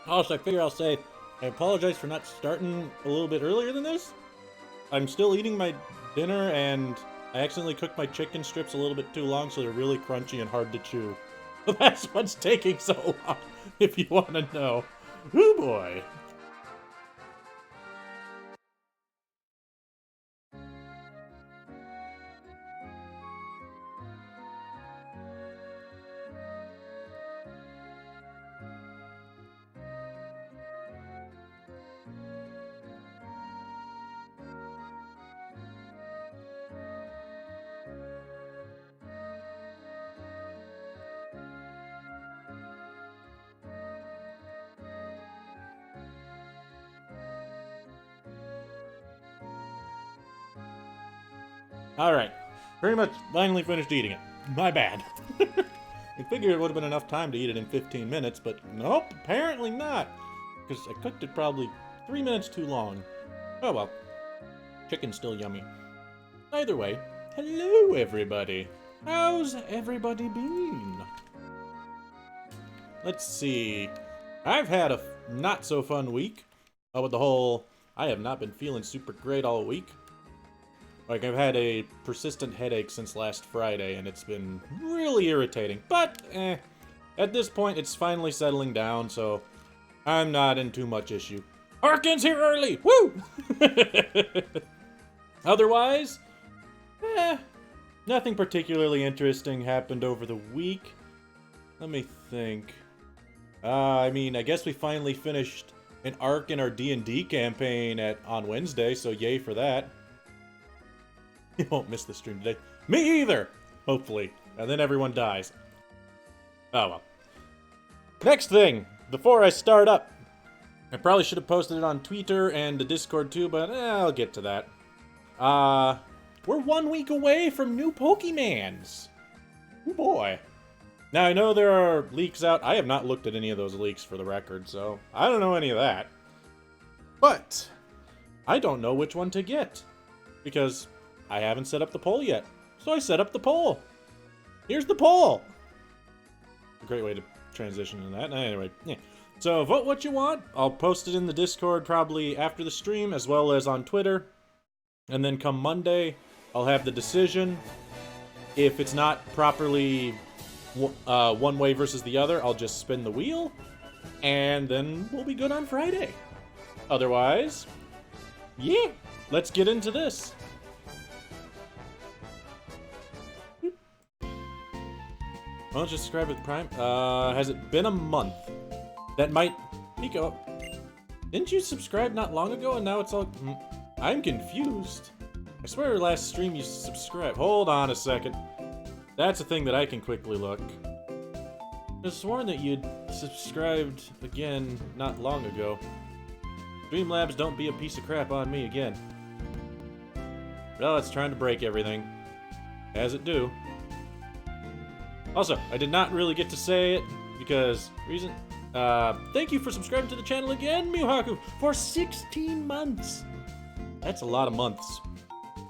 Also, I figure I'll say, I apologize for not starting a little bit earlier than this. I'm still eating my dinner, and I accidentally cooked my chicken strips a little bit too long, so they're really crunchy and hard to chew. So that's what's taking so long, if you want to know. Oh boy. Alright, pretty much finally finished eating it. My bad. I figured it would have been enough time to eat it in 15 minutes, but nope, apparently not. Because I cooked it probably 3 minutes too long. Oh well, chicken's still yummy. Either way, hello everybody. How's everybody been? Let's see. I've had a not so fun week. With the whole, I have not been feeling super great all week. Like, I've had a persistent headache since last Friday, and it's been really irritating. But, at this point, it's finally settling down, so I'm not in too much issue. Harkin's here early! Woo! Otherwise, nothing particularly interesting happened over the week. Let me think. I mean, I guess we finally finished an arc in our D&D campaign on Wednesday, so yay for that. You won't miss the stream today. Me either! Hopefully. And then everyone dies. Oh well. Next thing, before I start up. I probably should have posted it on Twitter and the Discord too, but I'll get to that. We're 1 week away from new Pokemans. Oh boy. Now I know there are leaks out. I have not looked at any of those leaks for the record, so I don't know any of that. But I don't know which one to get. Because I haven't set up the poll yet, so I set up the poll. Here's the poll. A great way to transition into that. Anyway, yeah. So vote what you want. I'll post it in the Discord probably after the stream, as well as on Twitter. And then come Monday, I'll have the decision. If it's not properly one way versus the other, I'll just spin the wheel. And then we'll be good on Friday. Otherwise, yeah, let's get into this. Why don't you subscribe with Prime? Has it been a month? That might... Nico, didn't you subscribe not long ago and now it's all... I'm confused. I swear last stream you subscribed. Hold on a second. That's a thing that I can quickly look. I was sworn that you'd subscribed again not long ago. Streamlabs, don't be a piece of crap on me again. Well, it's trying to break everything. As it do. Also, I did not really get to say it, because reason... thank you for subscribing to the channel again, Miuhaku, for 16 months! That's a lot of months.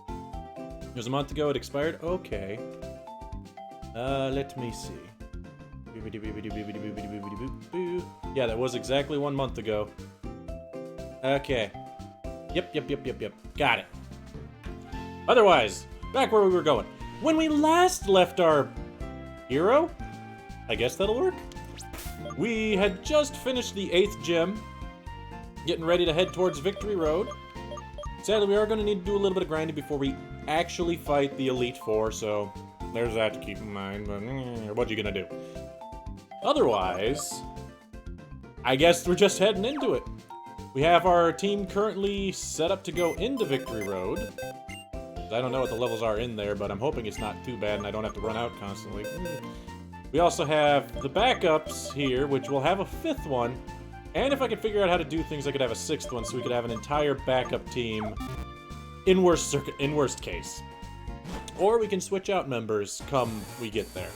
It was a month ago, it expired? Okay. Let me see. Yeah, that was exactly 1 month ago. Okay. Yep. Got it. Otherwise, back where we were going. When we last left our... hero? I guess that'll work. We had just finished the 8th gym, getting ready to head towards Victory Road. Sadly, we are going to need to do a little bit of grinding before we actually fight the Elite Four, so there's that to keep in mind, but what you gonna do? Otherwise, I guess we're just heading into it. We have our team currently set up to go into Victory Road. I don't know what the levels are in there, but I'm hoping it's not too bad and I don't have to run out constantly. We also have the backups here, which will have a 5th one. And if I could figure out how to do things, I could have a 6th one, so we could have an entire backup team in worst case. Or we can switch out members come we get there.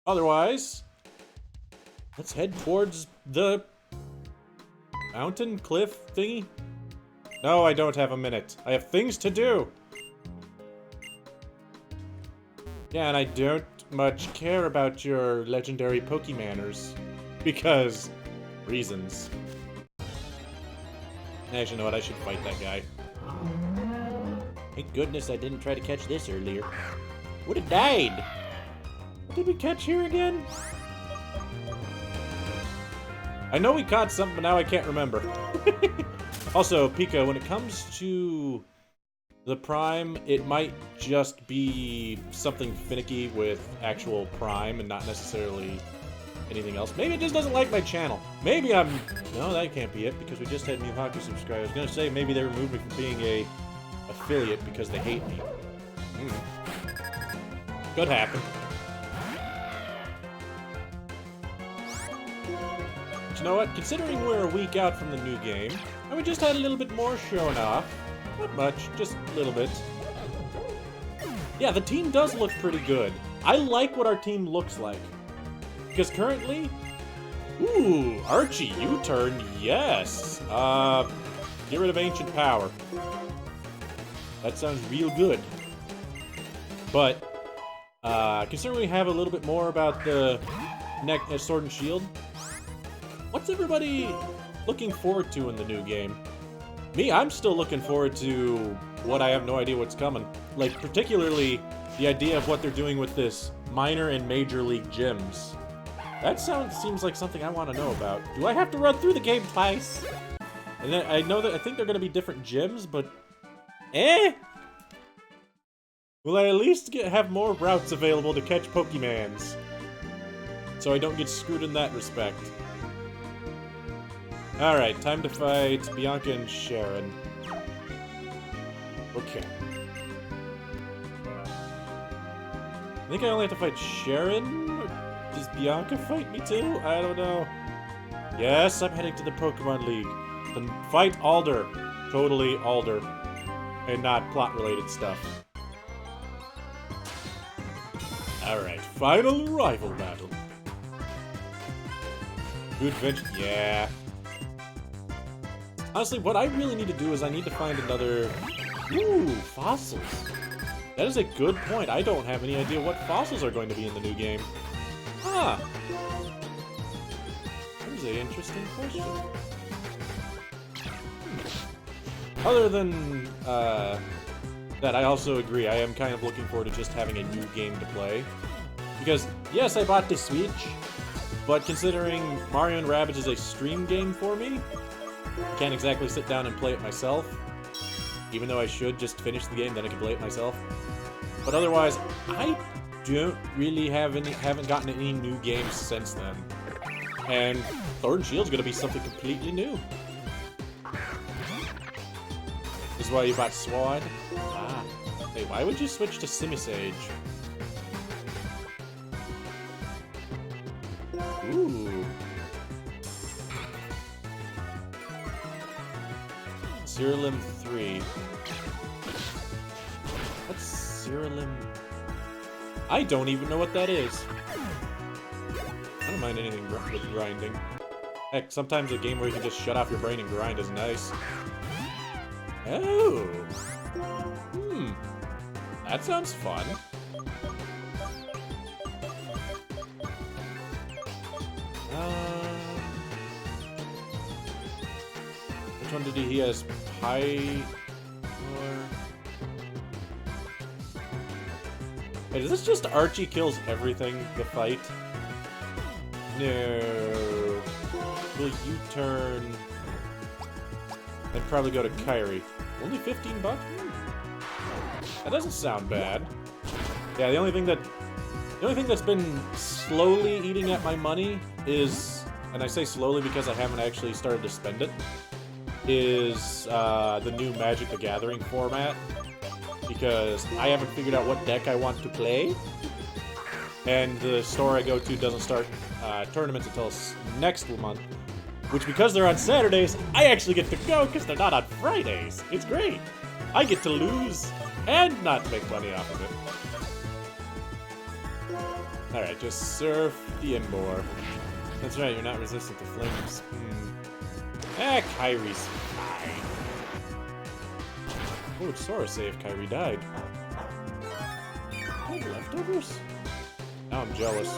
Otherwise, let's head towards the mountain cliff thingy. No, I don't have a minute. I have things to do. Yeah, and I don't much care about your legendary Pokemanners. Because reasons. Actually, you know what? I should fight that guy. Thank goodness I didn't try to catch this earlier. Would have died! What did we catch here again? I know we caught something, but now I can't remember. Also, Pika, when it comes to the Prime, it might just be something finicky with actual Prime and not necessarily anything else. Maybe it just doesn't like my channel. Maybe I'm... No, that can't be it, because we just had new hockey subscribers. I was gonna say maybe they removed me from being a affiliate because they hate me. Could happen. But you know what? Considering we're a week out from the new game, and we just had a little bit more showing off. Not much, just a little bit. Yeah, the team does look pretty good. I like what our team looks like. Because currently... Ooh, Archie U-turn, yes! Get rid of Ancient Power. That sounds real good. But, considering we have a little bit more about the Sword and Shield, what's everybody looking forward to in the new game? Me, I'm still looking forward to what I have no idea what's coming. Like, particularly the idea of what they're doing with this minor and major league gyms. That seems like something I want to know about. Do I have to run through the game twice? And then I think they're going to be different gyms, but... Will I at least have more routes available to catch Pokemans? So I don't get screwed in that respect. Alright, time to fight Bianca and Sharon. Okay. I think I only have to fight Sharon? Or does Bianca fight me too? I don't know. Yes, I'm heading to the Pokemon League. Then fight Alder. Totally Alder. And not plot-related stuff. Alright, final rival battle. Good adventure. Yeah. Honestly, what I really need to do is I need to find another... Ooh, fossils. That is a good point. I don't have any idea what fossils are going to be in the new game. Huh. That is an interesting question. Other than, that, I also agree. I am kind of looking forward to just having a new game to play. Because, yes, I bought the Switch, but considering Mario & Rabbids is a stream game for me, I can't exactly sit down and play it myself. Even though I should just finish the game, then I can play it myself. But otherwise, I don't really haven't gotten any new games since then. And Sword and Shield's gonna be something completely new. This is why you bought Sword? Ah. Hey, why would you switch to Simisage? Ooh. Zeralim 3. What's Zeralim? I don't even know what that is. I don't mind anything with grinding. Heck, sometimes a game where you can just shut off your brain and grind is nice. Oh! That sounds fun. Which one did he has? Pie... Wait, is this just Archie kills everything, the fight? No. Will you turn... Then probably go to Kyrie. Only 15 bucks? That doesn't sound bad. Yeah, the only thing that's been slowly eating at my money is, and I say slowly because I haven't actually started to spend it, is the new Magic the Gathering format. Because I haven't figured out what deck I want to play. And the store I go to doesn't start tournaments until next month. Which, because they're on Saturdays, I actually get to go because they're not on Fridays. It's great. I get to lose and not make money off of it. Alright, just surf the Embor. That's right, you're not resistant to flames. Kyrie's fine. Oh, Sora saved. Kyrie died. Any leftovers? Now I'm jealous.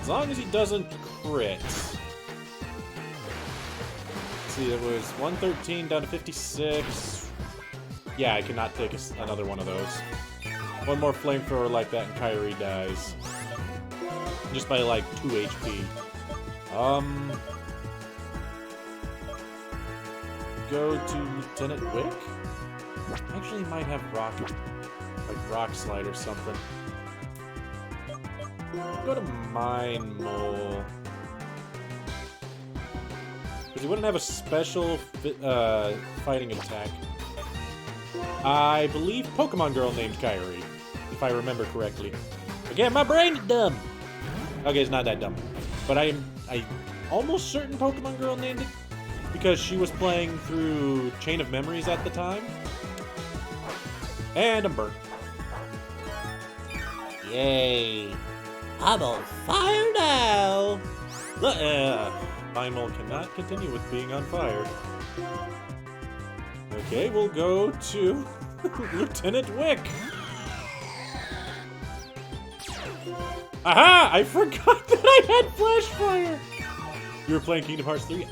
As long as he doesn't crit. Let's see, it was 113 down to 56. Yeah, I cannot take another one of those. One more flamethrower like that and Kyrie dies. Just by like 2 HP. Go to Lieutenant Wick? Actually might have rock slide or something. Go to Mine Mole. Because he wouldn't have a special fighting attack. I believe Pokemon Girl named Kyrie, if I remember correctly. Again, my brain is dumb. Okay, it's not that dumb. But I'm almost certain Pokemon Girl named it because she was playing through Chain of Memories at the time. And I'm burnt. Yay. I'm on fire now! Mine Mole cannot continue with being on fire. Okay, we'll go to Lieutenant Wick. Aha! I forgot that I had Flash Fire! You were playing Kingdom Hearts 3?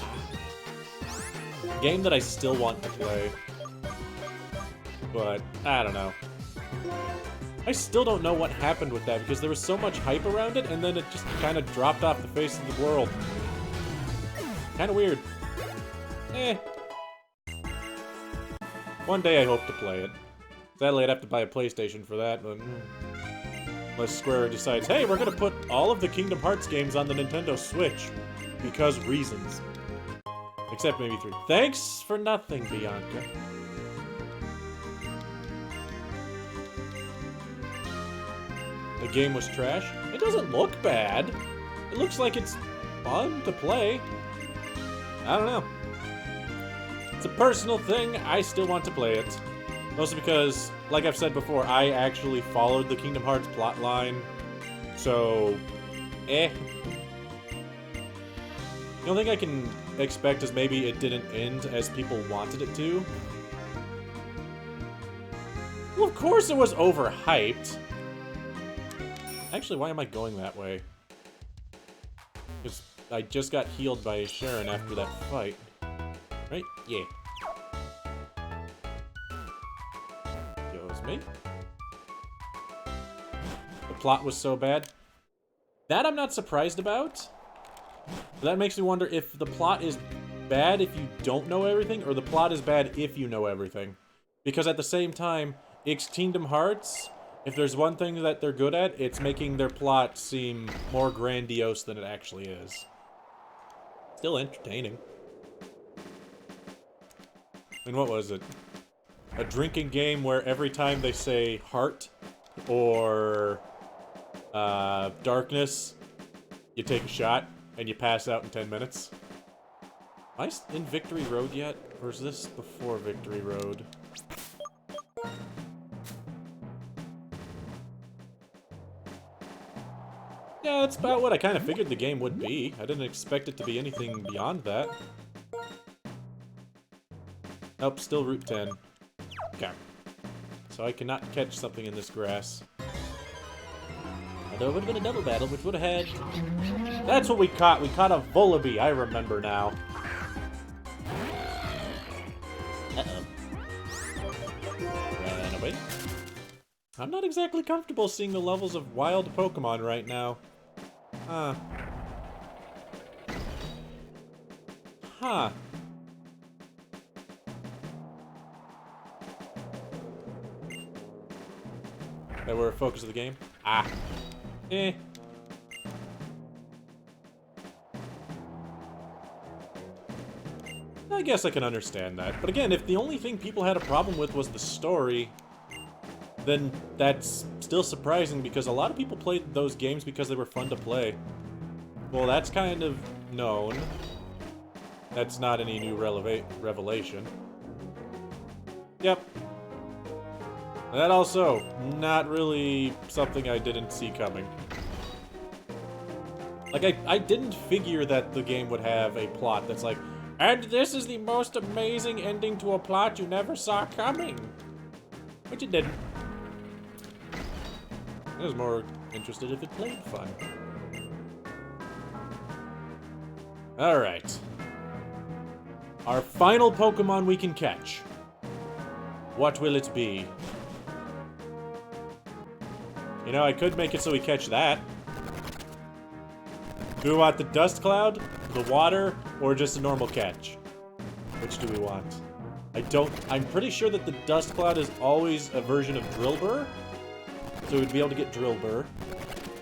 A game that I still want to play. But, I don't know. I still don't know what happened with that, because there was so much hype around it, and then it just kind of dropped off the face of the world. Kind of weird. Eh. One day I hope to play it. Sadly, I'd have to buy a PlayStation for that, but... Unless Square decides, hey, we're gonna put all of the Kingdom Hearts games on the Nintendo Switch. Because reasons. Except maybe 3. Thanks for nothing, Bianca. The game was trash? It doesn't look bad. It looks like it's fun to play. I don't know. It's a personal thing. I still want to play it. Mostly because, like I've said before, I actually followed the Kingdom Hearts plotline. So, eh. The only thing I can expect is maybe it didn't end as people wanted it to. Well, of course it was overhyped. Actually, why am I going that way? Because I just got healed by Sharon after that fight. Right? Yeah. Goes me. The plot was so bad. That I'm not surprised about. That makes me wonder if the plot is bad if you don't know everything, or the plot is bad if you know everything. Because at the same time, it's Kingdom Hearts. If there's one thing that they're good at, it's making their plot seem more grandiose than it actually is. Still entertaining. And what was it? A drinking game where every time they say heart or darkness, you take a shot and you pass out in 10 minutes. Am I in Victory Road yet? Or is this before Victory Road? Yeah, that's about what I kind of figured the game would be. I didn't expect it to be anything beyond that. Nope, still Route 10. Okay. So I cannot catch something in this grass. Although it would have been a double battle, which would have had... That's what we caught! We caught a Vullaby, I remember now. Uh-oh. Ran away. I'm not exactly comfortable seeing the levels of wild Pokemon right now. Huh. Huh. That were a focus of the game? Ah. Eh. I guess I can understand that. But again, if the only thing people had a problem with was the story, then that's still surprising because a lot of people played those games because they were fun to play. Well, that's kind of known. That's not any new revelation. Yep. That also, not really something I didn't see coming. Like, I didn't figure that the game would have a plot that's like, and this is the most amazing ending to a plot you never saw coming. Which it didn't. I was more interested if it played fun. Alright. Our final Pokemon we can catch. What will it be? You know, I could make it so we catch that. Do we want the Dust Cloud, the Water, or just a normal catch? Which do we want? I'm pretty sure that the Dust Cloud is always a version of Drillbur. So we'd be able to get Drillbur.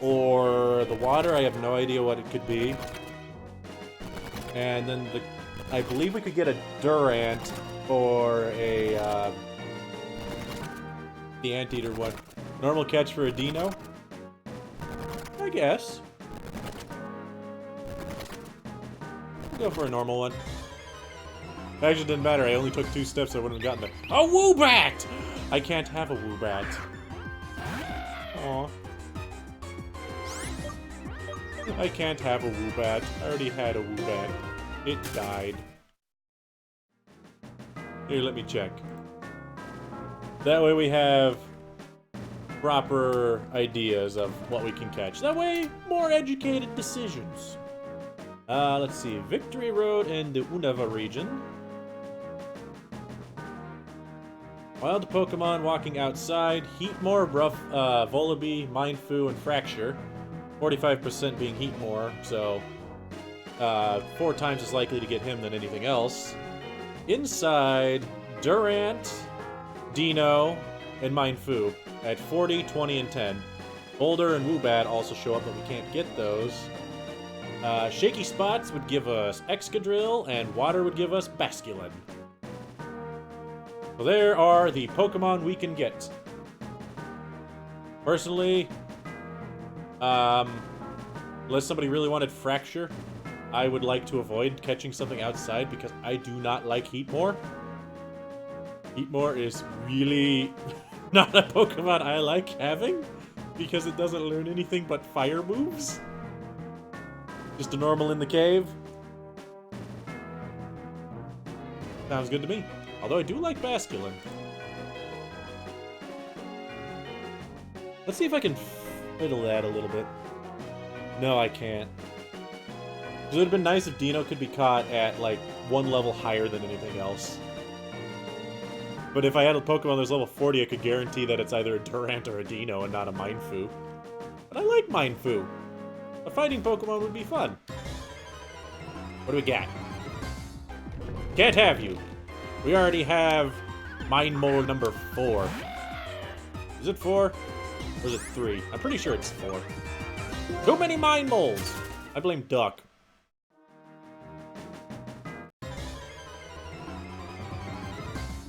Or the Water, I have no idea what it could be. And then I believe we could get a Durant or a, the Anteater one. Normal catch for a Dino? I guess. Go for a normal one. Actually, it didn't matter. I only took 2 steps. I wouldn't have gotten there. A Woobat! I can't have a Woobat. Aw. I can't have a Woobat. I already had a Woobat. It died. Here, let me check. That way we have proper ideas of what we can catch. That way, more educated decisions. Let's see. Victory Road in the Unova region. Wild Pokemon walking outside. Heatmore, Volibee, Mindfu, and Fracture. 45% being Heatmore, so 4 times as likely to get him than anything else. Inside, Durant, Dino, and Mindfu at 40, 20, and 10. Boulder and Woobat also show up, but we can't get those. Shaky Spots would give us Excadrill, and Water would give us Basculin. So there are the Pokemon we can get. Personally, unless somebody really wanted Fracture, I would like to avoid catching something outside because I do not like Heatmore. Heatmore is really not a Pokemon I like having because it doesn't learn anything but fire moves. Just a normal in the cave. Sounds good to me. Although I do like Basculin. Let's see if I can fiddle that a little bit. No, I can't. It would have been nice if Dino could be caught at, like, 1 level higher than anything else. But if I had a Pokemon that's level 40, I could guarantee that it's either a Durant or a Dino and not a Mindfu. But I like Mindfu. A fighting Pokemon would be fun. What do we got? Can't have you. We already have Mind Mole number 4. Is it 4? Or is it 3? I'm pretty sure it's 4. Too many Mind Moles! I blame Duck.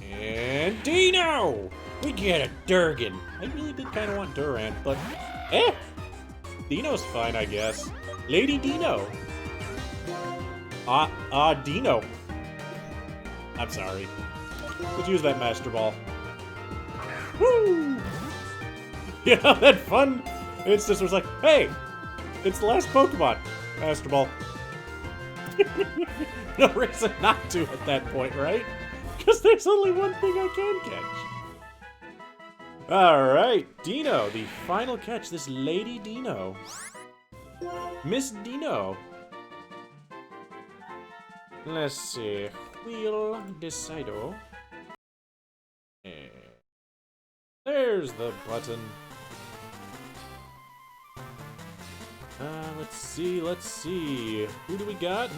And Dino! We get a Durgan. I really did kind of want Durant, but... Dino's fine, I guess. Lady Dino. Dino. I'm sorry. Let's use that Master Ball. Woo! Yeah, that fun instance was like, hey, it's the last Pokemon. Master Ball. No reason not to at that point, right? Because there's only one thing I can catch. Alright, Dino, the final catch. This Lady Dino. Miss Dino. Let's see. Wheel Decido. There's the button. Let's see. Who do we got?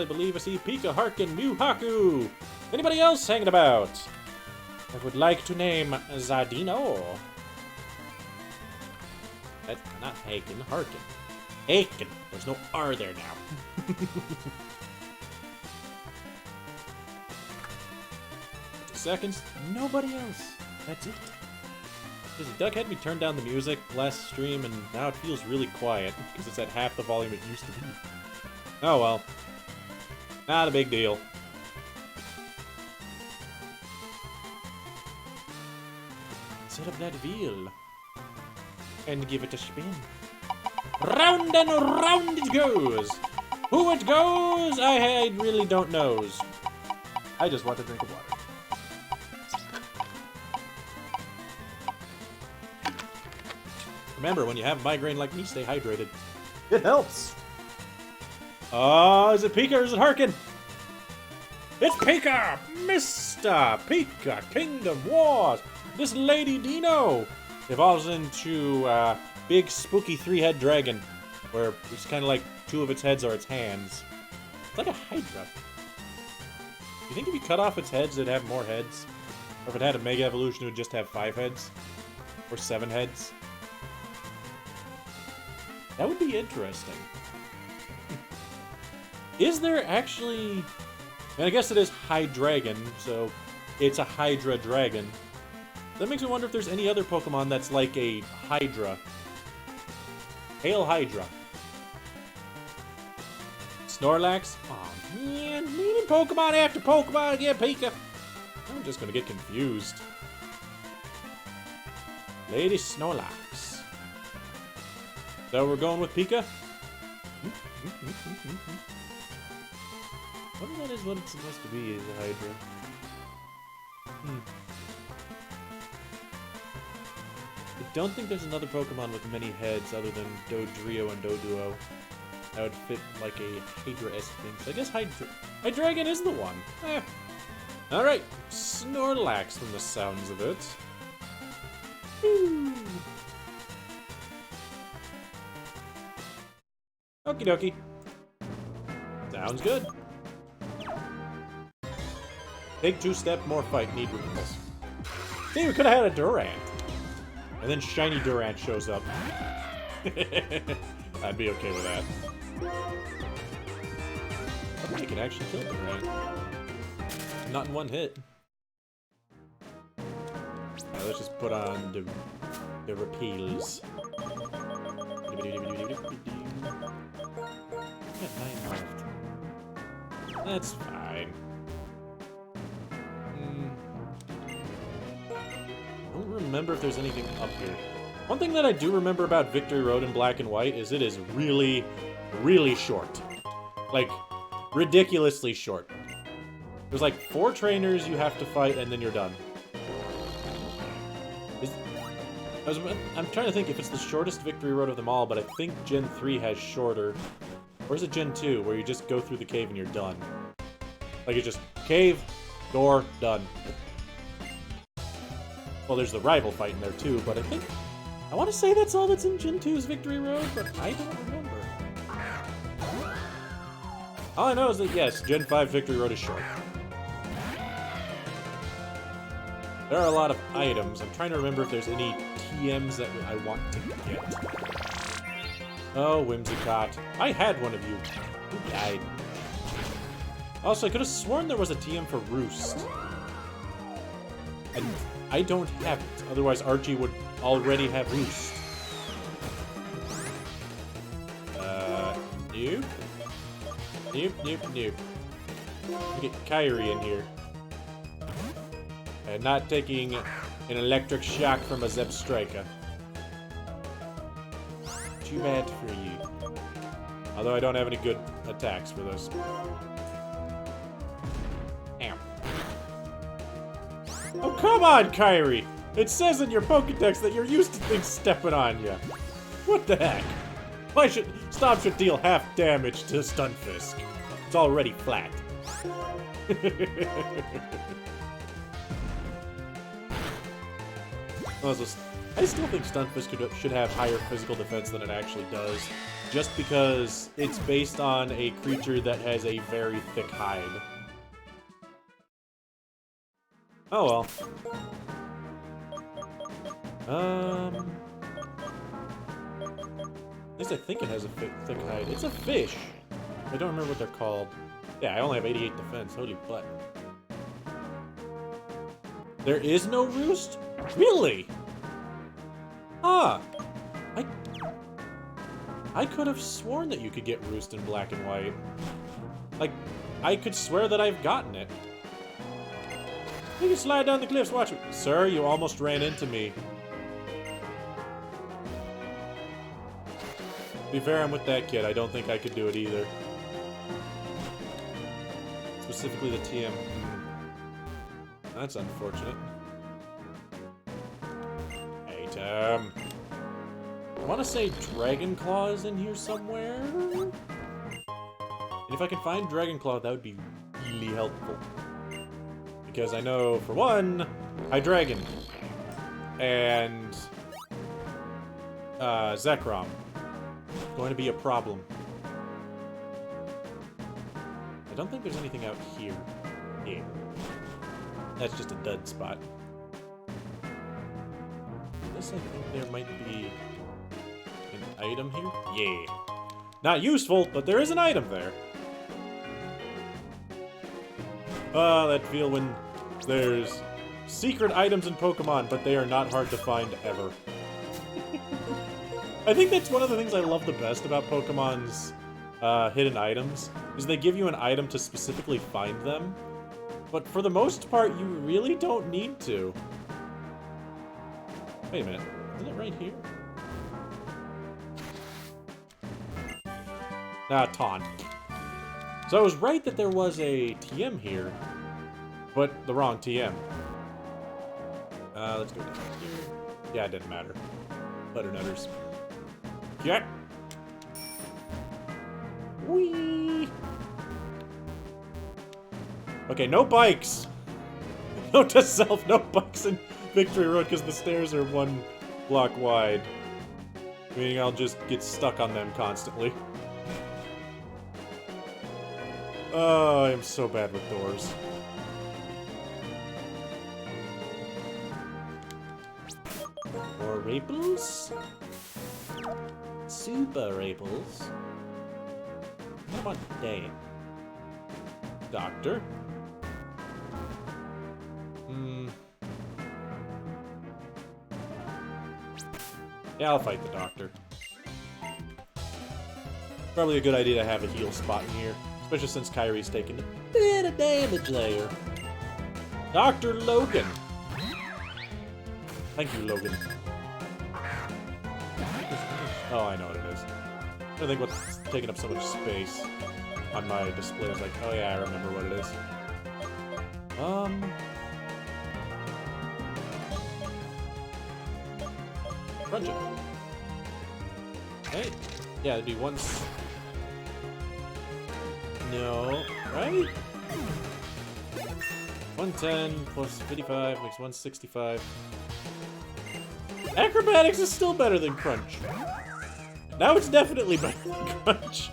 I believe I see Pika, Harkin, Mew, Haku. Anybody else hanging about? I would like to name Zadino. That's not Haken, Harkin. Haken. There's no R there now. Seconds. Nobody else. That's it. Because Duck had me turn down the music last stream, and now it feels really quiet because it's at half the volume it used to be. Oh well. Not a big deal. Set up that wheel and give it a spin. Round and round it goes. Who it goes, I really don't knows. I just want to drink of water. Remember, when you have migraine like me, stay hydrated. It helps. Oh, is it Pika or is it Harkin? It's Pika! Mr. Pika Kingdom Wars! This Lady Dino evolves into a big spooky 3-head dragon, where it's kind of like 2 of its heads are its hands. It's like a Hydra. You think if you cut off its heads, it'd have more heads? Or if it had a Mega Evolution, it would just have 5 heads? Or 7 heads? That would be interesting. Is there actually... And I guess it is Hydreigon, so it's a Hydra Dragon. That makes me wonder if there's any other Pokemon that's like a Hydra. Hail Hydra. Snorlax? Aw, man. Meaning Pokemon after Pokemon again, Pika. I'm just gonna get confused. Lady Snorlax. So we're going with Pika? What if that is what it's supposed to be, is a Hydra? I don't think there's another Pokemon with many heads other than Dodrio and Doduo that would fit like a Hydra-esque thing. So I guess Hydreigon is the one. Eh. Alright, Snorlax from the sounds of it. Woo. Okie dokie. Sounds good. Take 2 step, more fight, need repulse. See, we could have had a Durant. And then Shiny Durant shows up. I'd be okay with that. I think I can actually kill Durant. Not in one hit. Alright, let's just put on the repeals. Got 9 left. That's fine. I don't remember if there's anything up here. One thing that I do remember about Victory Road in Black and White is it is really, really short. Like, ridiculously short. There's like 4 trainers you have to fight and then you're done. I'm trying to think if it's the shortest Victory Road of them all, but I think Gen 3 has shorter. Or is it Gen 2, where you just go through the cave and you're done? Like, it's just cave, door, done. Well, there's the rival fight in there too, but I want to say that's all that's in Gen 2's Victory Road, but I don't remember. All I know is that, yes, Gen 5 Victory Road is short. There are a lot of items. I'm trying to remember if there's any TMs that I want to get. Oh, Whimsicott. I had one of you. You died. Also, I could have sworn there was a TM for Roost. And I don't have it. Otherwise, Archie would already have Roost. Nope. Nope, nope, nope. Let me get Kyrie in here. And not taking an electric shock from a Zebstrika. Too bad for you. Although I don't have any good attacks for this. Ow. Oh, come on, Kyrie! It says in your Pokédex that you're used to things stepping on you. What the heck? Why should Stomp should deal half damage to Stunfisk? It's already flat. I still think Stunfisk should have higher physical defense than it actually does, just because it's based on a creature that has a very thick hide. Oh well. At least I think it has a thick hide. It's a fish! I don't remember what they're called. Yeah, I only have 88 defense. Holy butt. There is no Roost? Really? Huh. I could have sworn that you could get Roost in Black and White. Like, I could swear that I've gotten it. You can slide down the cliffs, watch me. Sir, you almost ran into me. To be fair, I'm with that kid. I don't think I could do it either. Specifically the TM. That's unfortunate. Item. I want to say Dragon Claw is in here somewhere. And if I can find Dragon Claw, that would be really helpful. Because I know, for one, Hydreigon and Zekrom going to be a problem. I don't think there's anything out here. Yeah. That's just a dud spot. Unless I think there might be an item here? Yeah. Not useful, but there is an item there. That feel when there's secret items in Pokemon, but they are not hard to find ever. I think that's one of the things I love the best about Pokemon's hidden items, is they give you an item to specifically find them, but for the most part, you really don't need to. Wait a minute, isn't it right here? Ah, Taunt. So I was right that there was a TM here, but the wrong TM. Let's go down here. Yeah, it didn't matter. Butternutters. Yeah. Whee! Okay, no bikes! Note to self, no bikes in Victory Road because the stairs are 1 block wide. Meaning I'll just get stuck on them constantly. Oh, I am so bad with doors. More Raples? Super Raples? What about Dane? Doctor? Yeah, I'll fight the doctor. Probably a good idea to have a heal spot in here, especially since Kyrie's taking a bit of damage there. Dr. Logan! Thank you, Logan. Oh, I know what it is. I think what's taking up so much space on my display is like, oh yeah, I remember what it is. Crunch it. Hey, yeah, it'd be once. No, right? 110 plus 55 makes 165. Acrobatics is still better than Crunch. Now it's definitely better than Crunch.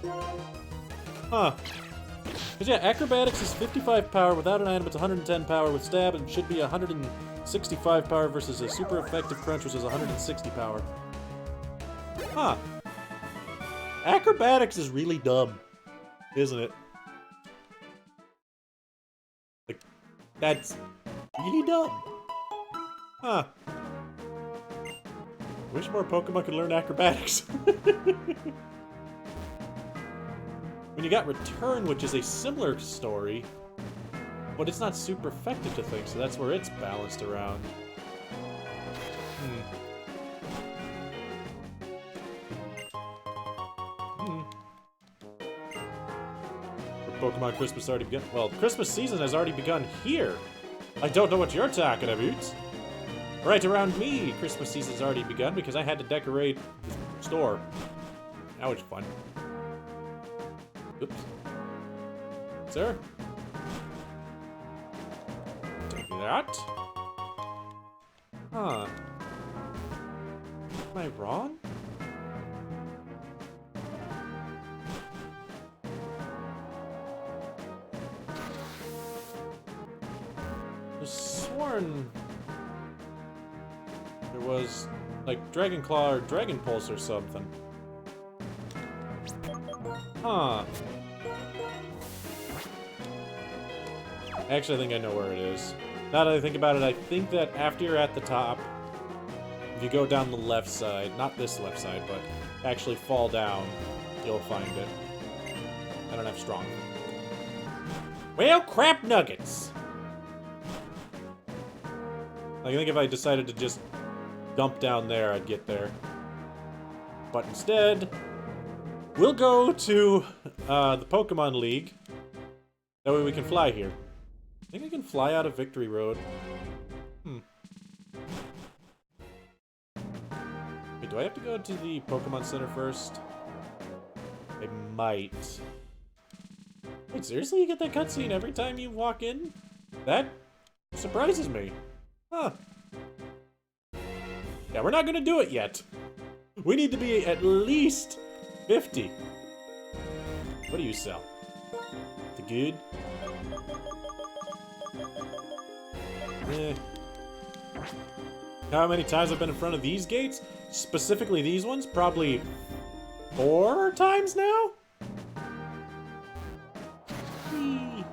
Huh. Because yeah, Acrobatics is 55 power without an item, it's 110 power with Stab, and should be 165 power versus a super effective Crunch, which is 160 power. Huh. Acrobatics is really dumb, isn't it? Like, that's really dumb. Huh. Wish more Pokemon could learn acrobatics. When you got Return, which is a similar story, but it's not super effective to things, so that's where it's balanced around. Pokemon Christmas already begun? Well, Christmas season has already begun here. I don't know what you're talking about. Right around me, Christmas season's already begun because I had to decorate the store. That was fun. Oops. Sir? Take that. Huh. Am I wrong? I was sworn there was, like, Dragon Claw or Dragon Pulse or something. Huh. Actually, I think I know where it is. Now that I think about it, I think that after you're at the top, if you go down the left side, not this left side, but actually fall down, you'll find it. I don't have strong. Well, crap nuggets! Like, I think if I decided to just dump down there, I'd get there. But instead, we'll go to the Pokemon League. That way we can fly here. I think I can fly out of Victory Road. Wait, do I have to go to the Pokemon Center first? I might. Wait, seriously? You get that cutscene every time you walk in? That surprises me. Huh. Yeah, we're not gonna do it yet. We need to be at least 50. What do you sell? The good? Eh. How many times I've been in front of these gates? Specifically these ones? Probably 4 times now? Whee.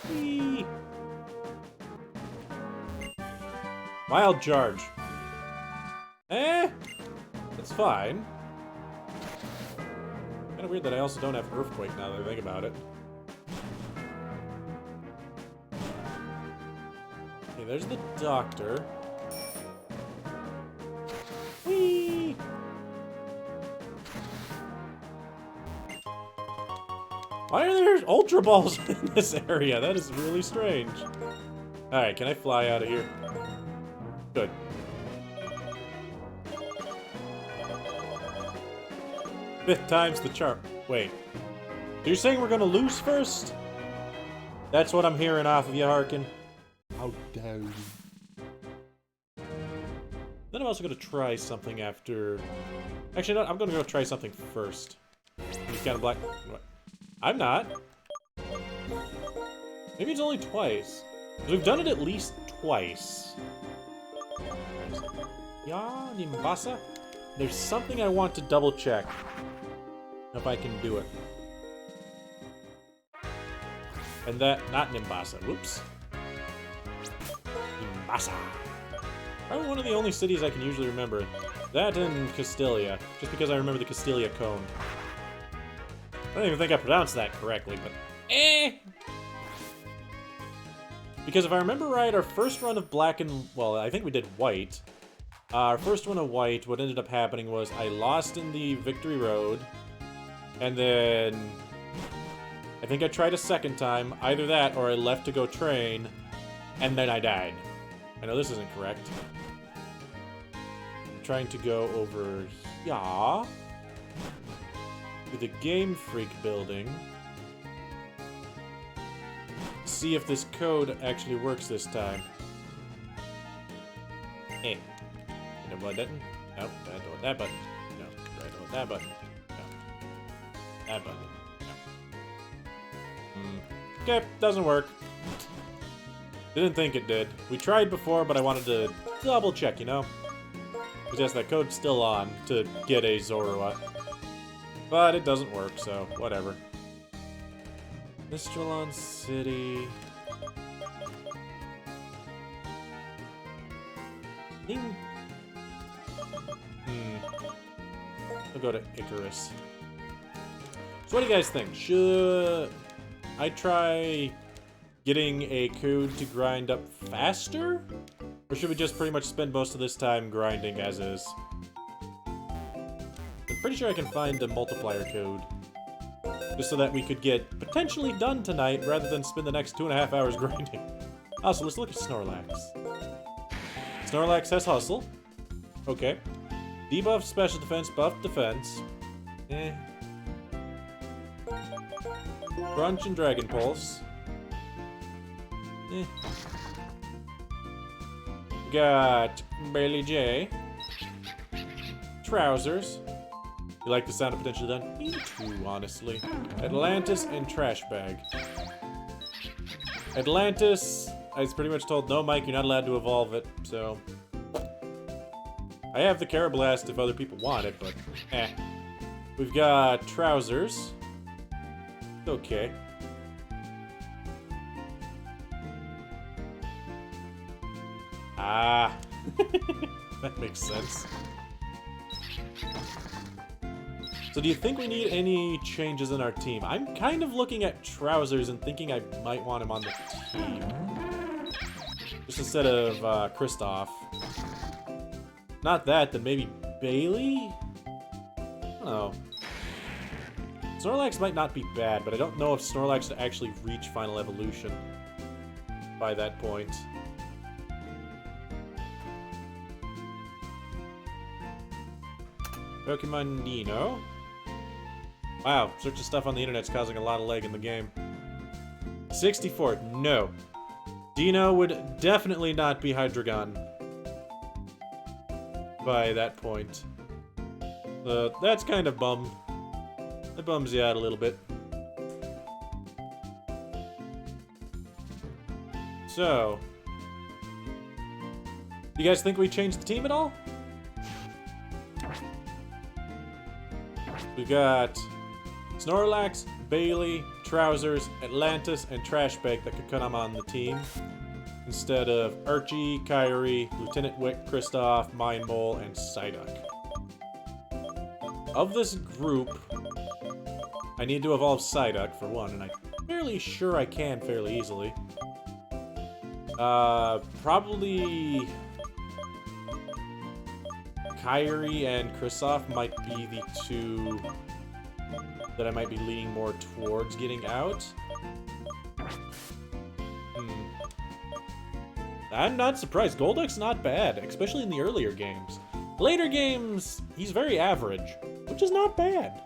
Whee. Wild charge. That's fine. Kinda weird that I also don't have Earthquake now that I think about it. Okay, there's the doctor. Whee! Why are there Ultra Balls in this area? That is really strange. Alright, can I fly out of here? Good. Fifth time's the charm. Wait. So you're saying we're gonna lose first? That's what I'm hearing off of you, Harkin. How dare you. Then I'm also gonna try something after... Actually, no, I'm gonna go try something first. He's kind of black. What? I'm not. Maybe it's only twice. We've done it at least twice. Yeah, Nimbasa? There's something I want to double check. If I can do it. And that, not Nimbasa. Whoops. Nimbasa. Probably one of the only cities I can usually remember. That and Castilia. Just because I remember the Castilia cone. I don't even think I pronounced that correctly, but because if I remember right, our first run of black and... Well, I think we did white. Our first run of white, what ended up happening was I lost in the Victory Road. And then... I think I tried a second time. Either that, or I left to go train. And then I died. I know this isn't correct. I'm trying to go over here. To the Game Freak building. See if this code actually works this time. Eh. And then what button? No, I don't want that button. No, I don't want that button. No. That button. No. Okay, doesn't work. Didn't think it did. We tried before, but I wanted to double check, you know? Because yes, that code's still on to get a Zorua. But it doesn't work, so whatever. Mistralon City. Ding. I'll go to Icarus. So what do you guys think? Should I try getting a code to grind up faster? Or should we just pretty much spend most of this time grinding as is? I'm pretty sure I can find a multiplier code. Just so that we could get potentially done tonight rather than spend the next 2.5 hours grinding. Also, let's look at Snorlax. Snorlax has Hustle. Okay. Debuff Special Defense, buff Defense. Eh. Crunch and Dragon Pulse. Eh. Got Bailey J. Trousers. You like the sound of potentially done? Me too, honestly. Atlantis and Trash Bag. Atlantis, I was pretty much told, no, Mike, you're not allowed to evolve it, so... I have the Carablast if other people want it, but eh. We've got Trousers. Okay. Ah. That makes sense. So do you think we need any changes in our team? I'm kind of looking at Trousers and thinking I might want him on the team. Just instead of Kristoff. Not that, then maybe Bailey? I don't know. Snorlax might not be bad, but I don't know if Snorlax should actually reach Final Evolution by that point. Pokemon Nino. Wow, searching stuff on the internet's causing a lot of lag in the game. 64, no. Dino would definitely not be Hydreigon by that point. That's kind of bummed. That bums you out a little bit. So, you guys think we changed the team at all? We got Snorlax, Bailey, Trousers, Atlantis, and Trashbag that could come on the team. Instead of Archie, Kyrie, Lieutenant Wick, Kristoff, Mine Mole, and Psyduck. Of this group, I need to evolve Psyduck for one, and I'm fairly sure I can fairly easily. Probably Kyrie and Kristoff might be the two that I might be leaning more towards getting out. I'm not surprised. Golduck's not bad, especially in the earlier games. Later games, he's very average, which is not bad.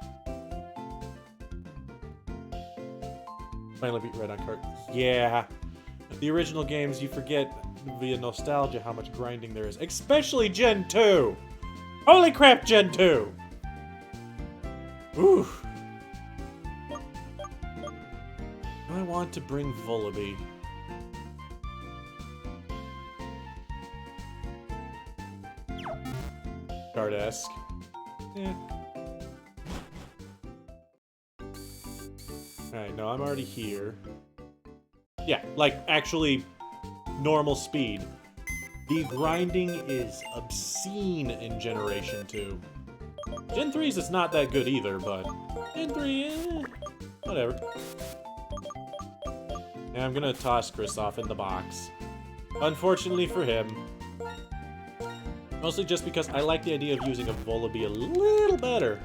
Finally beat Red on cart. Yeah. The original games, you forget via nostalgia how much grinding there is. Especially Gen 2! Holy crap, Gen 2! Ooh. I want to bring Vullaby. Card-esque. Yeah. Alright, no, I'm already here. Yeah, like, actually, normal speed. The grinding is obscene in Generation 2. Gen 3's it's not that good either, but Gen 3, whatever. Yeah, I'm gonna toss Kristoff in the box. Unfortunately for him. Mostly just because I like the idea of using a Vullaby a little better.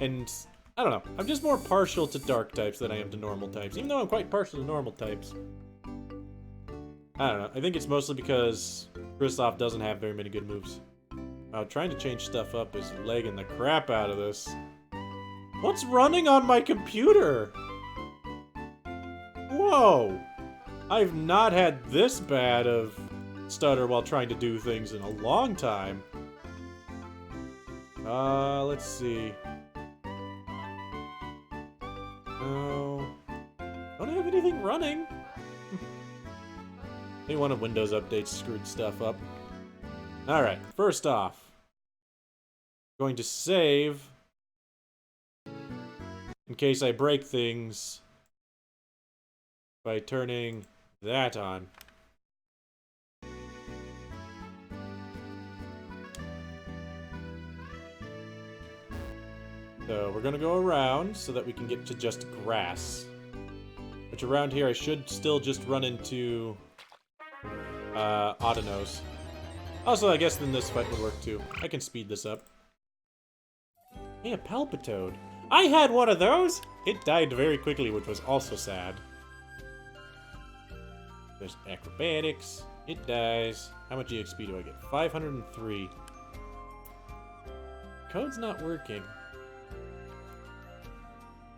And, I don't know, I'm just more partial to dark types than I am to normal types, even though I'm quite partial to normal types. I don't know, I think it's mostly because Kristoff doesn't have very many good moves. Trying to change stuff up is lagging the crap out of this. What's running on my computer? Whoa! I've not had this bad of stutter while trying to do things in a long time. Let's see. No. Don't have anything running. Maybe one of Windows updates screwed stuff up. Alright, first off. Going to save. In case I break things. By turning that on. So we're gonna go around so that we can get to just grass. Which around here I should still just run into Autonos. Also, I guess then this fight would work too. I can speed this up. Hey, a Palpitoad. I had one of those! It died very quickly, which was also sad. There's acrobatics. It dies. How much EXP do I get? 503. Code's not working.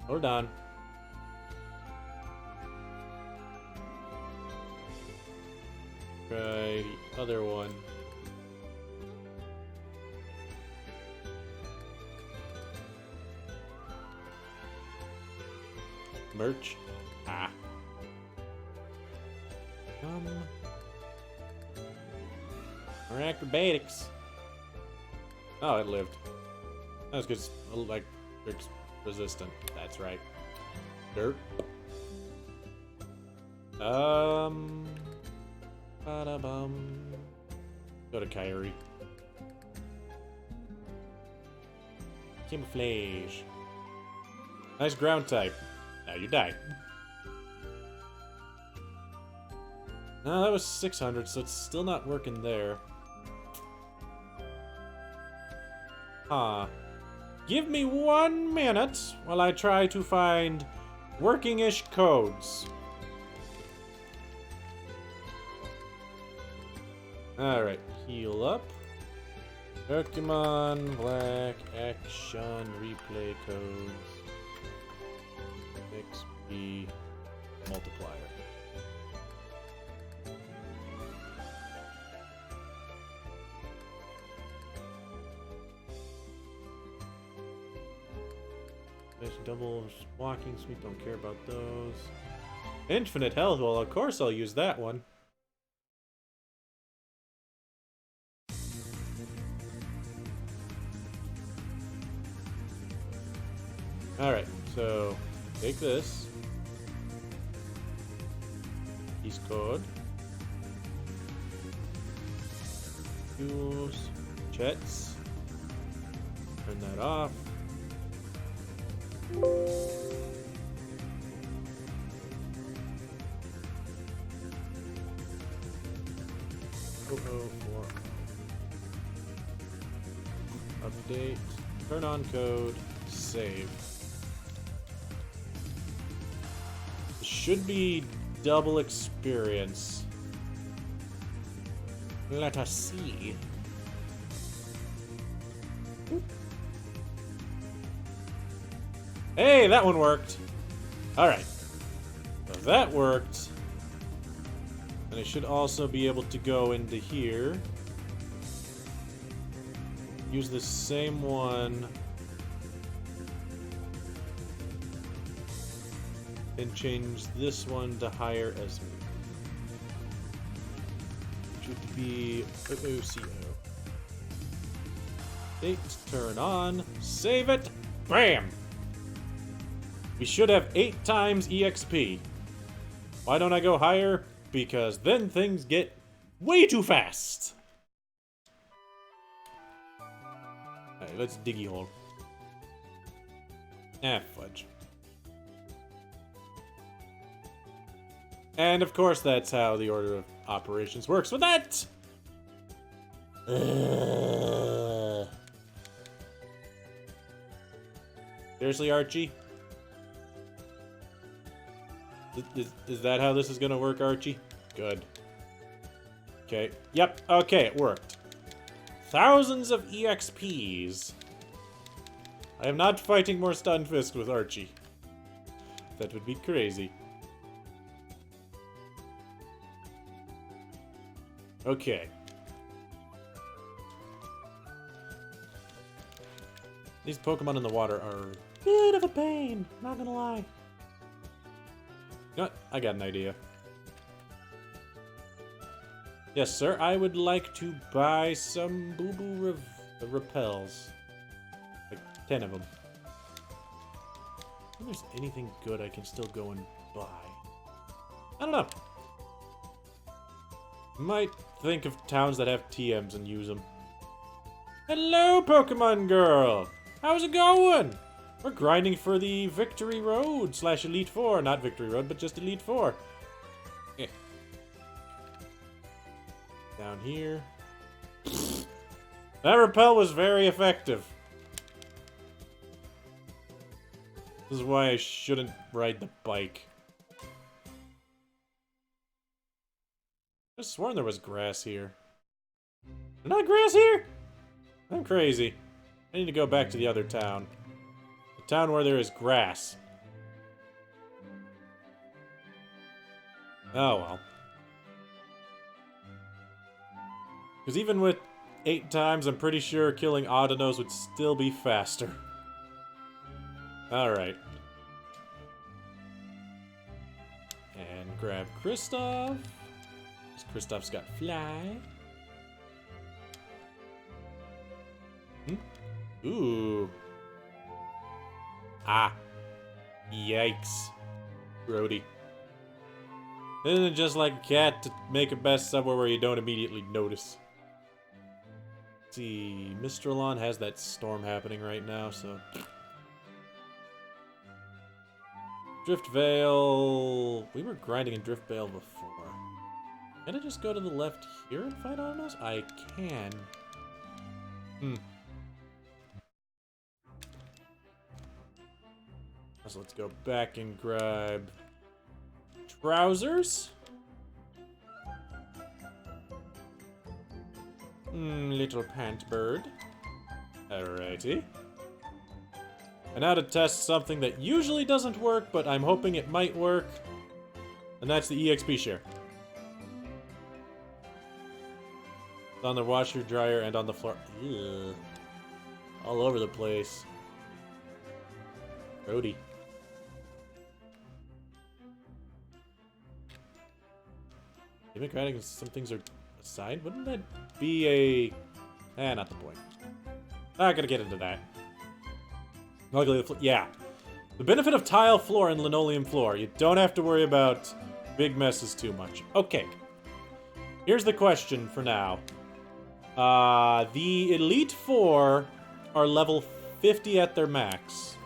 Hold on. Try the other one. Merch. Ah. Or acrobatics. Oh, it lived. That was because, like, it's resistant. That's right. Dirt. Ba-da-bum. Go to Kyrie. Camouflage. Nice ground type. Now you die. No, that was 600, so it's still not working there. Huh. Give me 1 minute while I try to find working-ish codes. Alright, heal up. Pokemon Black Action Replay Codes. XP Multiplier. Double walking speed, don't care about those. Infinite health, well of course I'll use that one. Alright, so take this. Keys code. Use Chets. Turn that off. 004. Update. Turn on code. Save. This should be double experience. Let us see. Hey, that one worked. Alright. So that worked. And I should also be able to go into here. Use the same one. And change this one to higher Esme. Should be OOCO. Date, turn on, save it, bam! We should have 8 times EXP. Why don't I go higher? Because then things get way too fast. Alright, let's diggy hole. Ah, fudge. And of course that's how the order of operations works with that! Seriously, Archie? Is that how this is gonna work, Archie? Good. Okay. Yep. Okay, it worked. Thousands of EXPs. I am not fighting more Stunfisk with Archie. That would be crazy. Okay. These Pokemon in the water are a bit of a pain, not gonna lie. You know what? I got an idea. Yes, sir, I would like to buy some Boo-Boo repels. Like 10 of them. If there's anything good I can still go and buy. I don't know. Might think of towns that have TMs and use them. Hello, Pokemon girl! How's it going? We're grinding for the Victory Road / Elite Four. Not Victory Road, but just Elite Four. Eh. Down here. That repel was very effective. This is why I shouldn't ride the bike. I could have sworn there was grass here. Not grass here? I'm crazy. I need to go back to the other town. The town where there is grass. Oh well. Because even with 8 times, I'm pretty sure killing Audino's would still be faster. Alright. And grab Kristoff. Kristoff's got Fly. Ooh. Ah. Yikes. Brody. Isn't it just like a cat to make a best somewhere where you don't immediately notice? Let's see. Mistralon has that storm happening right now, so... Drift Veil... We were grinding in Drift Veil before. Can I just go to the left here and fight Audino's? I can. So let's go back and grab trousers. Little pant bird. Alrighty. And now to test something that usually doesn't work, but I'm hoping it might work. And that's the EXP share. It's on the washer, dryer, and on the floor. Ew. All over the place. Grody. Democratic and some things are assigned? Wouldn't that be a... not the point. Not gonna get into that. Luckily, yeah. The benefit of tile floor and linoleum floor. You don't have to worry about big messes too much. Okay. Here's the question for now. The Elite Four are level 50 at their max.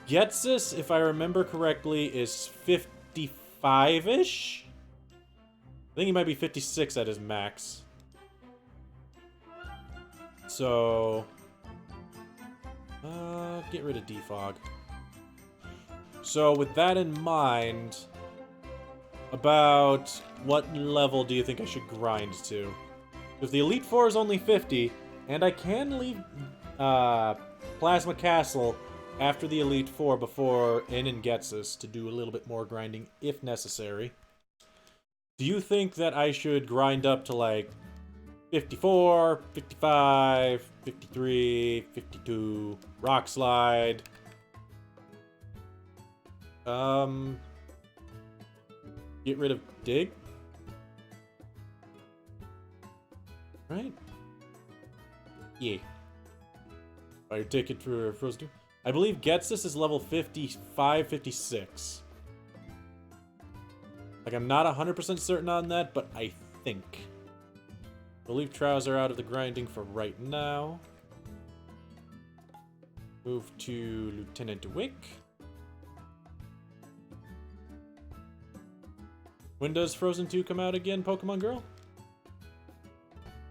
Getsus, if I remember correctly, is 55-ish? I think he might be 56 at his max. So... get rid of defog. So, with that in mind, about what level do you think I should grind to? If the Elite Four is only 50, and I can leave Plasma Castle after the Elite Four before Inin gets us to do a little bit more grinding if necessary. Do you think that I should grind up to like 54, 55, 53, 52, Rock Slide? Get rid of Dig? Right? Yeah. Fire ticket for Frozen 2. I believe Getsus is level 55, 56. Like, I'm not 100% certain on that, but I think. We'll leave Trouser out of the grinding for right now. Move to Lieutenant Wick. When does Frozen 2 come out again, Pokemon Girl?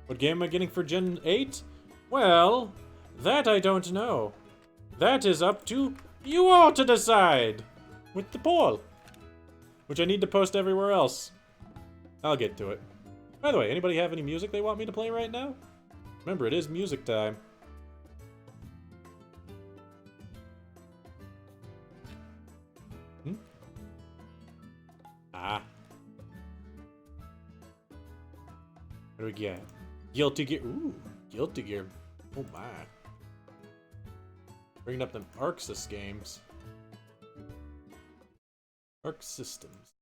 What game am I getting for Gen 8? Well, that I don't know. That is up to you all to decide! With the poll. Which I need to post everywhere else. I'll get to it. By the way, anybody have any music they want me to play right now? Remember, it is music time. Ah. What do we get? Guilty Gear. Ooh, Guilty Gear. Oh my. Bringing up them Arxis games. Arc Systems.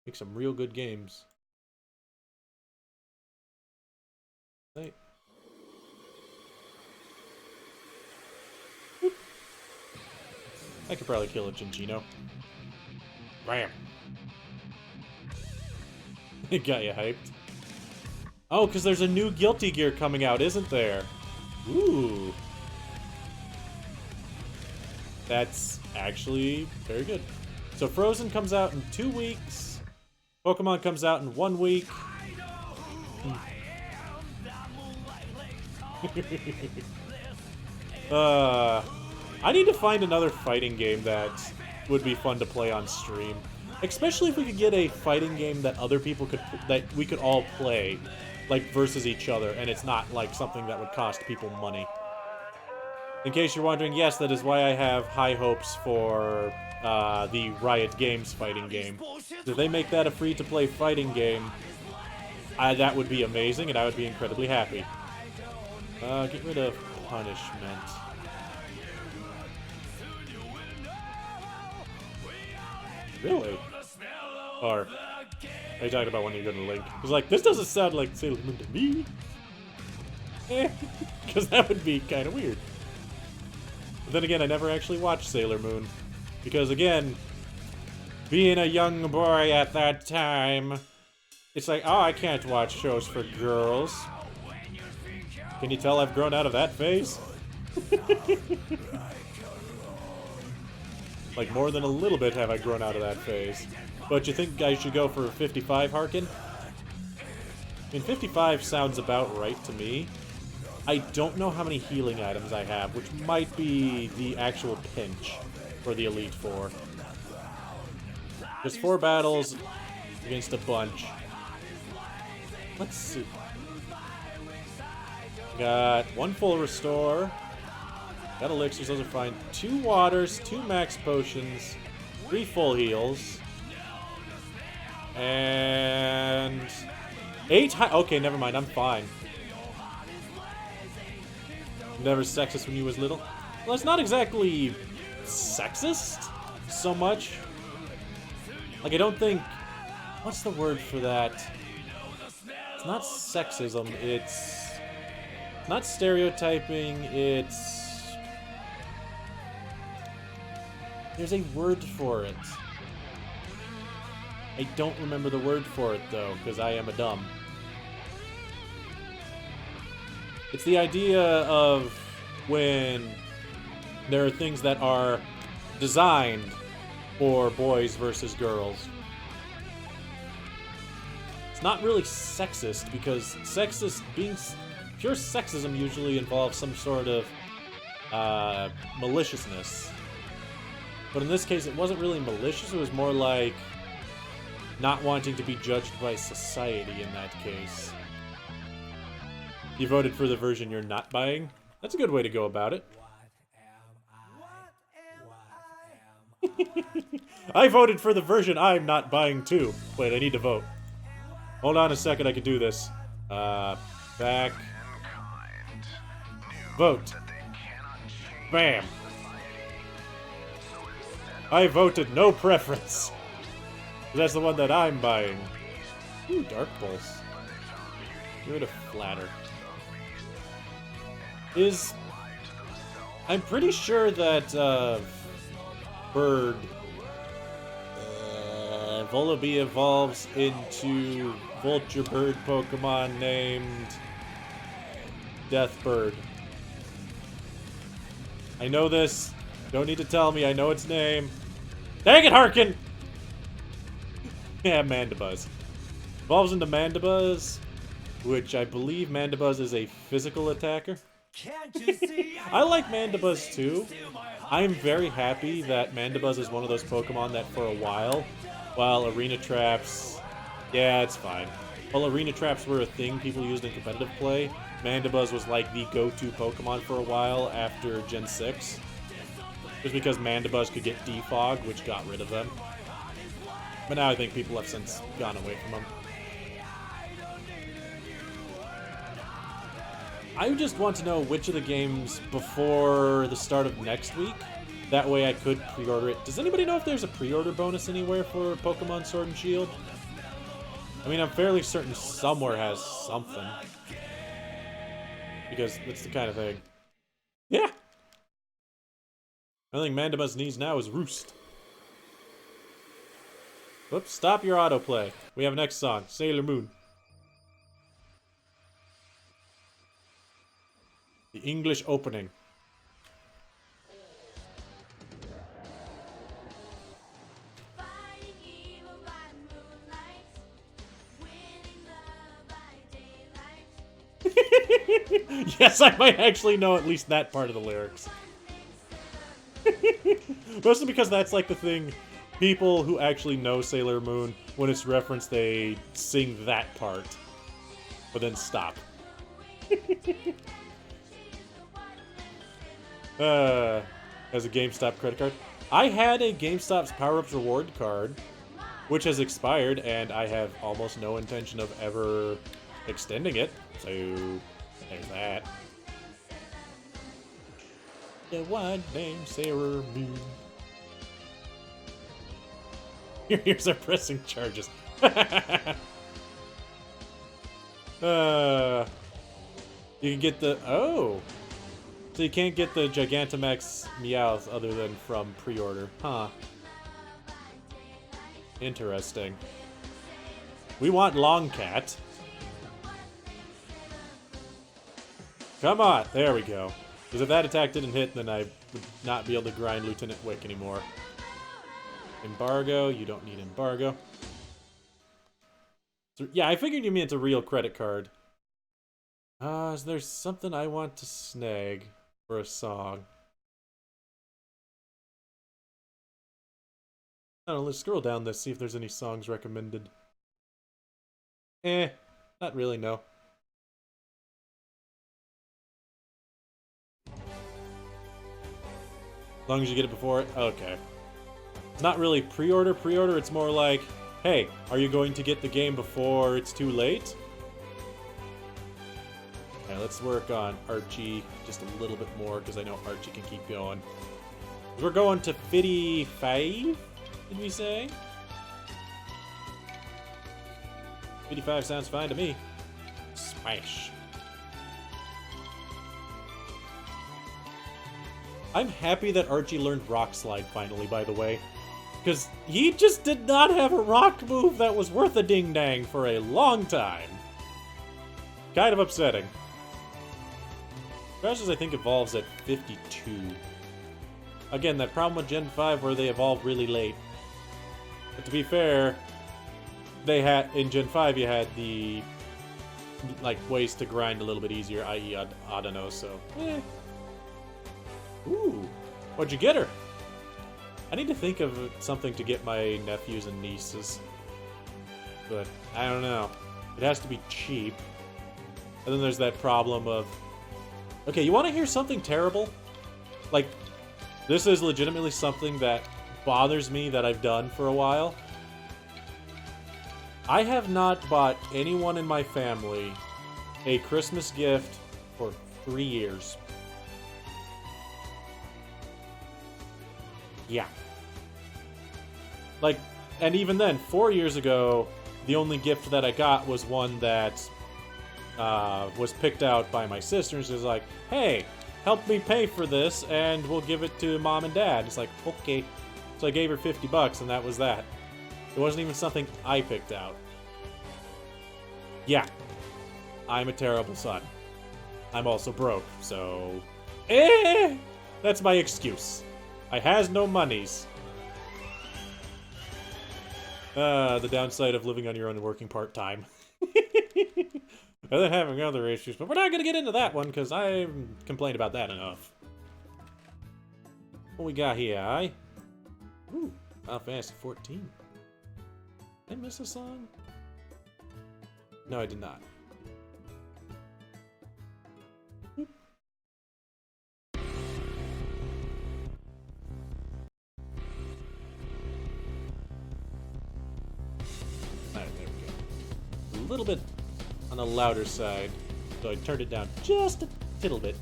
Make some real good games. Right. I could probably kill a Chinchino. Bam! It got you hyped. Oh, because there's a new Guilty Gear coming out, isn't there? Ooh. That's actually very good. So Frozen comes out in 2 weeks. Pokemon comes out in 1 week. I need to find another fighting game that would be fun to play on stream. Especially if we could get a fighting game that other people could, that we could all play, like versus each other, and it's not like something that would cost people money. In case you're wondering, yes, that is why I have high hopes for the Riot Games fighting game. If they make that a free-to-play fighting game, that would be amazing, and I would be incredibly happy. Get rid of punishment. Really? Or are you talking about when you're gonna Link? Because like, this doesn't sound like Sailor Moon to me. Because that would be kind of weird. But then again, I never actually watched Sailor Moon. Because again, being a young boy at that time, it's like, oh, I can't watch shows for girls. Can you tell I've grown out of that phase? Like, more than a little bit have I grown out of that phase. But you think I should go for 55, Harkin? I mean, 55 sounds about right to me. I don't know how many healing items I have, which might be the actual pinch for the Elite Four. There's 4 battles against a bunch. Let's see. Got 1 full restore. Got elixirs, those are fine. 2 waters, 2 max potions, 3 full heals. And 8 high. Okay, never mind, I'm fine. Never sexist when you was little. Well, it's not exactly sexist so much. Like, I don't think... What's the word for that? It's not sexism, it's not stereotyping, it's... There's a word for it. I don't remember the word for it, though, because I am a dumb. It's the idea of when there are things that are designed for boys versus girls. It's not really sexist, because pure sexism usually involves some sort of maliciousness. But in this case, it wasn't really malicious, it was more like not wanting to be judged by society in that case. You voted for the version you're not buying? That's a good way to go about it. I voted for the version I'm not buying too. Wait, I need to vote. Hold on a second, I can do this. Back. Vote. Bam. I voted no preference. That's the one that I'm buying. Ooh, Dark Pulse. Give it a flatter. I'm pretty sure that, Bird... Volibee evolves into Vulture Bird Pokemon named... Deathbird. I know this. Don't need to tell me, I know its name. Dang it, Harkin! Yeah, Mandibuzz. Evolves into Mandibuzz, which I believe Mandibuzz is a physical attacker. I like Mandibuzz too. I'm very happy that Mandibuzz is one of those Pokemon that for a while Arena Traps... Yeah, it's fine. While Arena Traps were a thing people used in competitive play, Mandibuzz was like the go-to Pokemon for a while after Gen 6. Just because Mandibuzz could get Defog, which got rid of them. But now I think people have since gone away from them. I just want to know which of the games before the start of next week. That way I could pre-order it. Does anybody know if there's a pre-order bonus anywhere for Pokemon Sword and Shield? I mean, I'm fairly certain somewhere has something. Because it's the kind of thing. Yeah! I think Mandibuzz needs now is Roost. Whoops, stop your autoplay. We have next song, Sailor Moon. The English opening. Yes, I might actually know at least that part of the lyrics. Mostly because that's like the thing, people who actually know Sailor Moon, when it's referenced, they sing that part, but then stop. As a GameStop credit card. I had a GameStop's Power-Ups reward card, which has expired, and I have almost no intention of ever extending it, so there's that. The one named Sailor Moon. Here's our pressing charges. You can get the... Oh! So you can't get the Gigantamax Meowth other than from pre-order. Huh. Interesting. We want Longcat. Come on! There we go. Because if that attack didn't hit, then I would not be able to grind Lieutenant Wick anymore. Embargo. You don't need embargo. So, yeah, I figured you meant a real credit card. Is there something I want to snag for a song? I don't know, let's scroll down this, see if there's any songs recommended. Not really, no. As long as you get it before it? Okay. It's not really pre-order. Pre-order, it's more like, hey, are you going to get the game before it's too late? Alright, let's work on Archie just a little bit more, because I know Archie can keep going. We're going to 55, did we say? 55 sounds fine to me. Smash. I'm happy that Archie learned Rock Slide finally, by the way. Because he just did not have a rock move that was worth a ding-dang for a long time. Kind of upsetting. Trousers, I think, evolves at 52. Again, that problem with Gen 5 where they evolve really late. But to be fair, they had in Gen 5 you had the like ways to grind a little bit easier, i.e. Adano, so Ooh, what'd you get her? I need to think of something to get my nephews and nieces. But I don't know. It has to be cheap. And then there's that problem of okay, you want to hear something terrible? Like, this is legitimately something that bothers me that I've done for a while. I have not bought anyone in my family a Christmas gift for 3 years. Yeah. Like, and even then, 4 years ago, the only gift that I got was one that was picked out by my sister, and she was like, hey, help me pay for this, and we'll give it to mom and dad. It's like, okay. So I gave her $50, and that was that. It wasn't even something I picked out. Yeah. I'm a terrible son. I'm also broke, so... That's my excuse. I has no monies. The downside of living on your own and working part-time. Other than having other issues, but we're not gonna get into that one because I've complained about that enough. What we got here, eh? Ooh, Final Fantasy 14. Did I miss a song? No, I did not. Oop. Alright, there we go. A little bit on the louder side, so I turned it down just a little bit.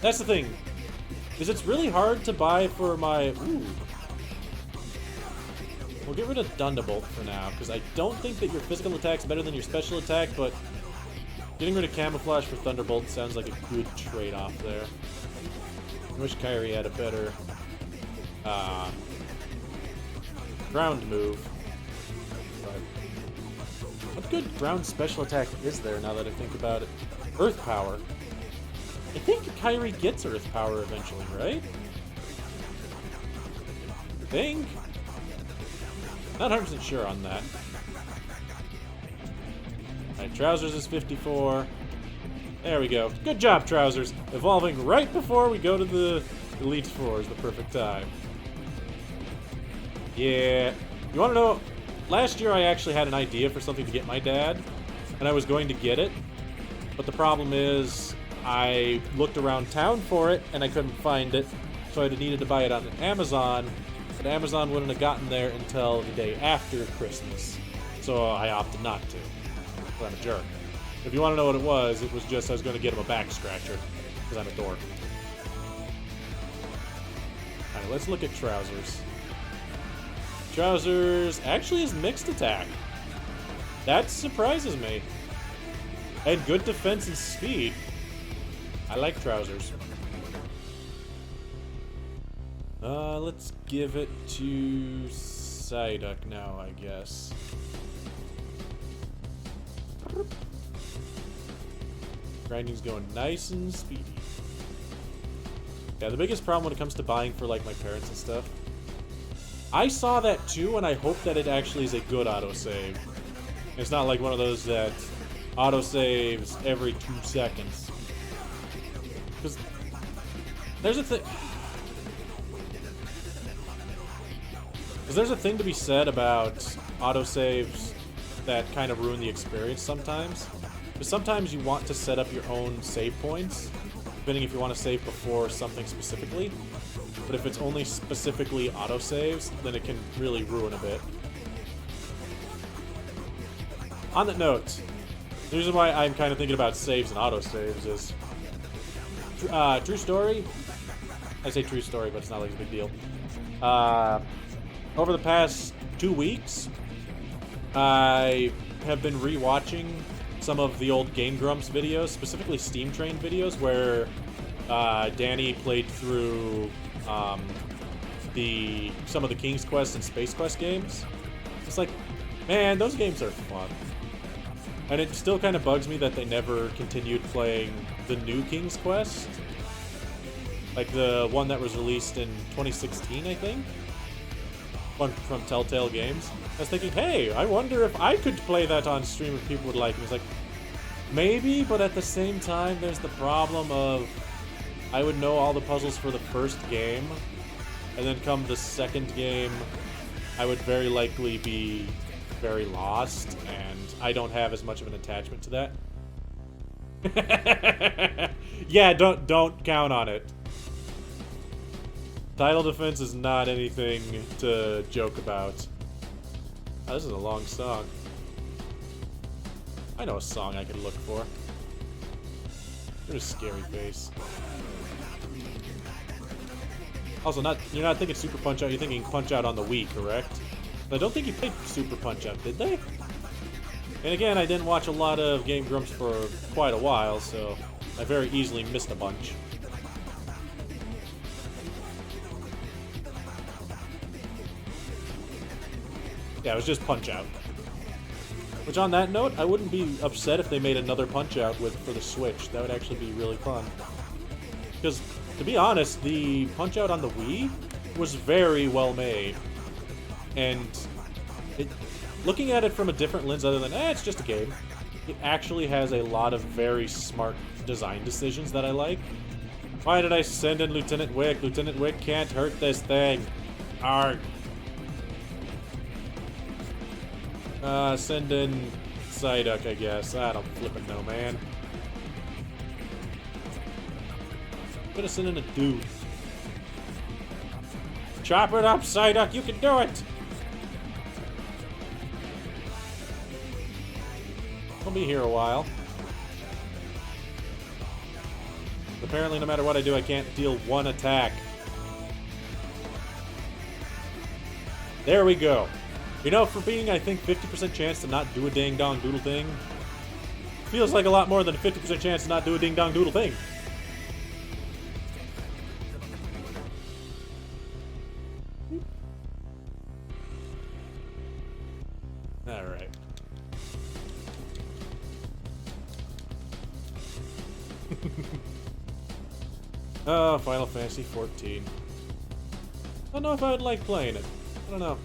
That's the thing, is it's really hard to buy for my, We'll get rid of Thunderbolt for now, because I don't think that your physical attack's better than your special attack, but getting rid of Camouflage for Thunderbolt sounds like a good trade-off there. I wish Kyrie had a better ground move. But what good ground special attack is there now that I think about it? Earth Power. I think Kyrie gets Earth Power eventually, right? I think. Not 100% sure on that. Alright, Trousers is 54. There we go. Good job, Trousers. Evolving right before we go to the Elite Four is the perfect time. Yeah. You want to know? Last year I actually had an idea for something to get my dad, and I was going to get it. But the problem is, I looked around town for it, and I couldn't find it. So I'd have needed to buy it on Amazon, but Amazon wouldn't have gotten there until the day after Christmas. So I opted not to. But I'm a jerk. If you want to know what it was just I was going to get him a back scratcher, because I'm a dork. Alright, let's look at Trousers. Trousers actually is mixed attack. That surprises me. And good defense and speed. I like Trousers. Let's give it to Psyduck now, I guess. Grinding's going nice and speedy. Yeah, the biggest problem when it comes to buying for, like, my parents and stuff, I saw that too, and I hope that it actually is a good autosave. It's not like one of those that autosaves every 2 seconds. Because there's a thing... Because there's a thing to be said about autosaves that kind of ruin the experience sometimes. Because sometimes you want to set up your own save points, depending if you want to save before something specifically. But if it's only specifically autosaves, then it can really ruin a bit. On that note, the reason why I'm kind of thinking about saves and autosaves is... true story? I say true story, but it's not like a big deal. Over the past 2 weeks, I have been rewatching some of the old Game Grumps videos, specifically Steam Train videos, where Danny played through some of the King's Quest and Space Quest games. It's like, man, those games are fun. And it still kind of bugs me that they never continued playing the new King's Quest. Like the one that was released in 2016, I think? One from Telltale Games. I was thinking, hey, I wonder if I could play that on stream if people would like it. It's like, maybe, but at the same time, there's the problem of I would know all the puzzles for the first game, and then come the second game, I would very likely be very lost, and I don't have as much of an attachment to that. Yeah, don't count on it. Title defense is not anything to joke about. Oh, this is a long song. I know a song I could look for. There's a scary face. Also, you're not thinking Super Punch-Out, you're thinking Punch-Out on the Wii, correct? I don't think you played Super Punch-Out, did they? And again, I didn't watch a lot of Game Grumps for quite a while, so I very easily missed a bunch. Yeah, it was just Punch-Out. Which, on that note, I wouldn't be upset if they made another Punch-Out for the Switch. That would actually be really fun. Because, to be honest, the Punch-Out on the Wii was very well made. And looking at it from a different lens other than, it's just a game, it actually has a lot of very smart design decisions that I like. Why did I send in Lieutenant Wick? Lieutenant Wick can't hurt this thing. Arrgh. Send in Psyduck, I guess. I don't flippin' know, man. Gonna send in a dude. Chop it up, Psyduck, you can do it! I'll be here a while. Apparently, no matter what I do, I can't deal one attack. There we go. You know, for being, I think, 50% chance to not do a ding-dong doodle thing, feels like a lot more than a 50% chance to not do a ding-dong doodle thing. Alright. Oh, Final Fantasy 14. I don't know if I would like playing it. I don't know.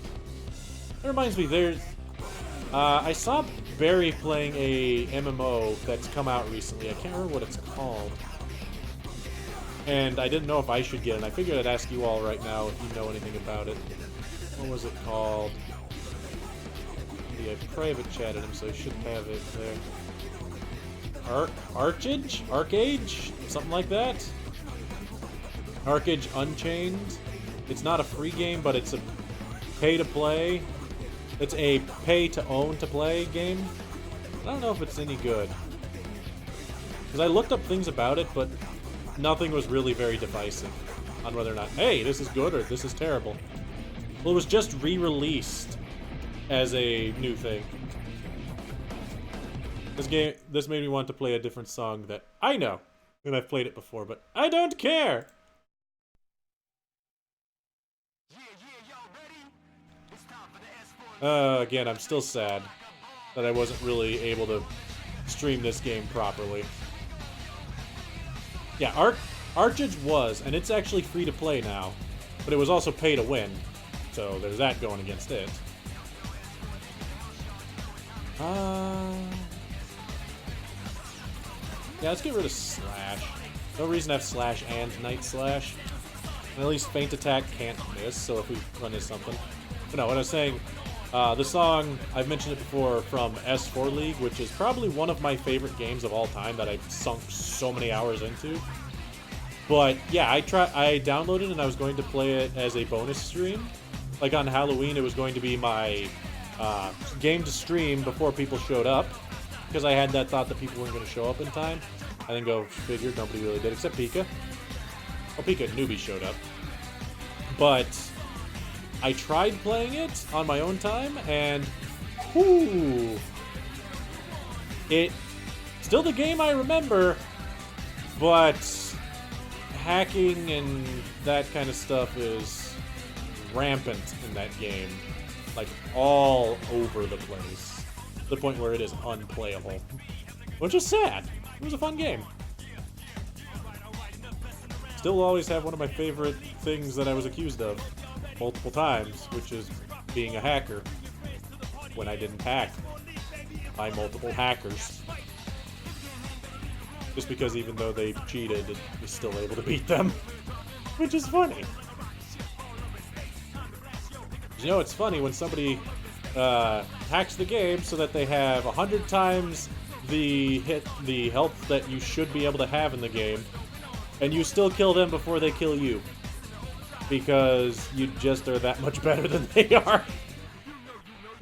It reminds me, I saw Barry playing a MMO that's come out recently. I can't remember what it's called. And I didn't know if I should get it. I figured I'd ask you all right now if you know anything about it. What was it called? Yeah, I private chatted him, so I should have it there. Archage? Arcage? Something like that? Arcage Unchained? It's not a free game, but it's a pay-to-play. It's a pay-to-own-to-play game. I don't know if it's any good. Because I looked up things about it, but nothing was really very divisive on whether or not, hey, this is good or this is terrible. Well, it was just re-released as a new thing. This made me want to play a different song that I know, and I've played it before, but I don't care! Again, I'm still sad that I wasn't really able to stream this game properly. Yeah, Archage was, and it's actually free to play now, but it was also pay to win, so there's that going against it. Yeah, let's get rid of Slash. No reason to have Slash and Night Slash. And at least Feint Attack can't miss, so if we run into something. But no, what I was saying, The song, I've mentioned it before, from S4 League, which is probably one of my favorite games of all time that I've sunk so many hours into. But yeah, I downloaded it and I was going to play it as a bonus stream. Like on Halloween, it was going to be my game to stream before people showed up. Because I had that thought that people weren't going to show up in time. I then go, figured, nobody really did, except Pika. Well, Pika Newbie showed up. But I tried playing it on my own time, and whoo, it's still the game I remember, but hacking and that kind of stuff is rampant in that game, like all over the place, to the point where it is unplayable, which is sad. It was a fun game. Still will always have one of my favorite things that I was accused of multiple times, which is being a hacker when I didn't hack by multiple hackers. Just because even though they cheated, it was still able to beat them, which is funny. You know, it's funny when somebody hacks the game so that they have 100 times the health that you should be able to have in the game, and you still kill them before they kill you. Because you just are that much better than they are.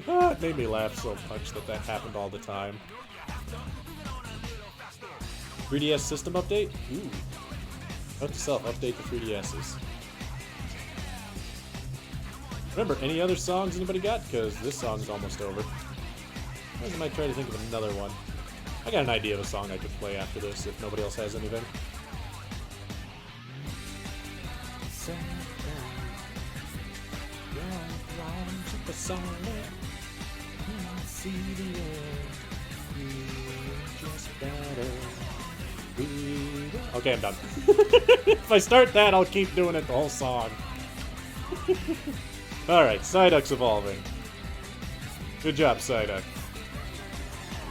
It made me laugh so much that happened all the time. 3DS system update? Ooh. Note to self, update the 3DSs. Remember, any other songs anybody got? Because this song's almost over. I might try to think of another one. I got an idea of a song I could play after this if nobody else has anything. Okay, I'm done. If I start that, I'll keep doing it the whole song. Alright, Psyduck's evolving. Good job, Psyduck.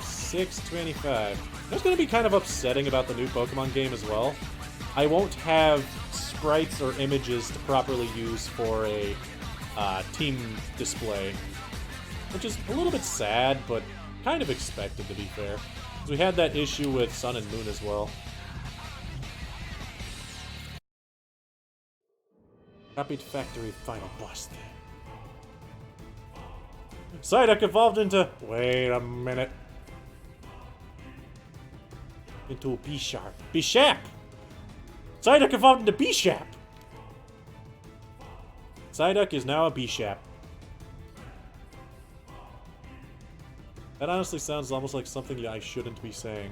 625. That's going to be kind of upsetting about the new Pokemon game as well. I won't have sprites or images to properly use for a team display, which is a little bit sad, but kind of expected, to be fair. We had that issue with Sun and Moon as well. Copied Factory Final Boss there. Psyduck evolved into... Wait a minute. Into a B-Sharp. B-Shap! Psyduck evolved into B-Shap! Psyduck is now a B-Shap. That honestly sounds almost like something I shouldn't be saying.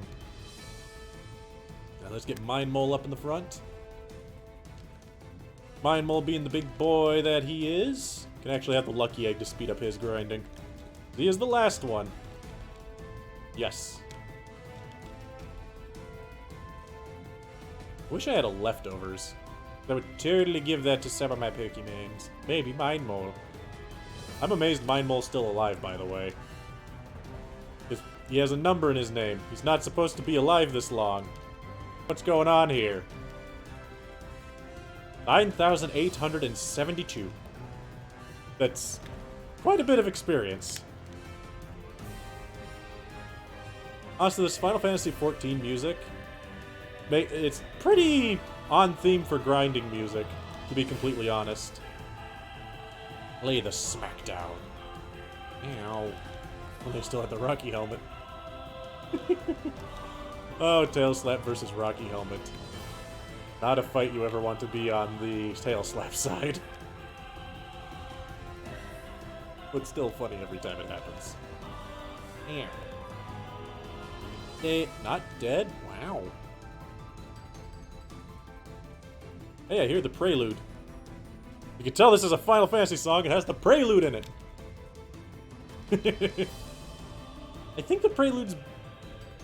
Now let's get Mind Mole up in the front. Mind Mole being the big boy that he is, can actually have the Lucky Egg to speed up his grinding. He is the last one. Yes. Wish I had a leftovers. That would totally give that to some of my Pokemons. Maybe Mind Mole. I'm amazed Mind Mole's still alive, by the way. He has a number in his name. He's not supposed to be alive this long. What's going on here? 9,872. That's quite a bit of experience. Honestly, this Final Fantasy XIV music, it's pretty on theme for grinding music, to be completely honest. Lay the smackdown. Ow. Well, they still had the Rocky Helmet. Oh, Tail Slap versus Rocky Helmet. Not a fight you ever want to be on the Tail Slap side. But still funny every time it happens. Yeah. Not dead? Wow. Hey, I hear the prelude. You can tell this is a Final Fantasy song. It has the prelude in it. I think the prelude's...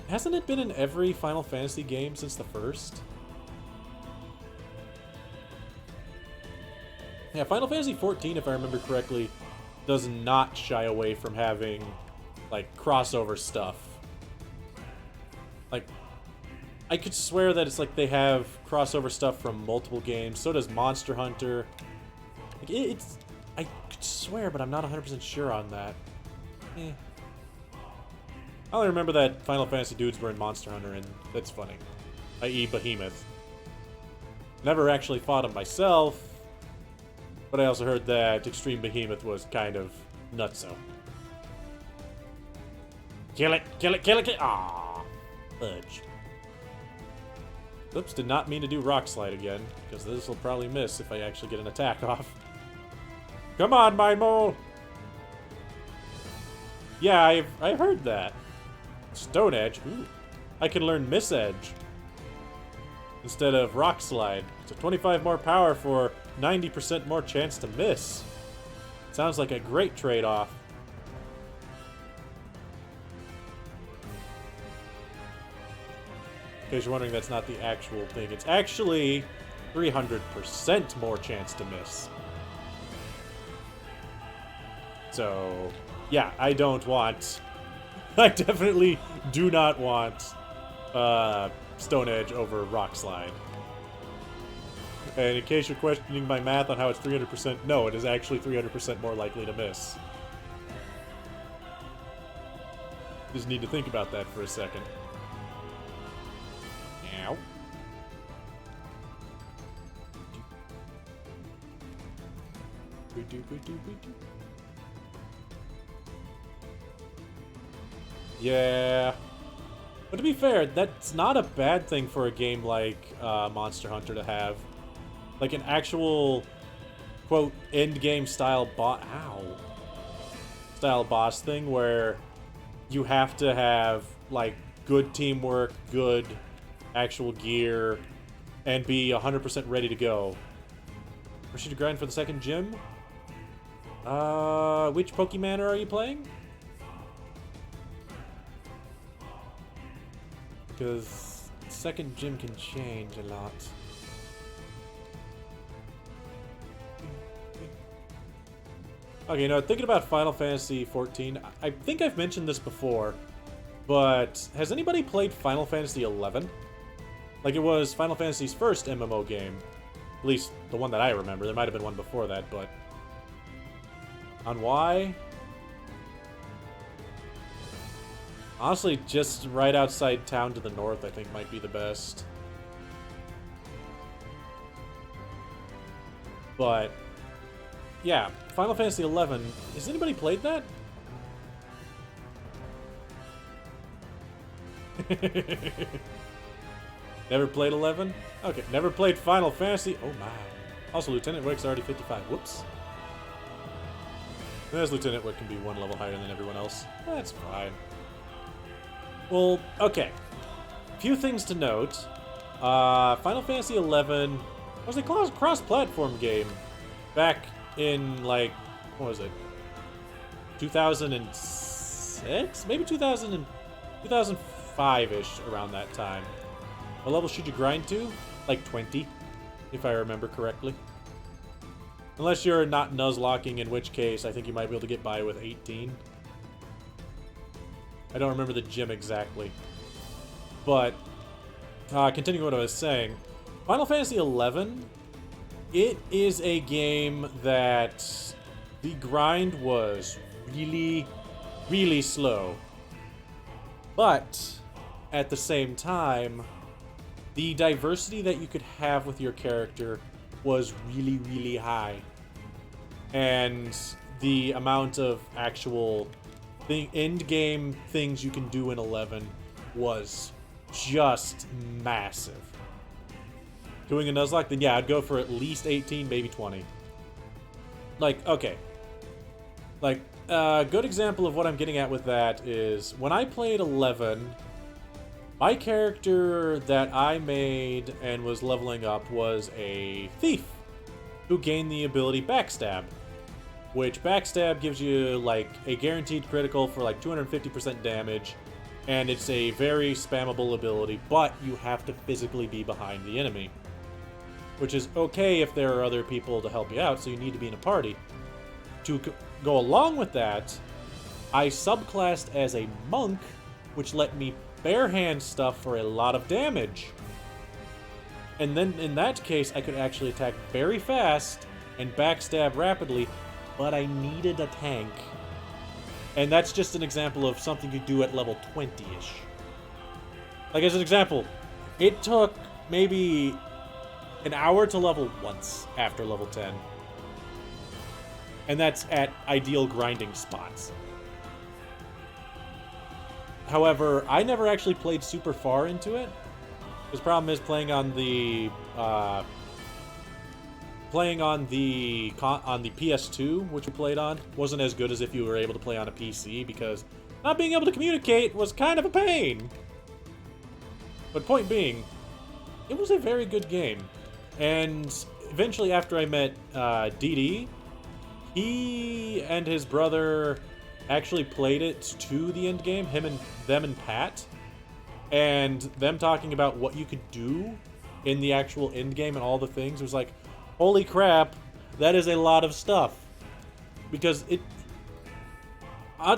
Hasn't it been in every Final Fantasy game since the first? Yeah, Final Fantasy XIV, if I remember correctly, does not shy away from having, like, crossover stuff. Like, I could swear that it's like they have crossover stuff from multiple games. So does Monster Hunter. Like, I could swear, but I'm not 100% sure on that. Eh. I only remember that Final Fantasy dudes were in Monster Hunter, and that's funny. I.e. Behemoth. Never actually fought him myself, but I also heard that Extreme Behemoth was kind of nutso. Kill it, kill it, kill it, kill it! Aww. Fudge. Oops, did not mean to do Rock Slide again, because this will probably miss if I actually get an attack off. Come on, Mind Mole! Yeah, I've heard that. Stone Edge? Ooh. I can learn Miss Edge instead of Rock Slide. So 25 more power for 90% more chance to miss. Sounds like a great trade-off. In case you're wondering, that's not the actual thing. It's actually 300% more chance to miss. So, yeah, I don't want... I definitely do not want Stone Edge over Rock Slide. And in case you're questioning my math on how it's 300%, no, it is actually 300% more likely to miss. Just need to think about that for a second. Ow. Yeah. But to be fair, that's not a bad thing for a game like Monster Hunter to have. Like an actual, quote, endgame style style boss thing where you have to have, like, good teamwork, good actual gear, and be 100% ready to go. Where should you grind for the second gym? Which Pokemon are you playing? Because second gym can change a lot. Okay, now thinking about Final Fantasy XIV, I think I've mentioned this before, but has anybody played Final Fantasy XI? Like, it was Final Fantasy's first MMO game. At least the one that I remember. There might have been one before that, but... On why? Honestly, just right outside town to the north, I think, might be the best. But... yeah, Final Fantasy XI. Has anybody played that? Never played 11? Okay, never played Final Fantasy. Oh my. Also, Lieutenant Wick's already 55. Whoops. There's Lieutenant Wick can be one level higher than everyone else. That's fine. Well, okay. Few things to note. Final Fantasy XI was a cross-platform game back in, like, what was it? 2006? Maybe 2005-ish, around that time. What level should you grind to? Like 20, if I remember correctly. Unless you're not Nuzlocking, in which case I think you might be able to get by with 18. I don't remember the gym exactly. But, continuing what I was saying, Final Fantasy XI, it is a game that the grind was really, really slow. But, at the same time, the diversity that you could have with your character was really, really high. And the amount of actual end-game things you can do in 11 was just massive. Doing a Nuzlocke, then yeah, I'd go for at least 18, maybe 20. Like, okay. Like, a good example of what I'm getting at with that is, when I played 11, my character that I made and was leveling up was a thief who gained the ability Backstab, which Backstab gives you, like, a guaranteed critical for, like, 250% damage, and it's a very spammable ability, but you have to physically be behind the enemy. Which is okay if there are other people to help you out, so you need to be in a party. To go along with that, I subclassed as a monk, which let me barehand stuff for a lot of damage. And then, in that case, I could actually attack very fast and backstab rapidly, but I needed a tank. And that's just an example of something you do at level 20-ish. Like, as an example, it took maybe an hour to level once after level 10. And that's at ideal grinding spots. However, I never actually played super far into it. The problem is playing on the PS2, which we played on, wasn't as good as if you were able to play on a PC, because not being able to communicate was kind of a pain. But point being, it was a very good game. And eventually, after I met DD, he and his brother actually played it to the end game, them and Pat, and them talking about what you could do in the actual end game and all the things. It was like, holy crap, that is a lot of stuff. Because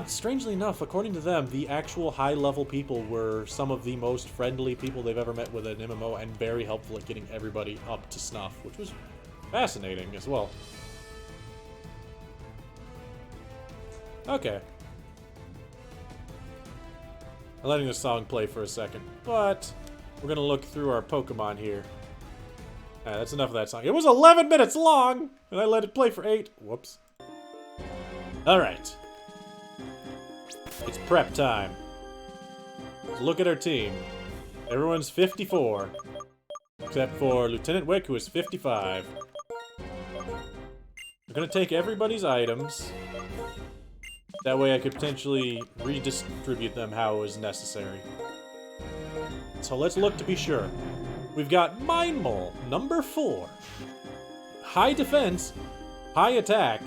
strangely enough, according to them, the actual high-level people were some of the most friendly people they've ever met with an MMO, and very helpful at getting everybody up to snuff, which was fascinating as well. Okay. I'm letting this song play for a second, but we're gonna look through our Pokemon here. That's enough of that song. It was 11 minutes long, and I let it play for 8. Whoops. Alright. It's prep time. Let's look at our team. Everyone's 54. Except for Lieutenant Wick, who is 55. We're gonna take everybody's items. That way I could potentially redistribute them how is necessary. So let's look to be sure. We've got Mine Mole, number 4. High defense, high attack,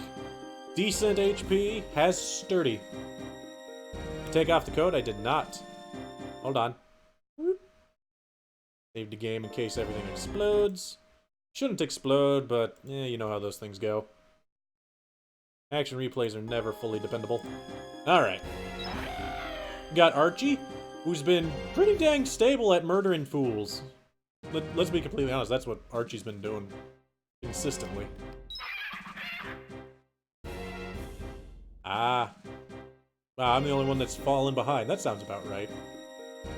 decent HP, has sturdy. Take off the code? I did not. Hold on. Save the game in case everything explodes. Shouldn't explode, but you know how those things go. Action replays are never fully dependable. Alright. Got Archie, who's been pretty dang stable at murdering fools. Let's be completely honest, that's what Archie's been doing consistently. Wow, I'm the only one that's fallen behind. That sounds about right.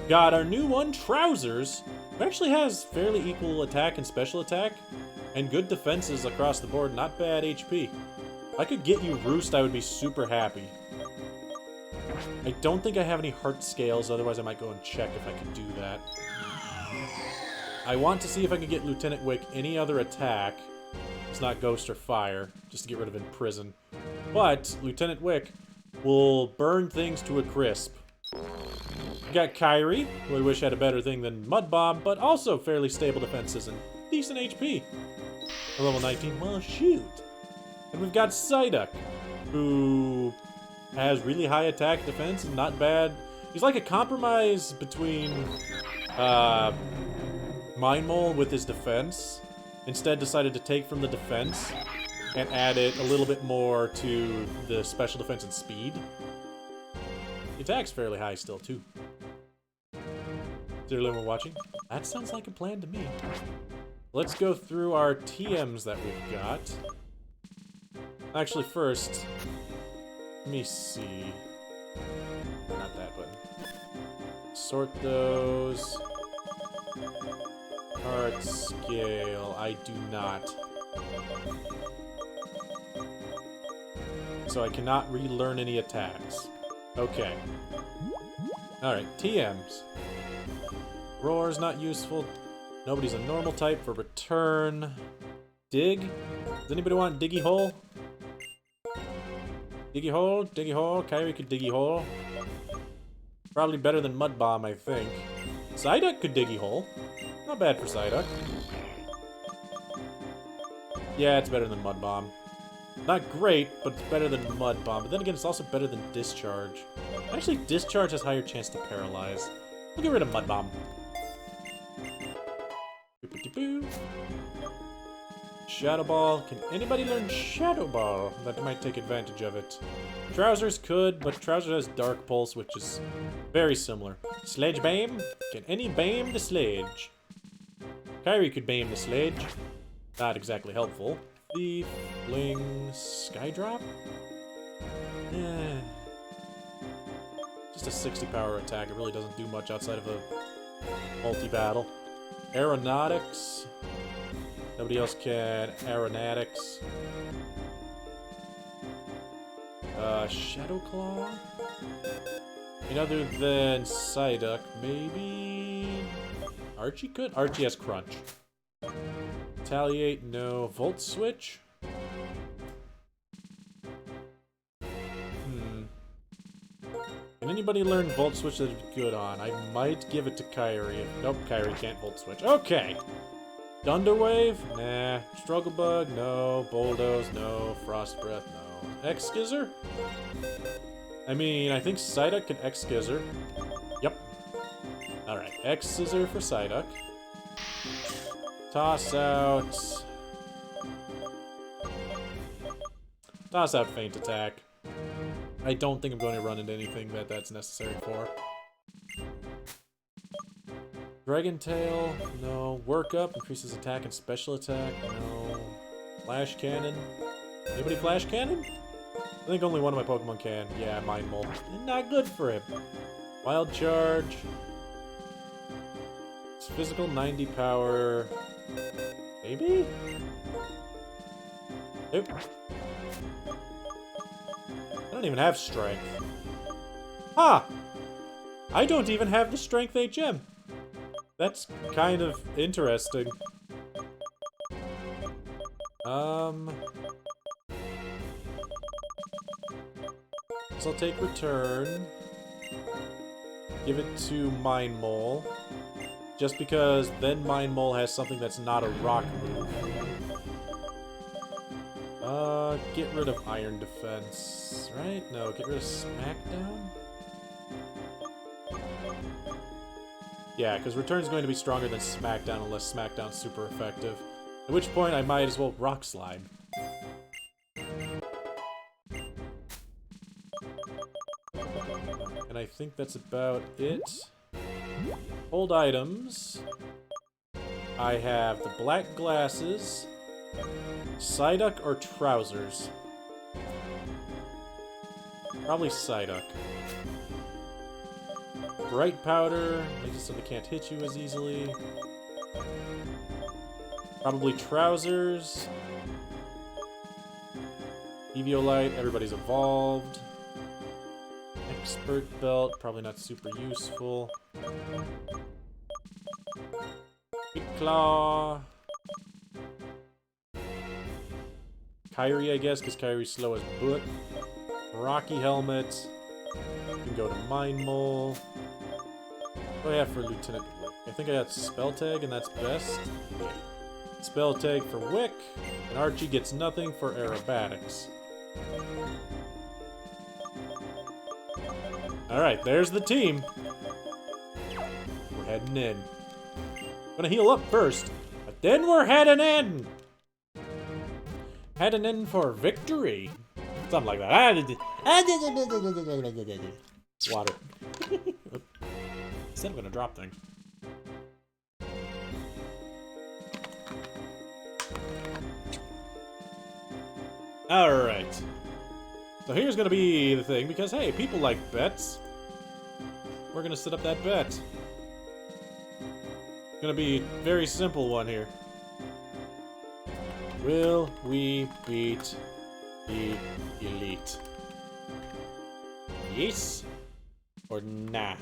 Got our new one, Trousers, who actually has fairly equal attack and special attack, and good defenses across the board, not bad HP. If I could get you Roost, I would be super happy. I don't think I have any heart scales, otherwise I might go and check if I can do that. I want to see if I can get Lieutenant Wick any other attack. It's not Ghost or Fire, just to get rid of Imprison. But Lieutenant Wick will burn things to a crisp. We got Kyrie, who I wish had a better thing than Mud Bomb, but also fairly stable defenses and decent HP. A level 19, well shoot. And we've got Psyduck, who has really high attack defense and not bad. He's like a compromise between Mine Mole with his defense. Instead decided to take from the defense and add it a little bit more to the special defense and speed. The attack's fairly high still, too. Is there anyone watching? That sounds like a plan to me. Let's go through our TMs that we've got. Actually, first, let me see. Not that button. Sort those. Heart scale, I do not. So I cannot relearn any attacks. Okay. Alright, TMs. Roar's not useful. Nobody's a normal type for return. Dig? Does anybody want Diggy Hole? Diggy Hole? Diggy Hole? Kyrie could Diggy Hole. Probably better than Mud Bomb, I think. Psyduck could Diggy Hole. Not bad for Psyduck. Yeah, it's better than Mud Bomb. Not great, but it's better than Mud Bomb. But then again, it's also better than Discharge. Actually, Discharge has higher chance to paralyze. We'll get rid of Mud Bomb. Shadow Ball. Can anybody learn Shadow Ball? That might take advantage of it. Trousers could, but Trousers has Dark Pulse, which is very similar. Sledge Bame? Can any Bame the Sledge? Kyrie could Bame the Sledge. Not exactly helpful. Thief, Fling, Skydrop? Eh. Just a 60 power attack. It really doesn't do much outside of a multi-battle. Aeronautics. Nobody else can. Aeronautics. Shadow Claw? And other than Psyduck, maybe... Archie could? Archie has Crunch. Retaliate, no. Volt Switch? Can anybody learn Volt Switch that is good on? I might give it to Kyrie. Nope, Kyrie can't Volt Switch. Okay! Thunderwave? Nah. Struggle Bug? No. Bulldoze? No. Frost Breath? No. X-Skizzer? I mean, I think Psyduck can X-Skizzer. Yep. Alright, X-Scissor for Psyduck. Toss out... Toss out Feint Attack. I don't think I'm going to run into anything that's necessary for. Dragon Tail, no. Work Up, increases attack and special attack, no. Flash Cannon. Anybody Flash Cannon? I think only one of my Pokemon can. Yeah, Mind Mold. Not good for him. Wild Charge. It's physical, 90 power. Maybe? Nope. I don't even have Strength. Huh! I don't even have the Strength HM. That's kind of interesting. So I'll take Return. Give it to Mind Mole. Just because then Mind Mole has something that's not a rock move. Get rid of Iron Defense, right? No, get rid of Smackdown? Yeah, because Return's going to be stronger than Smackdown unless Smackdown's super effective. At which point I might as well Rock Slide. And I think that's about it. Hold items. I have the black glasses, Psyduck or Trousers. Probably Psyduck. Bright Powder, makes it so they can't hit you as easily. Probably Trousers. Eviolite, everybody's evolved. Expert Belt, probably not super useful. Big Claw. Kyrie, I guess, because Kyrie's slow as boot. Rocky Helmet. You can go to Mind Mole. What do I have for Lieutenant Wick? I think I got Spell Tag, and that's best. Okay. Spell Tag for Wick, and Archie gets nothing for Aerobatics. Alright, there's the team. We're heading in. Gonna heal up first, but then we're heading in! Heading in for victory. Something like that. Water. Said I'm gonna drop things. Alright. So here's gonna be the thing, because hey, people like bets. We're gonna set up that bet. It's gonna be a very simple one here. Will we beat the elite? Yes or nah?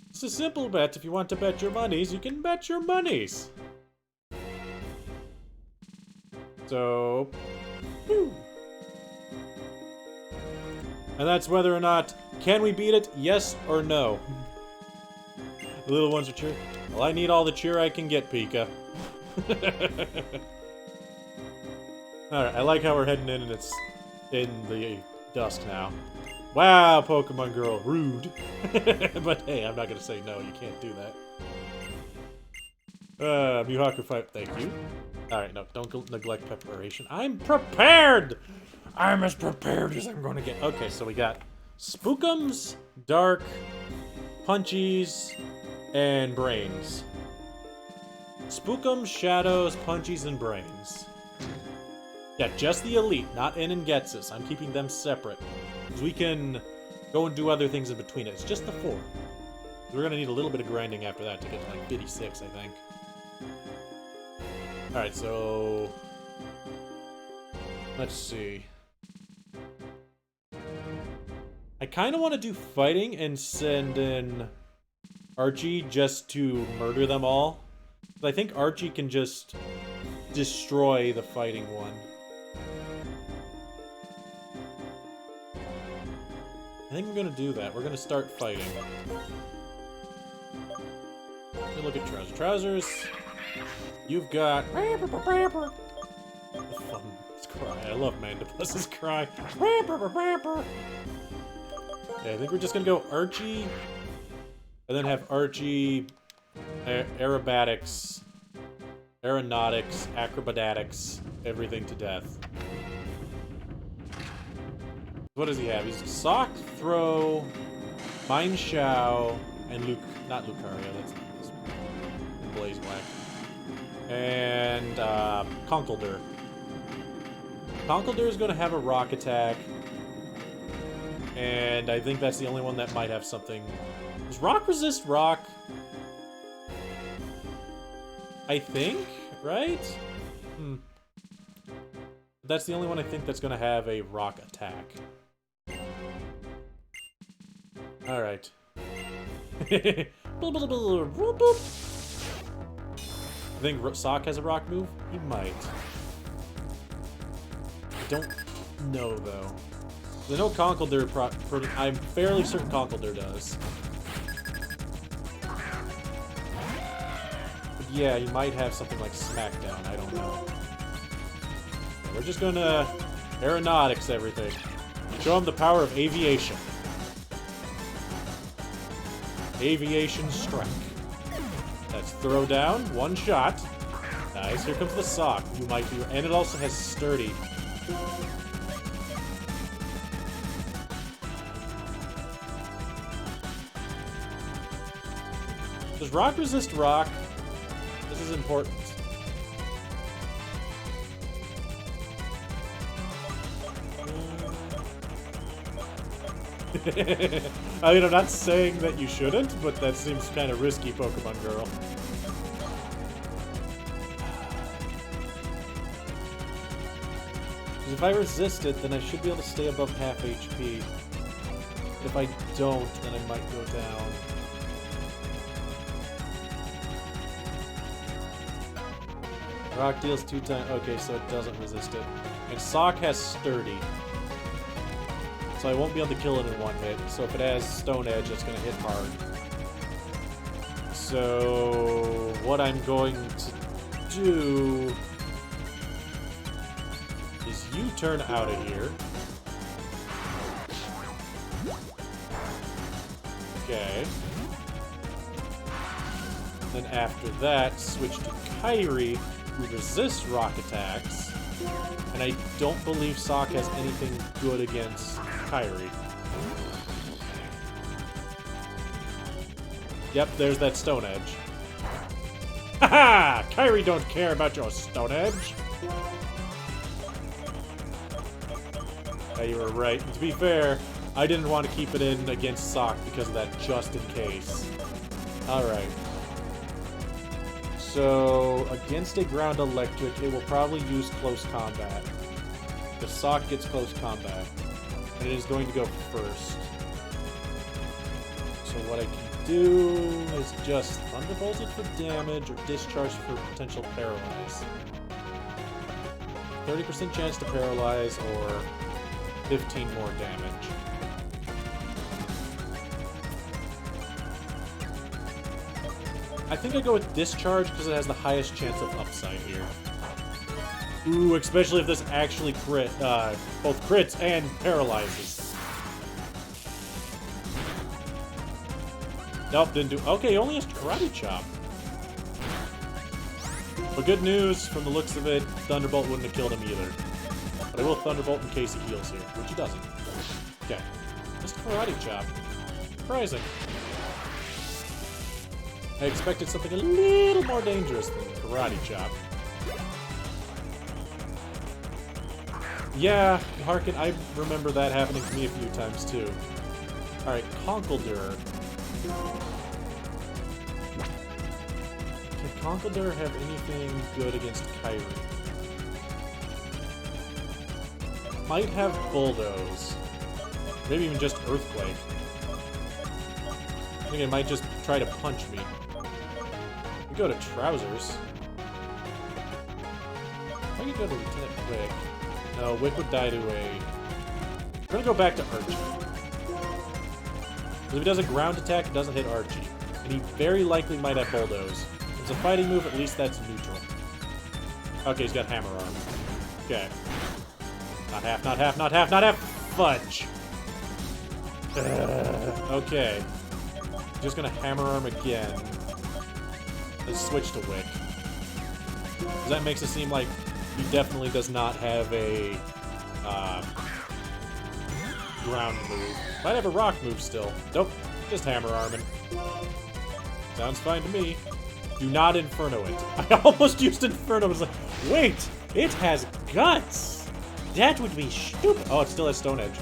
It's a simple bet. If you want to bet your monies, you can bet your monies. So, whew. And that's whether or not, can we beat it, yes or no? The little ones are cheering. Well, I need all the cheer I can get, Pika. Alright, I like how we're heading in and it's in the dusk now. Wow, Pokemon Girl, rude. But hey, I'm not gonna say no, you can't do that. Mihaku fight, thank you. Alright, no, don't neglect preparation. I'm prepared! I'm as prepared as I'm gonna get. Okay, so we got Spookums, Dark, Punchies, and Brains. Spookum, Shadows, Punchies, and Brains. Yeah, just the elite, not In and Getsus. I'm keeping them separate. Because we can go and do other things in between it. It's just the 4. We're going to need a little bit of grinding after that to get to like 56, I think. Alright, so... let's see. I kind of want to do fighting and send in Archie just to murder them all. But I think Archie can just destroy the fighting one. I think we're going to do that. We're going to start fighting. Let me look at Trousers. Trousers, you've got... Fun. It's cry. I love Mandibus's cry. Yeah, I think we're just going to go Archie, and then have Archie, aerobatics, aeronautics, acrobatics, everything to death. What does he have? He's Sock, Throw, Mind Shao, and not Lucario, that's Blaze Whack. And, Conkeldurr. Conkeldurr is going to have a rock attack. And I think that's the only one that might have something. Does rock resist rock? I think, right? That's the only one I think that's going to have a rock attack. Alright. I think Sock has a rock move? He might. I don't know, though. I know Conkeldurr I'm fairly certain Conkeldurr does. But yeah, he might have something like Smackdown, I don't know. We're just gonna aeronautics everything. Show him the power of aviation. Aviation strike. That's throw down, one shot. Nice, here comes the Sock. You might do, and it also has sturdy. Does rock resist rock? This is important. I mean, I'm not saying that you shouldn't, but that seems kind of risky, Pokemon Girl. If I resist it, then I should be able to stay above half HP. If I don't, then I might go down. Rock deals 2 times. Okay, so it doesn't resist it. And Sock has Sturdy. So I won't be able to kill it in one hit. So if it has Stone Edge, it's going to hit hard. So what I'm going to do is U-turn out of here. Okay. Then after that, switch to Kyrie, who resists rock attacks. And I don't believe Sock has anything good against Kyrie. Yep, there's that Stone Edge. Haha! Kyrie don't care about your Stone Edge. Yeah, you were right. And to be fair, I didn't want to keep it in against Sock because of that, just in case. Alright. So, against a ground electric, it will probably use close combat. The Sock gets close combat. And it is going to go first. So what I can do is just Thunderbolt it for damage or Discharge for potential paralyze. 30% chance to paralyze or 15 more damage. I think I go with Discharge because it has the highest chance of upside here. Ooh, especially if this actually both crits and paralyzes. Nope, didn't do. Okay, he only has Karate Chop. But good news, from the looks of it, Thunderbolt wouldn't have killed him either. But I will Thunderbolt in case he heals here, which he doesn't. Okay, just Karate Chop. Surprising. I expected something a little more dangerous than Karate Chop. Yeah, Harkin, I remember that happening to me a few times too. Alright, Conkeldurr. Can Conkeldurr have anything good against Kyrie? Might have Bulldoze. Maybe even just Earthquake. I think it might just try to punch me. We go to Trousers. I could go to Lieutenant Wick. No, Wick would die to a... We're gonna go back to Archie. If he does a ground attack, it doesn't hit Archie. And he very likely might have Bulldoze. If it's a fighting move, at least that's neutral. Okay, he's got Hammer Arm. Okay. Not half, not half, not half, not half! Fudge! Okay. Just gonna Hammer Arm again. Let's switch to Wick. Because that makes it seem like he definitely does not have a ground move. Might have a rock move still. Nope. Just Hammer Arming. Sounds fine to me. Do not Inferno it. I almost used Inferno. I was like, wait! It has guts! That would be stupid. Oh, it still has Stone Edge.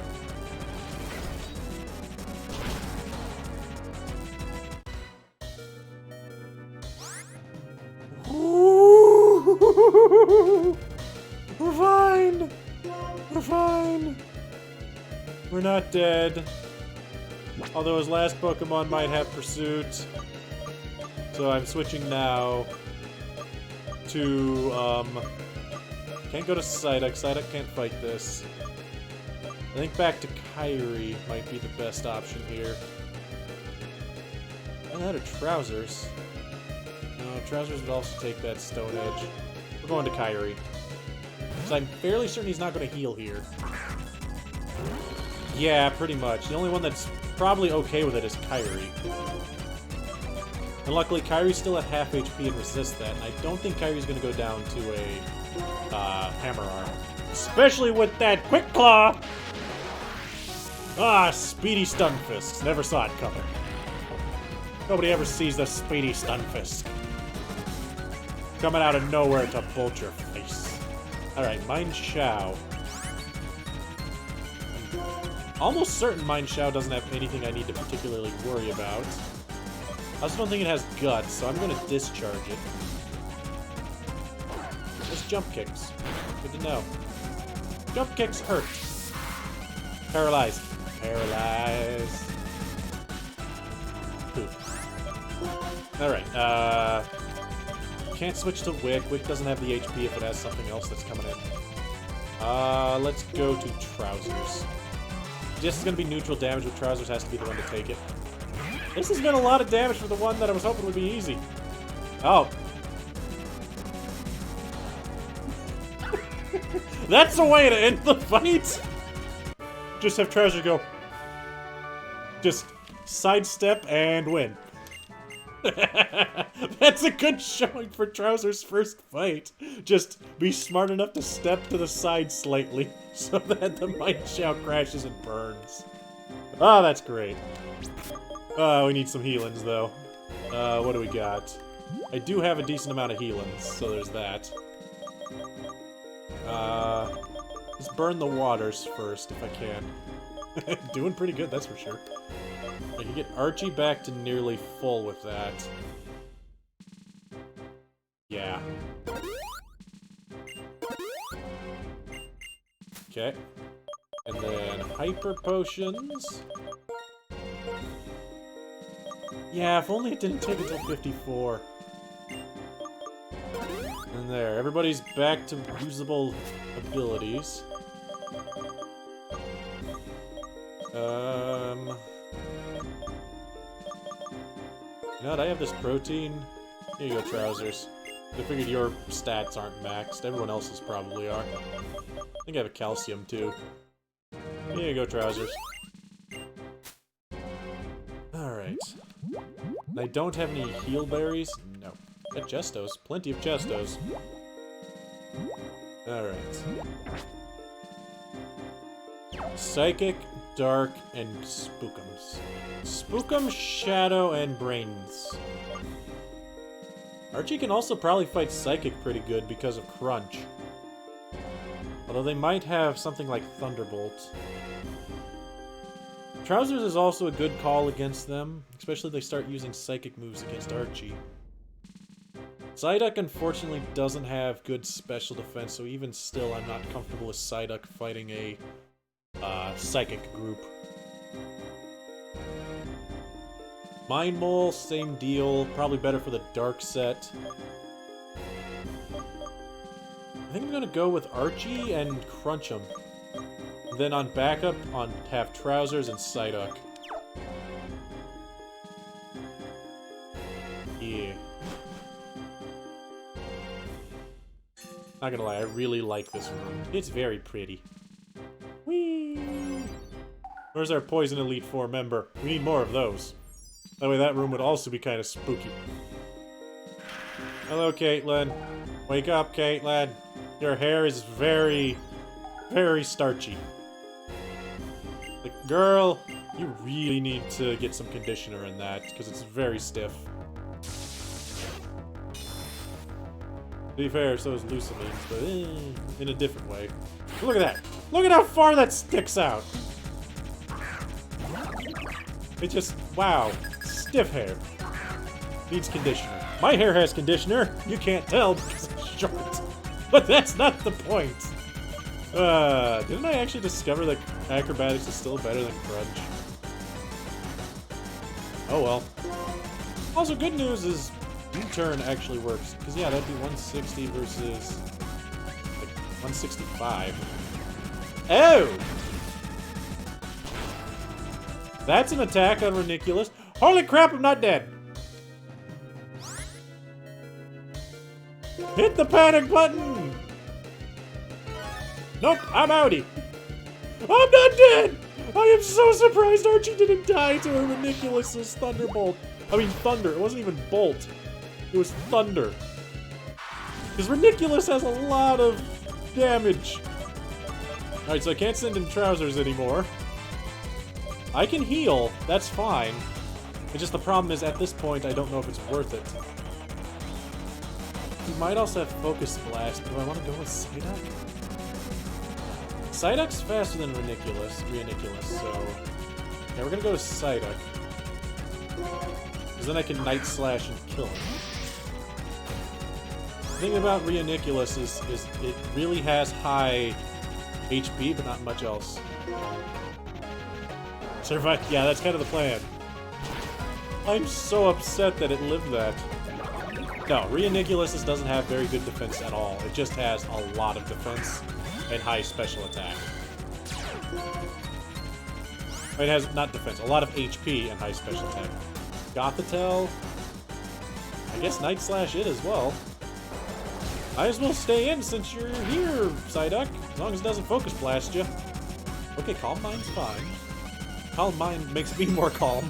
We're fine! We're fine! We're not dead. Although his last Pokemon might have Pursuit. So I'm switching now to, can't go to Psyduck. Psyduck can't fight this. I think back to Kyrie might be the best option here. And that are Trousers. No, Trousers would also take that Stone Edge. We're going to Kyrie. So I'm fairly certain he's not going to heal here. Yeah, pretty much. The only one that's probably okay with it is Kyrie. And luckily, Kyrie's still at half HP and resists that, and I don't think Kyrie's going to go down to a Hammer Arm. Especially with that Quick Claw! Ah, Speedy Stunfisk. Never saw it coming. Nobody ever sees the Speedy Stunfisk. Coming out of nowhere to bolt your face. Alright, Mind Shao. Almost certain Mind Shao doesn't have anything I need to particularly worry about. I also don't think it has Guts, so I'm going to discharge it. Just Jump Kicks. Good to know. Jump Kicks hurt. Paralyzed. Paralyzed. Poop. Alright, can't switch to Wick. Wick doesn't have the HP if it has something else that's coming in. Let's go to Trousers. This is going to be neutral damage, but Trousers has to be the one to take it. This has been a lot of damage for the one that I was hoping would be easy. Oh. That's the way to end the fight! Just have Trousers go. Just sidestep and win. That's a good showing for Trousers' first fight. Just be smart enough to step to the side slightly so that the Mind Shao crashes and burns. Oh, that's great. We need some healings, though. What do we got? I do have a decent amount of healings, so there's that. Let's burn the waters first, if I can. Doing pretty good, that's for sure. I can get Archie back to nearly full with that. Yeah. Okay. And then Hyper Potions. Yeah, if only it didn't take until 54. And there, everybody's back to usable abilities. You know what, I have this protein. Here you go, Trousers. I figured your stats aren't maxed. Everyone else's probably are. I think I have a calcium, too. Here you go, Trousers. Alright. I don't have any heal berries? No. Got Gestos. Plenty of Gestos. Alright. Psychic Dark, and Spookums. Spookum, Shadow, and Brains. Archie can also probably fight Psychic pretty good because of Crunch. Although they might have something like Thunderbolt. Trousers is also a good call against them, especially if they start using Psychic moves against Archie. Psyduck unfortunately doesn't have good special defense, so even still I'm not comfortable with Psyduck fighting a Psychic group. Mind Mole, same deal. Probably better for the Dark set. I think I'm gonna go with Archie and Crunch'em. Then on backup, have Trousers and Psyduck. Yeah. Not gonna lie, I really like this room. It's very pretty. Whee! Where's our Poison Elite Four member? We need more of those. That way that room would also be kind of spooky. Hello, Caitlin. Wake up, Caitlin. Your hair is very, very starchy. Like, girl, you really need to get some conditioner in that, because it's very stiff. To be fair, so is Lucamines, but in a different way. Look at that! Look at how far that sticks out! It just, wow. Stiff hair. Needs conditioner. My hair has conditioner. You can't tell because it's short. But that's not the point. Didn't I actually discover that acrobatics is still better than Crunch? Oh well. Also, good news is U-turn actually works. Because yeah, that'd be 160 versus like 165. Oh! That's an attack on Reniculus. Holy crap, I'm not dead! Hit the panic button! Nope, I'm outie. I'm not dead! I am so surprised Archie didn't die to a Reniculus's Thunderbolt. I mean, Thunder. It wasn't even Bolt. It was Thunder. Because Reniculus has a lot of damage. Alright, so I can't send in Trousers anymore. I can heal. That's fine. It's just the problem is, at this point, I don't know if it's worth it. You might also have Focus Blast. Do I want to go with Psyduck? Psyduck's faster than Reniculus, so... yeah, we're gonna go with Psyduck. Because then I can Night Slash and kill him. The thing about Reniculus is it really has high HP, but not much else. Survive. Yeah, that's kind of the plan. I'm so upset that it lived that. No, Reniculus doesn't have very good defense at all. It just has a lot of defense and high special attack. It has, not defense, a lot of HP and high special attack. Gothitelle? I guess Night Slash it as well. Might as well stay in since you're here, Psyduck. As long as it doesn't Focus Blast you. Okay, Calm Mind's fine. Calm Mind makes me more calm.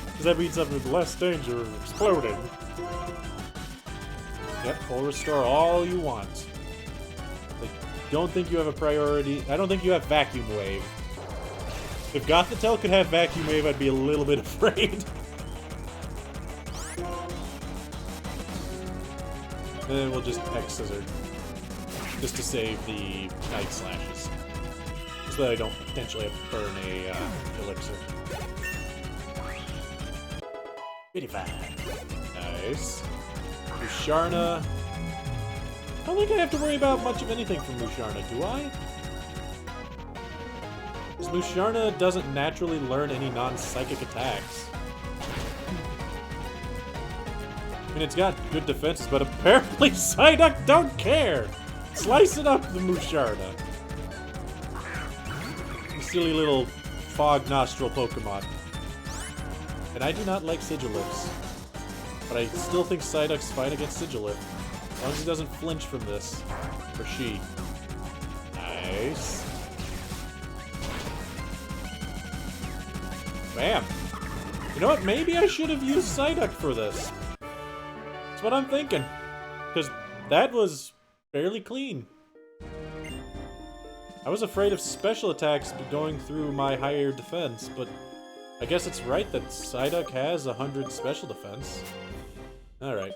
Because that means I'm in less danger of exploding. Yep, full restore all you want. I don't think you have a priority. I don't think you have Vacuum Wave. If Gothitelle could have Vacuum Wave, I'd be a little bit afraid. Then we'll just X-Scissor. Just to save the Night Slashes. So that I don't potentially have to burn a Elixir. 55. Nice. Musharna. I don't think I have to worry about much of anything from Musharna, do I? Because Musharna doesn't naturally learn any non-psychic attacks. I mean, it's got good defenses, but apparently Psyduck don't care! Slice it up, the Musharna. You silly little fog nostril Pokemon. And I do not like Sigilifts. But I still think Psyduck's fine against Sigilif. As long as he doesn't flinch from this. Or she. Nice. Bam. You know what? Maybe I should have used Psyduck for this. That's what I'm thinking. Because that was fairly clean. I was afraid of special attacks going through my higher defense, but I guess it's right that Psyduck has 100 special defense. Alright.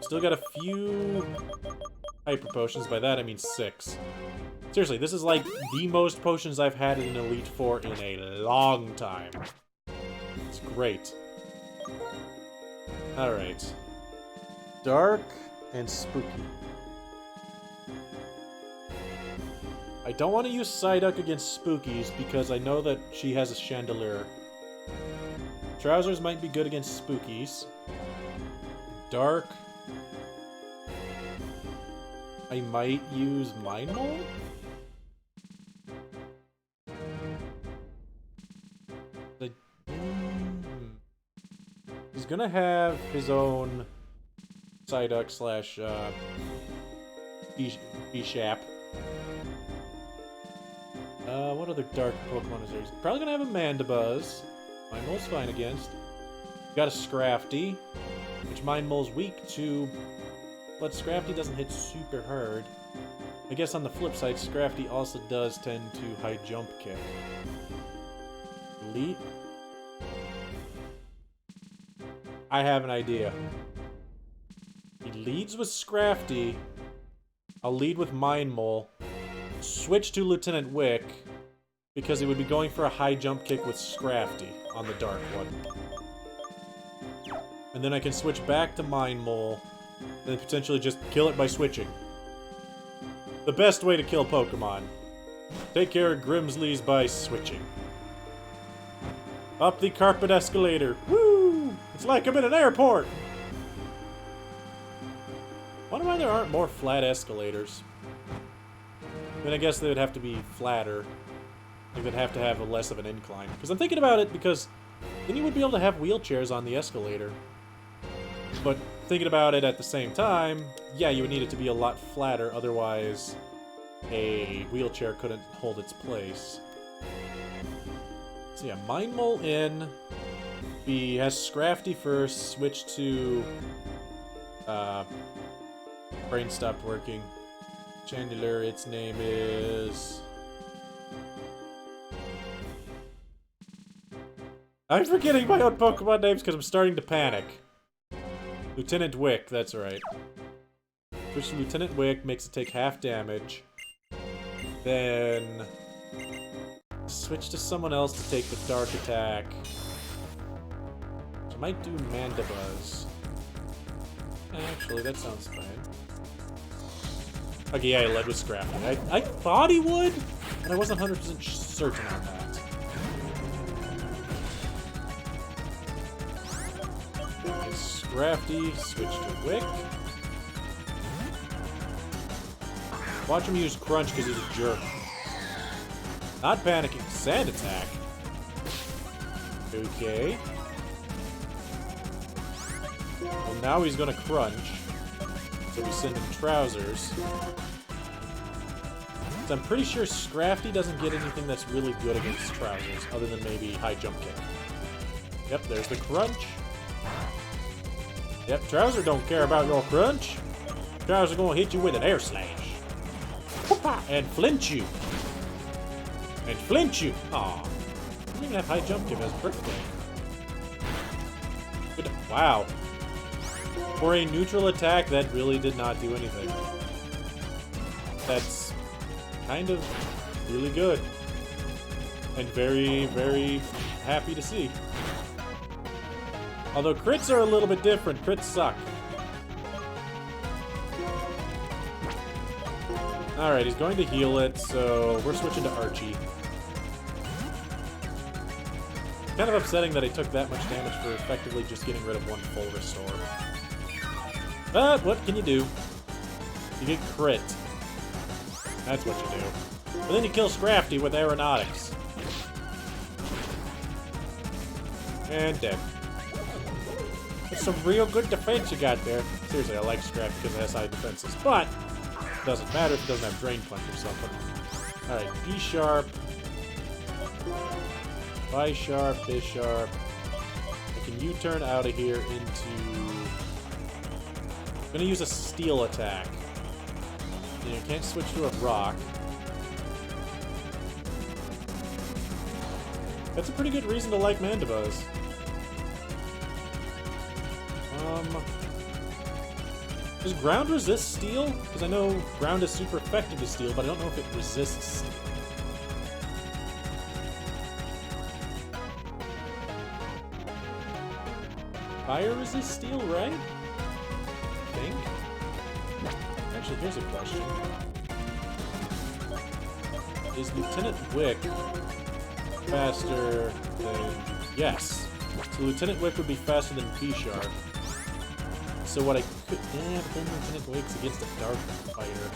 Still got a few hyper potions. By that I mean 6. Seriously, this is like the most potions I've had in Elite Four in a long time. It's great. Alright. Dark and Spooky. I don't want to use Psyduck against Spookies because I know that she has a Chandelier. Trousers might be good against Spookies. Dark. I might use Mind Mold? He's gonna have his own Psyduck slash B-Shap. What other dark Pokemon is there? He's probably gonna have a Mandibuzz. Mind Mole's fine against. Got a Scrafty, which Mind Mole's weak to, but Scrafty doesn't hit super hard. I guess on the flip side, Scrafty also does tend to high jump kick. Elite. I have an idea. He leads with Scrafty. I'll lead with Mind Mole. Switch to Lieutenant Wick, because he would be going for a high jump kick with Scrafty on the dark one. And then I can switch back to Mind Mole, and then potentially just kill it by switching. The best way to kill Pokemon. Take care of Grimsleys by switching. Up the carpet escalator. Woo! It's like I'm in an airport! Wonder why there aren't more flat escalators. I mean, I guess they would have to be flatter. Like, they'd have to have a less of an incline. Because I'm thinking about it, because then you would be able to have wheelchairs on the escalator. But thinking about it at the same time, yeah, you would need it to be a lot flatter, otherwise a wheelchair couldn't hold its place. So yeah, Mind Mole in. He has Scrafty first, switch to... brain stopped working. Chandelier, its name is... I'm forgetting my own Pokemon names because I'm starting to panic. Lieutenant Wick, that's right. Switch to Lieutenant Wick, makes it take half damage. Then... switch to someone else to take the dark attack. I might do Mandibuzz. Actually, that sounds fine. Okay, yeah, he led with Scrafty. I thought he would, but I wasn't 100% certain on that. Okay, Scrafty, switch to Wick. Watch him use Crunch because he's a jerk. Not panicking. Sand attack. Okay. Well, now he's gonna Crunch. So we send him Trousers. So I'm pretty sure Scrafty doesn't get anything that's really good against Trousers, other than maybe high jump kick. Yep, there's the Crunch. Yep, Trouser don't care about your Crunch. Trouser gonna hit you with an Air Slash. And flinch you. And flinch you. Aw. I didn't even have high jump kick as birthday. Good. Wow. For a neutral attack, that really did not do anything. That's kind of really good. And very, very happy to see. Although crits are a little bit different. Crits suck. Alright, he's going to heal it, so we're switching to Archie. Kind of upsetting that I took that much damage for effectively just getting rid of one full restore. But what can you do? You get crit. That's what you do. But then you kill Scrafty with Aeronautics. And dead. That's some real good defense you got there. Seriously, I like Scrafty because it has high defenses, but it doesn't matter if it doesn't have Drain Punch or something. Alright, B-Sharp. Y-Sharp, B-Sharp. I can U-turn out of here into... I'm gonna use a Steel attack. You can't switch to a Rock. That's a pretty good reason to like Mandibuzz. Does ground resist steel? Because I know ground is super effective to steel, but I don't know if it resists steel. Fire resists steel, right? I think. Actually, here's a question. Is Lieutenant Wick faster than... Yes. So Lieutenant Wick would be faster than B-Sharp. So what I could... Yeah, but then Lieutenant Wick's against a Dark Fighter.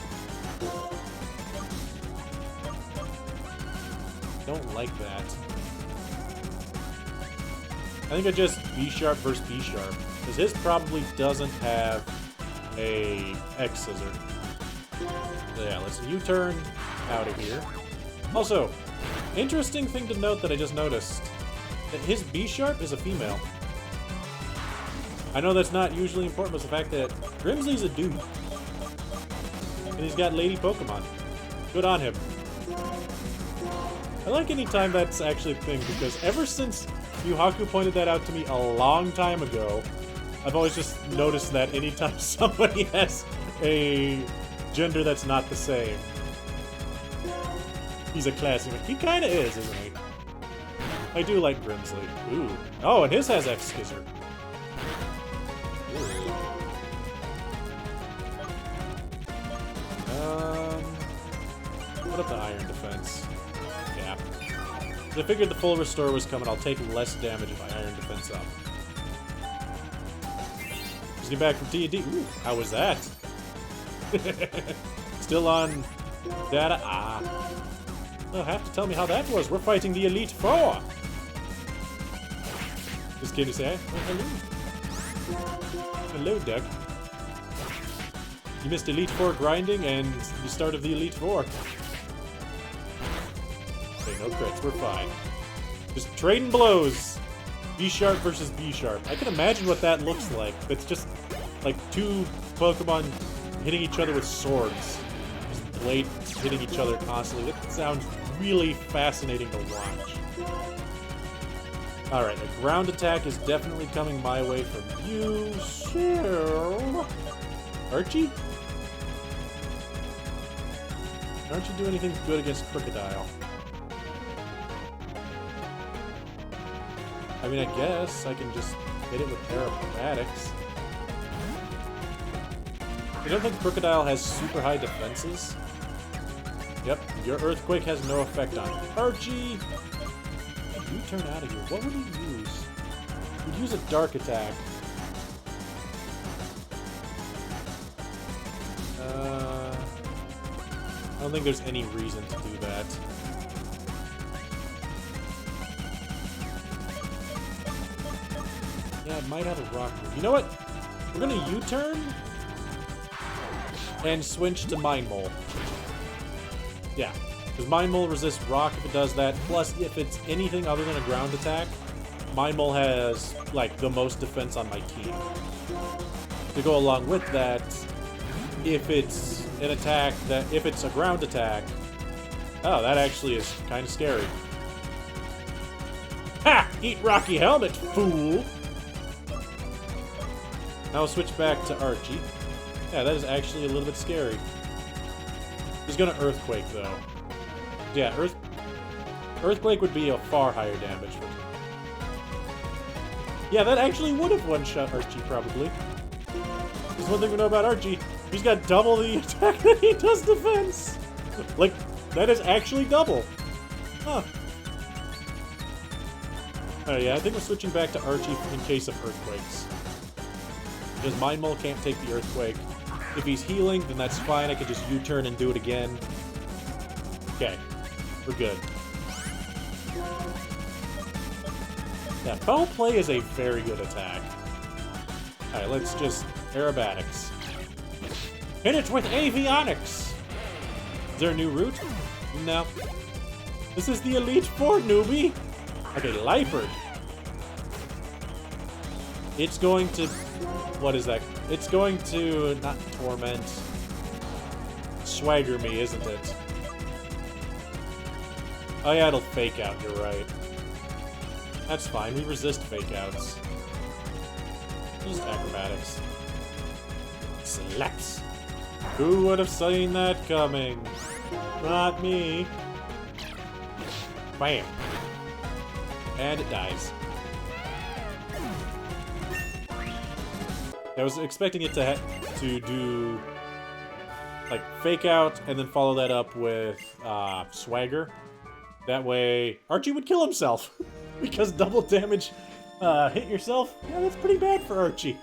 Don't like that. I think I just B-Sharp versus B-Sharp. Because his probably doesn't have a X-Scissor. So yeah, let's U-turn out of here. Also, interesting thing to note that I just noticed. That his B-Sharp is a female. I know that's not usually important, but it's the fact that Grimsley's a dude. And he's got lady Pokemon. Good on him. I like any time that's actually a thing, because ever since Yuhaku pointed that out to me a long time ago, I've always just noticed that anytime somebody has a gender that's not the same. He's a classy man. He kinda is, isn't he? I do like Grimsley. Ooh. Oh, and his has X-Scissor. Put up the Iron Defense. Yeah. I figured the full restore was coming. I'll take less damage if I Iron Defense up. Just get back from D&D. Ooh, how was that? Still on data? Ah. You'll have to tell me how that was. We're fighting the Elite Four. Just kidding to say, oh, hello. Hello, Doug. You missed Elite Four grinding and the start of the Elite Four. Okay, no crits, we're fine. Just trading blows. B-Sharp versus B-Sharp. I can imagine what that looks like. It's just like two Pokemon hitting each other with swords. Just blades hitting each other constantly. That sounds really fascinating to watch. Alright, a ground attack is definitely coming my way from you, so... Archie? Can Archie do anything good against Crocodile? I mean, I guess I can just hit it with Aerobatics. I don't think Crocodile has super high defenses. Yep, your Earthquake has no effect on it. Archie! You turn out of here. What would he use? He'd use a Dark Attack. I don't think there's any reason to do that. Yeah, it might have a rock move. You know what? We're gonna U-turn and switch to Mind Mole. Yeah, because Mind Mole resists rock if it does that. Plus, if it's anything other than a ground attack, Mind Mole has, like, the most defense on my team. To go along with that, if it's an attack that, if it's a ground attack, oh, that actually is kind of scary. Ha! Eat Rocky Helmet, fool! Now we'll switch back to Archie. Yeah, that is actually a little bit scary. He's gonna Earthquake, though. Yeah, Earthquake would be a far higher damage for him. Yeah, that actually would have one-shot Archie, probably. There's one thing we know about Archie. He's got double the attack that he does defense! Like, that is actually double. Huh. Oh yeah, I think we're switching back to Archie in case of Earthquakes. Because Mind Mole can't take the Earthquake. If he's healing, then that's fine. I could just U-turn and do it again. Okay. We're good. Yeah, Foul Play is a very good attack. Alright, let's just... Aerobatics. Hit it with Avionics! Is there a new route? No. This is the Elite Four, newbie! Okay, Liepard. It's going to... What is that? It's going to... Not Torment. Swagger me, isn't it? Oh yeah, it'll Fake Out, you're right. That's fine, we resist fake outs. Just acrobatics. Slaps! Who would have seen that coming? Not me. Bam! And it dies. I was expecting it to do like fake out and then follow that up with swagger. That way Archie would kill himself because double damage hit yourself. Yeah, that's pretty bad for Archie.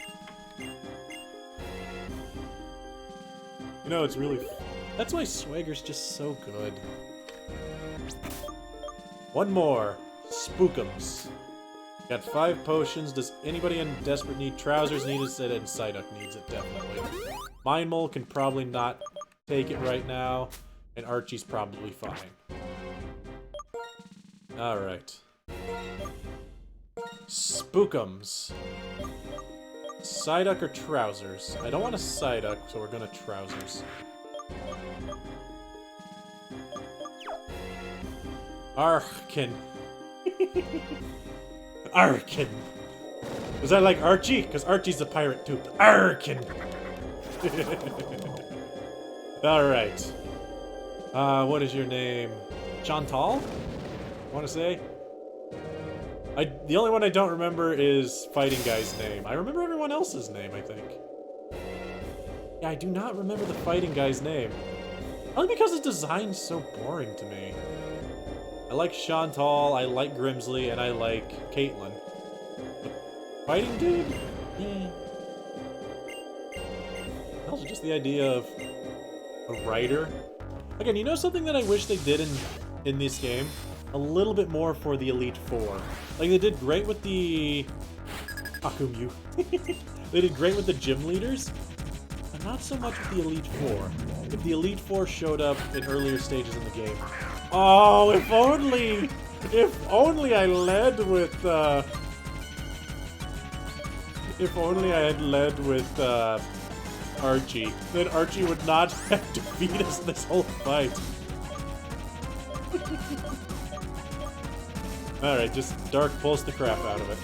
You know, it's really... That's why swagger's just so good. One more. Spookums. Got 5 potions. Does anybody in desperate need? Trousers needs it, and Psyduck needs it, definitely. Mind Mole can probably not take it right now, and Archie's probably fine. Alright. Spookums. Psyduck or Trousers? I don't want a Psyduck, so we're gonna Trousers. Arkin. Arkin. Is that like Archie? Because Archie's a pirate too. Arkin. Alright. What is your name? Chantal? I want to say? The only one I don't remember is Fighting Guy's name. I remember everyone else's name, I think. Yeah, I do not remember the Fighting Guy's name. Only because his design's so boring to me. I like Chantal, I like Grimsley, and I like Caitlyn. But Fighting Dude? Also, just the idea of a writer. Again, you know something that I wish they did in this game? A little bit more for the Elite Four. Like, they did great with the... Akumu. They did great with the gym leaders, but not so much with the Elite Four. If the Elite Four showed up in earlier stages in the game... Oh, if only! If only I led with, If only I had led with, Archie. Then Archie would not have defeated us this whole fight. Alright, just Dark Pulse the crap out of it.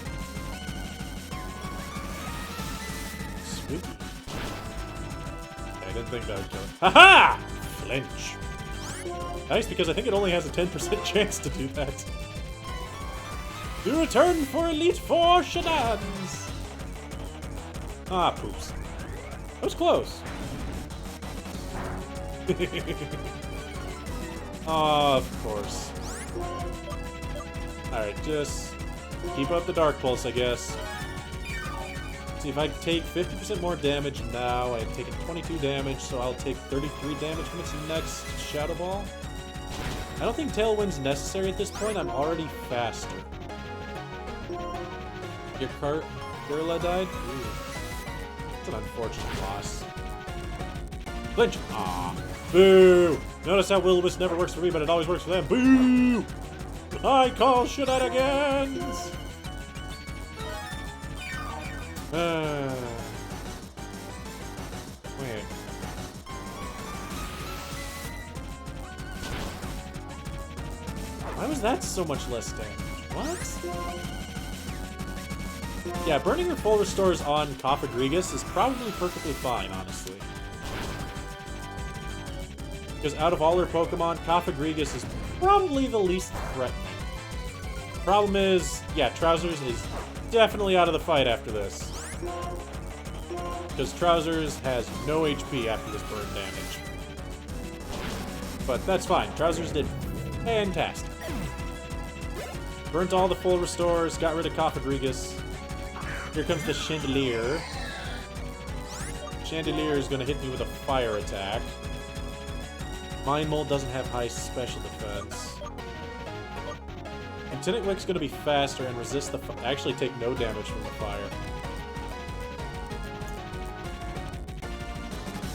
Sweet. I didn't think that would kill it. Haha! Flinch. Nice, because I think it only has a 10% chance to do that. You return for Elite Four shenanigans! Ah, poops. That was close. Of course. Alright, just keep up the Dark Pulse, I guess. See, if I take 50% more damage now, I've taken 22 damage, so I'll take 33 damage from its next Shadow Ball. I don't think Tailwind's necessary at this point, I'm already faster. Your Gorilla died? Ooh. That's an unfortunate loss. Flinch! Ah. Boo! Notice how Will-O-Wisp never works for me, but it always works for them. Boo! I call shenanigans! Wait. Why was that so much less damage? What? Yeah, burning your full restores on Cofagrigus is probably perfectly fine, honestly. Because out of all her Pokemon, Cofagrigus is probably the least threatening. Problem is, yeah, Trousers is definitely out of the fight after this. Because Trousers has no HP after this burn damage. But that's fine. Trousers did fantastic. Burnt all the full restores, got rid of Cofagrigus. Here comes the Chandelier. Chandelier is going to hit me with a fire attack. Mind Mold doesn't have high special defense. And Tentaclick's going to be faster and resist the actually take no damage from the fire.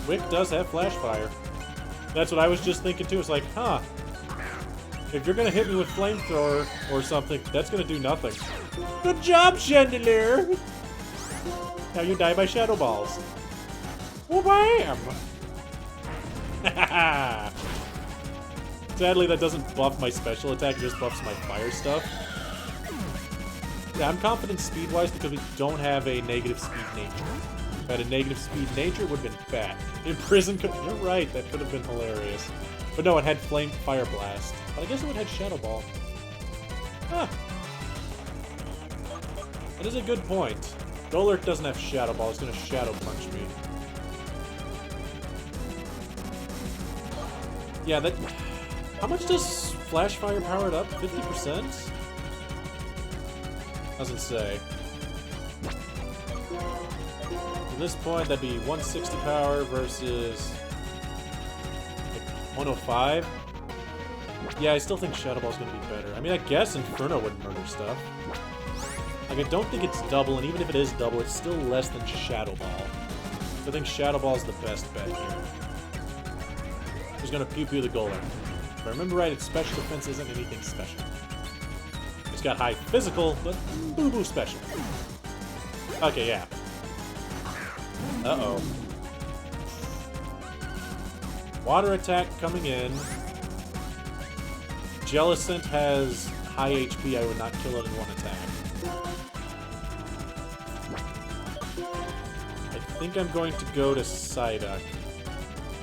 Wick does have Flash Fire. That's what I was just thinking too. It's like, huh. If you're going to hit me with Flamethrower or something, that's going to do nothing. Good job, Chandelier! Now you die by Shadow Balls. Oh, bam! Sadly, that doesn't buff my special attack, it just buffs my fire stuff. Yeah, I'm confident speed-wise because we don't have a negative speed nature. If I had a negative speed nature, it would have been bad. Imprison could... You're right, that could have been hilarious. But no, it had Flame Fire Blast. But I guess it would have had Shadow Ball. Huh. That is a good point. Golurk doesn't have Shadow Ball, it's gonna Shadow Punch me. Yeah, that... How much does Flash Fire power it up? 50%? Doesn't say. At this point, that'd be 160 power versus... like 105? Yeah, I still think Shadow Ball's gonna be better. I mean, I guess Inferno would murder stuff. Like, I don't think it's double, and even if it is double, it's still less than Shadow Ball. So I think Shadow Ball is the best bet here. Who's gonna pew-pew the Golem? If I remember right, its special defense isn't anything special. It's got high physical, but boo-boo special. Okay, yeah. Uh-oh. Water attack coming in. Jellicent has high HP, I would not kill it in one attack. I think I'm going to go to Psyduck.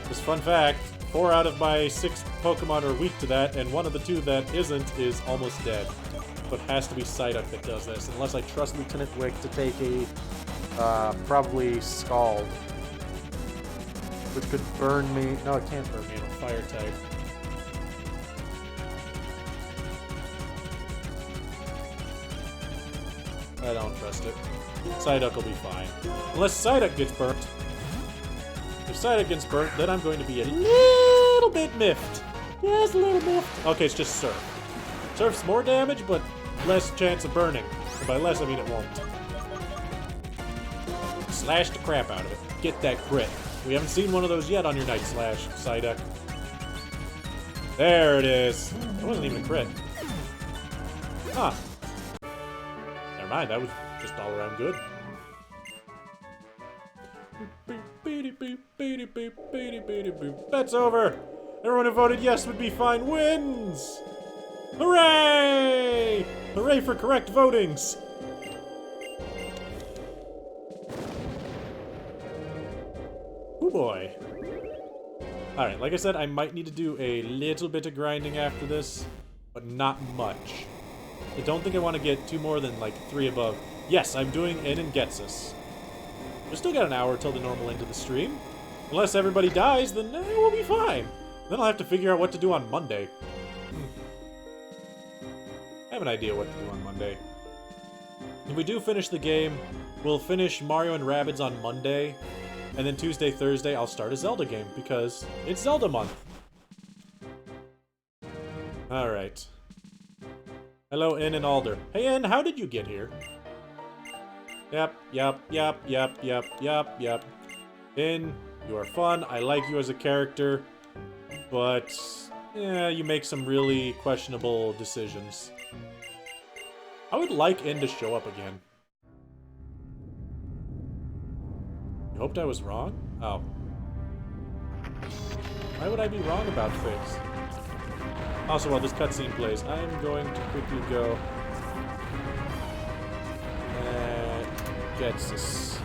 Because fun fact, 4 out of my 6 Pokemon are weak to that, and one of the 2 that isn't is almost dead. So it has to be Psyduck that does this, unless I trust Lieutenant Wick to take a, probably Scald. Which could burn me. No, it can't burn me, I'm a fire type. I don't trust it. Psyduck will be fine. Unless Psyduck gets burnt. If Psyduck gets burnt, then I'm going to be a little bit miffed. Just a little miffed. Okay, it's just Surf. Surf's more damage, but less chance of burning. And by less, I mean it won't. Slash the crap out of it. Get that crit. We haven't seen one of those yet on your Night Slash, Psyduck. There it is. That wasn't even a crit. Huh. Never mind, that was just all around good. That's over! Everyone who voted yes would be fine wins! Hooray! Hooray for correct votings! Oh boy. Alright, like I said, I might need to do a little bit of grinding after this, but not much. I don't think I want to get 2 more than, like, 3 above. Yes, I'm doing N and Getsus. We still got an hour till the normal end of the stream. Unless everybody dies, then we'll be fine. Then I'll have to figure out what to do on Monday. I have an idea what to do on Monday. If we do finish the game, we'll finish Mario and Rabbids on Monday, and then Tuesday, Thursday, I'll start a Zelda game, because it's Zelda month. Alright. Hello, N and Alder. Hey, N, how did you get here? Yep. N, you are fun. I like you as a character. But, yeah, you make some really questionable decisions. I would like N to show up again. You hoped I was wrong? Oh. Why would I be wrong about things? Also, while this cutscene plays, I'm going to quickly go... Getsus.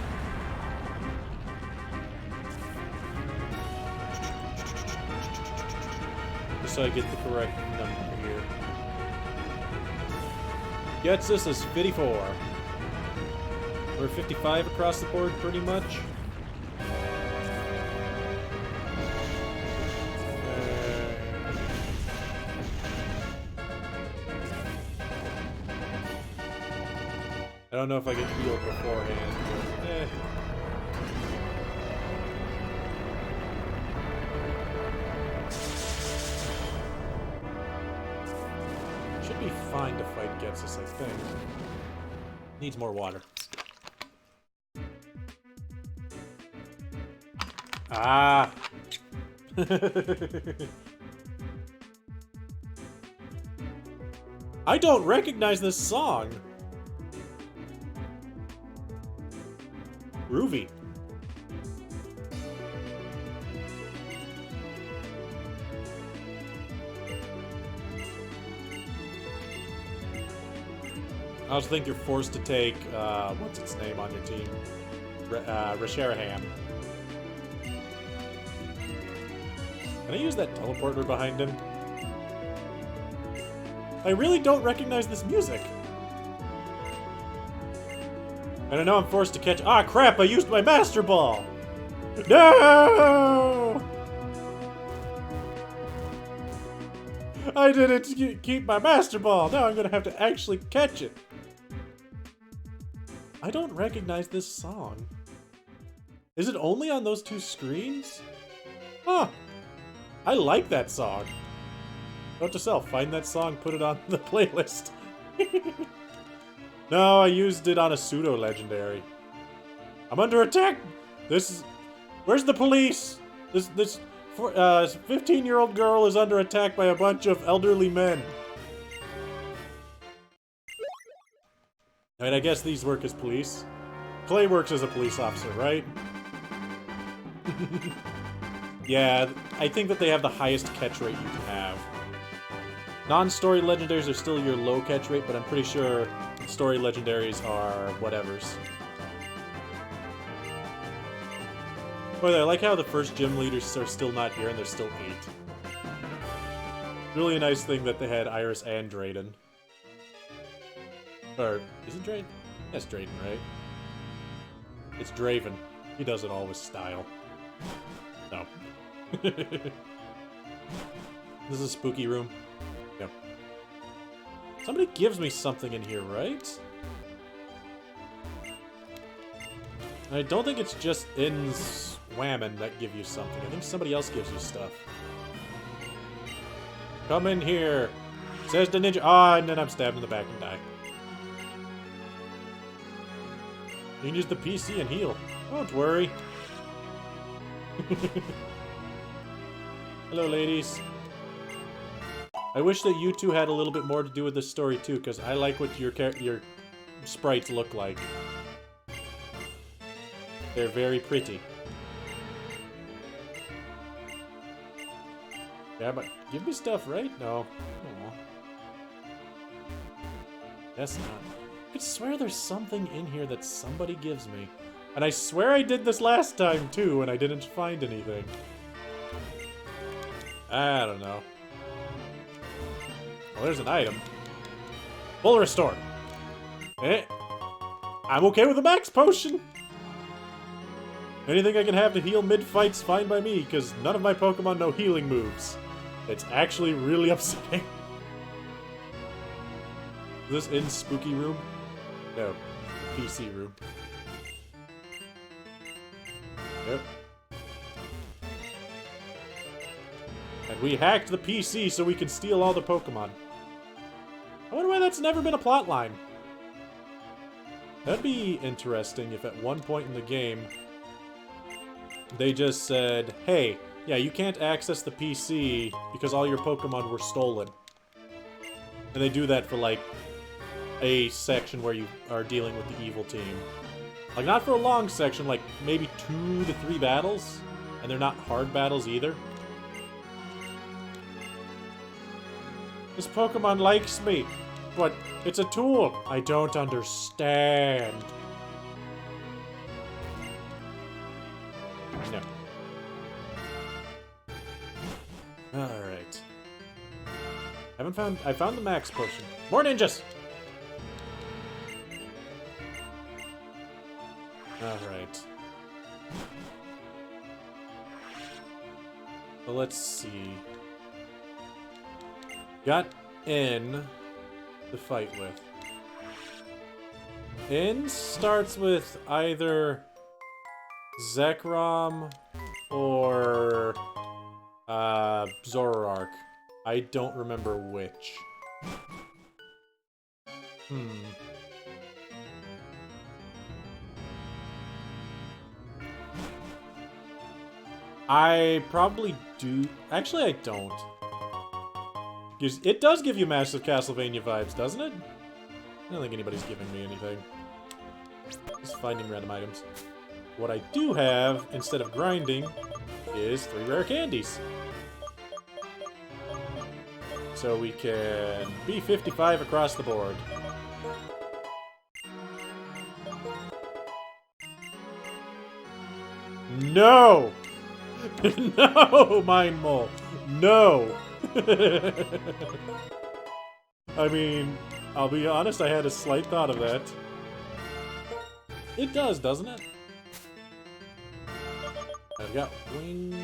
Just so I get the correct number here. Getsus is 54. We're 55 across the board, pretty much. I don't know if I get healed beforehand, but should be fine to fight Getsus, I think. Needs more water. Ah! I don't recognize this song! Groovy. I also think you're forced to take, what's its name on your team? Rasharahan. Can I use that teleporter behind him? I really don't recognize this music. And I know I'm forced to catch- Ah, crap! I used my Master Ball! No! I didn't keep my Master Ball! Now I'm gonna have to actually catch it! I don't recognize this song. Is it only on those two screens? Huh. I like that song. Note to self, find that song, put it on the playlist. No, I used it on a pseudo-legendary. I'm under attack! This is... Where's the police? This 15-year-old girl is under attack by a bunch of elderly men. Alright, I guess these work as police. Clay works as a police officer, right? Yeah, I think that they have the highest catch rate you can have. Non-story legendaries are still your low catch rate, but I'm pretty sure story legendaries are whatevers. By the way, I like how the first gym leaders are still not here and there's still 8. Really a nice thing that they had Iris and Drayden. Or, is it Drayden? That's Drayden, right? It's Draven. He does it all with style. No. This is a spooky room. Yep. Somebody gives me something in here, right? And I don't think it's just in Swammin that give you something. I think somebody else gives you stuff. Come in here, says the ninja. Ah, and then I'm stabbed in the back and die. You can use the PC and heal. Don't worry. Hello, ladies. I wish that you two had a little bit more to do with this story too, because I like what your sprites look like. They're very pretty. Yeah, but give me stuff, right? No. Aww. Guess not. I swear there's something in here that somebody gives me. And I swear I did this last time too, and I didn't find anything. I don't know. Well, there's an item. Full restore. Eh. I'm okay with a max potion. Anything I can have to heal mid-fight's fine by me, because none of my Pokemon know healing moves. It's actually really upsetting. Is this in Spooky Room? No. PC room. Yep. And we hacked the PC so we can steal all the Pokemon. I wonder why that's never been a plotline. That'd be interesting if at one point in the game they just said, hey, yeah, you can't access the PC because all your Pokemon were stolen. And they do that for, like, a section where you are dealing with the evil team. Like, not for a long section, like, maybe 2 to 3 battles. And they're not hard battles either. This Pokemon likes me, but it's a tool. I don't understand. No. Alright. I found the max potion. More ninjas! Alright. Well, let's see. Got N to fight with. N starts with either Zekrom or Zoroark. I don't remember which. I probably do. Actually, I don't. It does give you massive Castlevania vibes, doesn't it? I don't think anybody's giving me anything. Just finding random items. What I do have, instead of grinding, is 3 rare candies. So we can be 55 across the board. No! No, Mind Mole! No! I mean, I'll be honest, I had a slight thought of that. It does, doesn't it? I've got wings.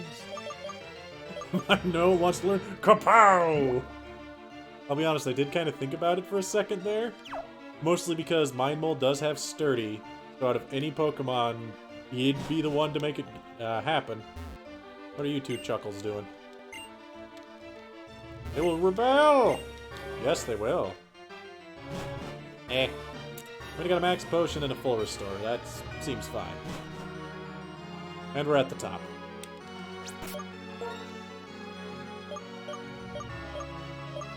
I know wants to learn. Kapow! I'll be honest, I did kind of think about it for a second there. Mostly because Mind Mole does have Sturdy, so out of any Pokemon, he'd be the one to make it happen. What are you two chuckles doing? They will rebel! Yes, they will. Eh. We got a max potion and a full restore. That seems fine. And we're at the top.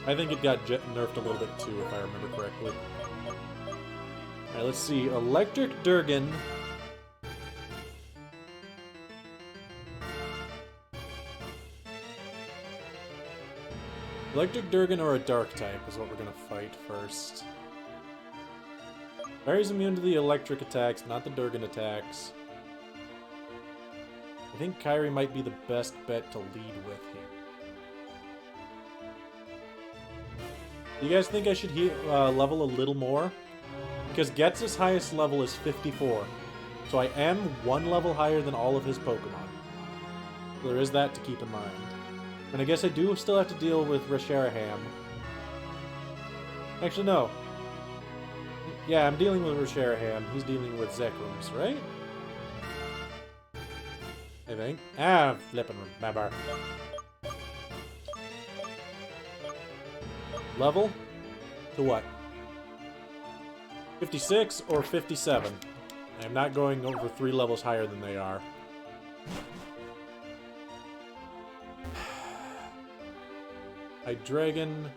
I think it got nerfed a little bit too, if I remember correctly. Alright, let's see. Electric Durgan. Electric Durgan or a Dark type is what we're gonna fight first. Barry's immune to the electric attacks, not the Durgan attacks. I think Kyrie might be the best bet to lead with here. Do you guys think I should level a little more? Because Getz's highest level is 54. So I am one level higher than all of his Pokemon. So there is that to keep in mind. And I guess I do still have to deal with Resharaham. Actually, no. Yeah, I'm dealing with Resharaham. He's dealing with Zekrums, right? I think. Ah, flippin' remember. Level? To what? 56 or 57? I am not going over 3 levels higher than they are. Hydreigon.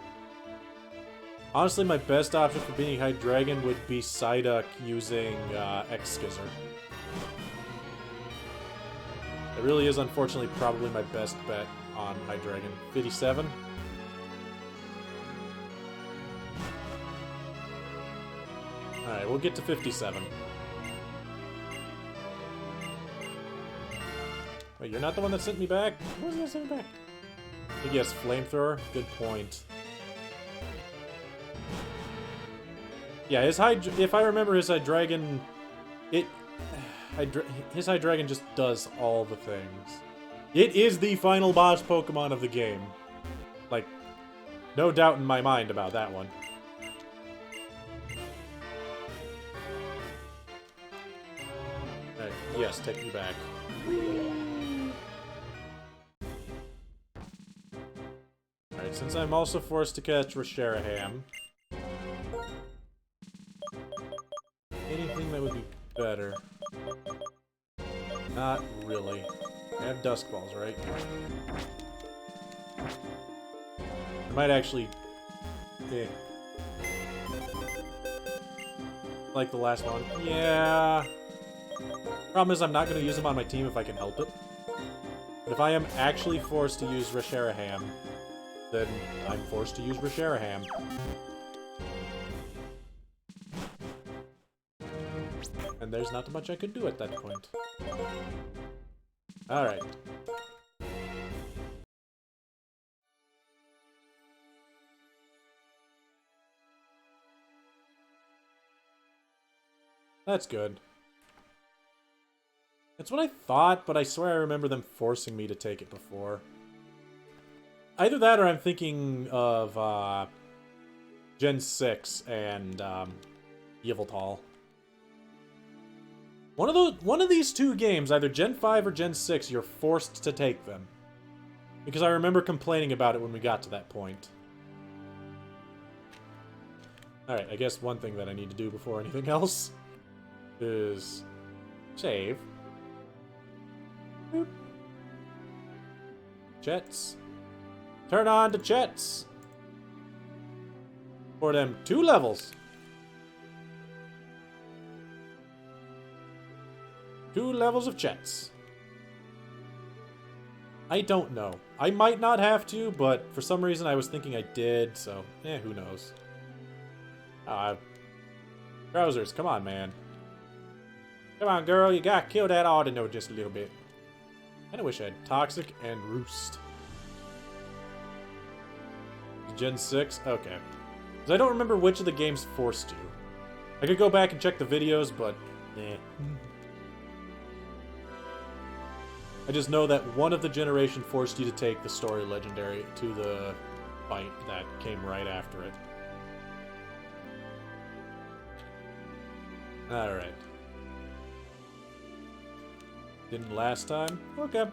Honestly, my best option for beating Hydreigon would be Psyduck using X-Skizzer. It really is, unfortunately, probably my best bet on Hydreigon. 57? Alright, we'll get to 57. Wait, you're not the one that sent me back? Who was that sent me back? I guess Flamethrower? Good point. Yeah, if I remember his Hydreigon... his Hydreigon just does all the things. It is the final boss Pokemon of the game. Like, no doubt in my mind about that one. Alright, yes, take me back. Alright, since I'm also forced to catch Resharaham, anything that would be better? Not really. I have Dusk Balls, right? I might actually... like the last one. Yeah. Problem is I'm not going to use them on my team if I can help it. But if I am actually forced to use Resharaham, then I'm forced to use Resharaham. And there's not much I could do at that point. Alright. That's good. That's what I thought, but I swear I remember them forcing me to take it before. Either that or I'm thinking of Gen 6 and Yveltal. One of these two games, either Gen 5 or Gen 6, you're forced to take them. Because I remember complaining about it when we got to that point. Alright, I guess one thing that I need to do before anything else is save. Boop. Jets. Turn on to Jets. For them 2 levels. 2 levels of Jets. I don't know. I might not have to, but for some reason I was thinking I did, so who knows. Browsers, come on, man. Come on, girl, you gotta kill that Audino just a little bit. Kinda wish I had Toxic and Roost. Gen 6? Okay. Because I don't remember which of the games forced you. I could go back and check the videos, but eh. I just know that one of the generation forced you to take the story legendary to the fight that came right after it. Alright. Didn't last time? Okay.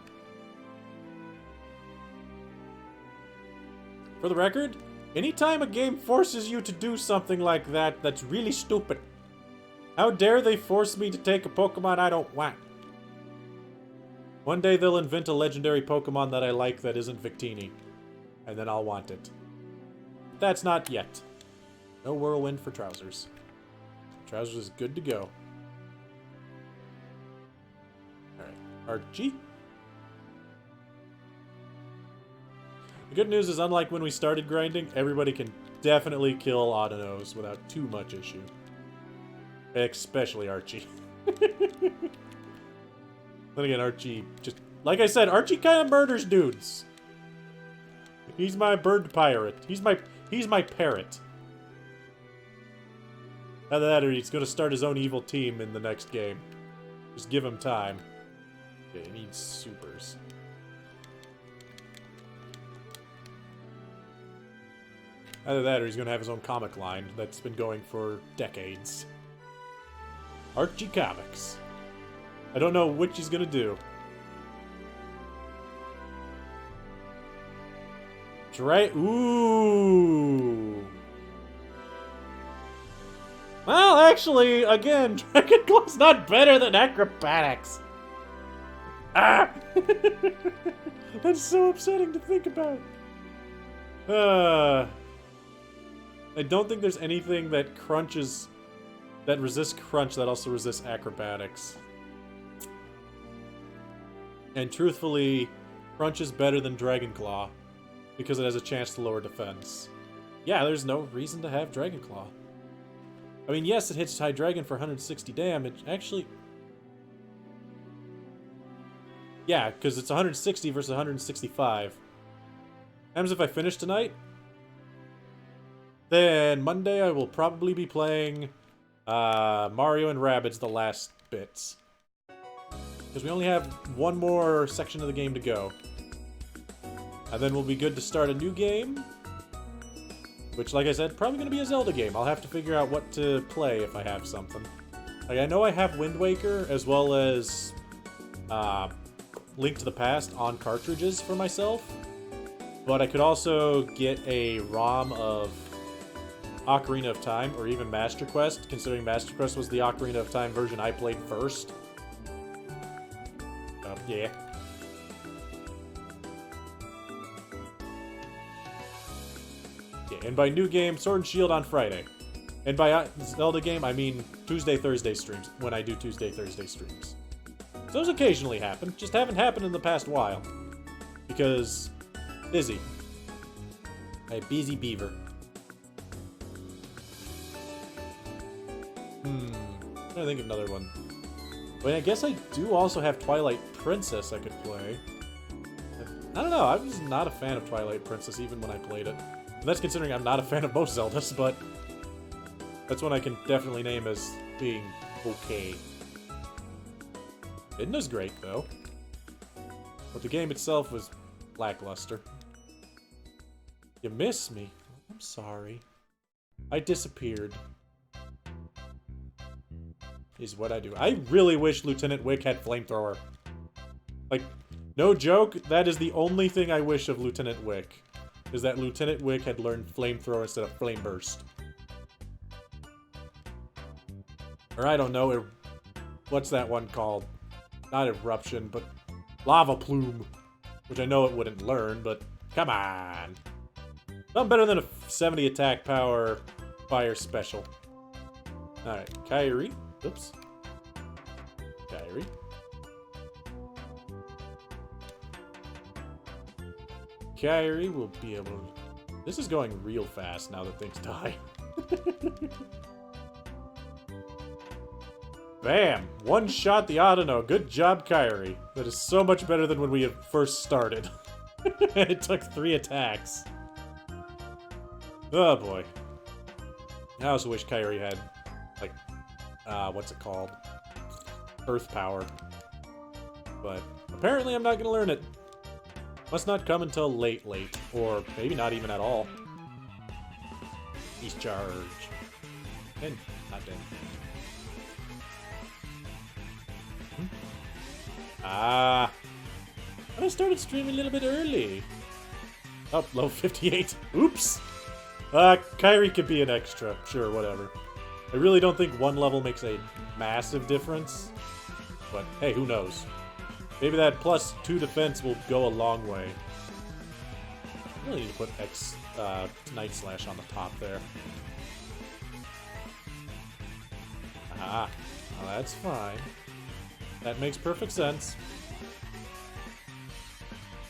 For the record, anytime a game forces you to do something like that, that's really stupid. How dare they force me to take a Pokemon I don't want? One day they'll invent a legendary Pokemon that I like that isn't Victini. And then I'll want it. But that's not yet. No Whirlwind for Trousers. Trousers is good to go. Alright. Archie? The good news is, unlike when we started grinding, everybody can definitely kill Autonos without too much issue. Especially Archie. Then again, Archie just... Like I said, Archie kind of murders dudes. He's my bird pirate. He's my parrot. Either that or he's going to start his own evil team in the next game. Just give him time. Okay, he needs supers. Either that or he's going to have his own comic line that's been going for decades. Archie Comics. I don't know which he's going to do. Ooh. Well, actually, again, Dragon Claw's not better than Acrobatics. Ah! That's so upsetting to think about. I don't think there's anything that crunches... that resists crunch that also resists acrobatics. And truthfully, crunch is better than Dragon Claw because it has a chance to lower defense. Yeah, there's no reason to have Dragon Claw. I mean, yes, it hits High Dragon for 160 damage. Actually... yeah, because it's 160 versus 165. What happens if I finish tonight? Then Monday I will probably be playing Mario and Rabbids the last bits. Because we only have one more section of the game to go. And then we'll be good to start a new game. Which, like I said, probably going to be a Zelda game. I'll have to figure out what to play if I have something. Like, I know I have Wind Waker as well as Link to the Past on cartridges for myself. But I could also get a ROM of Ocarina of Time, or even Master Quest, considering Master Quest was the Ocarina of Time version I played first. Yeah. Okay, and by new game, Sword and Shield on Friday. And by Zelda game, I mean Tuesday, Thursday streams, when I do Tuesday, Thursday streams. So those occasionally happen, just haven't happened in the past while. Because... busy. A busy beaver. I'm trying to think of another one. I mean, I guess I do also have Twilight Princess I could play. I don't know, I was not a fan of Twilight Princess even when I played it. And that's considering I'm not a fan of most Zeldas, but... that's one I can definitely name as being okay. Midna's great, though. But the game itself was lackluster. You miss me? I'm sorry. I disappeared. Is what I do. I really wish Lieutenant Wick had Flamethrower. Like, no joke, that is the only thing I wish of Lieutenant Wick. Is that Lieutenant Wick had learned Flamethrower instead of Flame Burst. Or I don't know, what's that one called? Not Eruption, but Lava Plume. Which I know it wouldn't learn, but come on. Something better than a 70 attack power fire special. Alright, Kyrie. Oops. Kyrie. Kyrie will be able to... this is going real fast now that things die. Bam! One shot the Audino. Good job, Kyrie. That is so much better than when we had first started. It took 3 attacks. Oh boy. I also wish Kyrie had, like, what's it called? Earth power. But apparently I'm not gonna learn it. Must not come until late. Or maybe not even at all. He's charged. And not dead. Ah. I started streaming a little bit early. Oh, low 58. Oops. Kyrie could be an extra. Sure, whatever. I really don't think one level makes a massive difference. But hey, who knows? Maybe that +2 defense will go a long way. I really need to put Night Slash on the top there. Ah, well, that's fine. That makes perfect sense.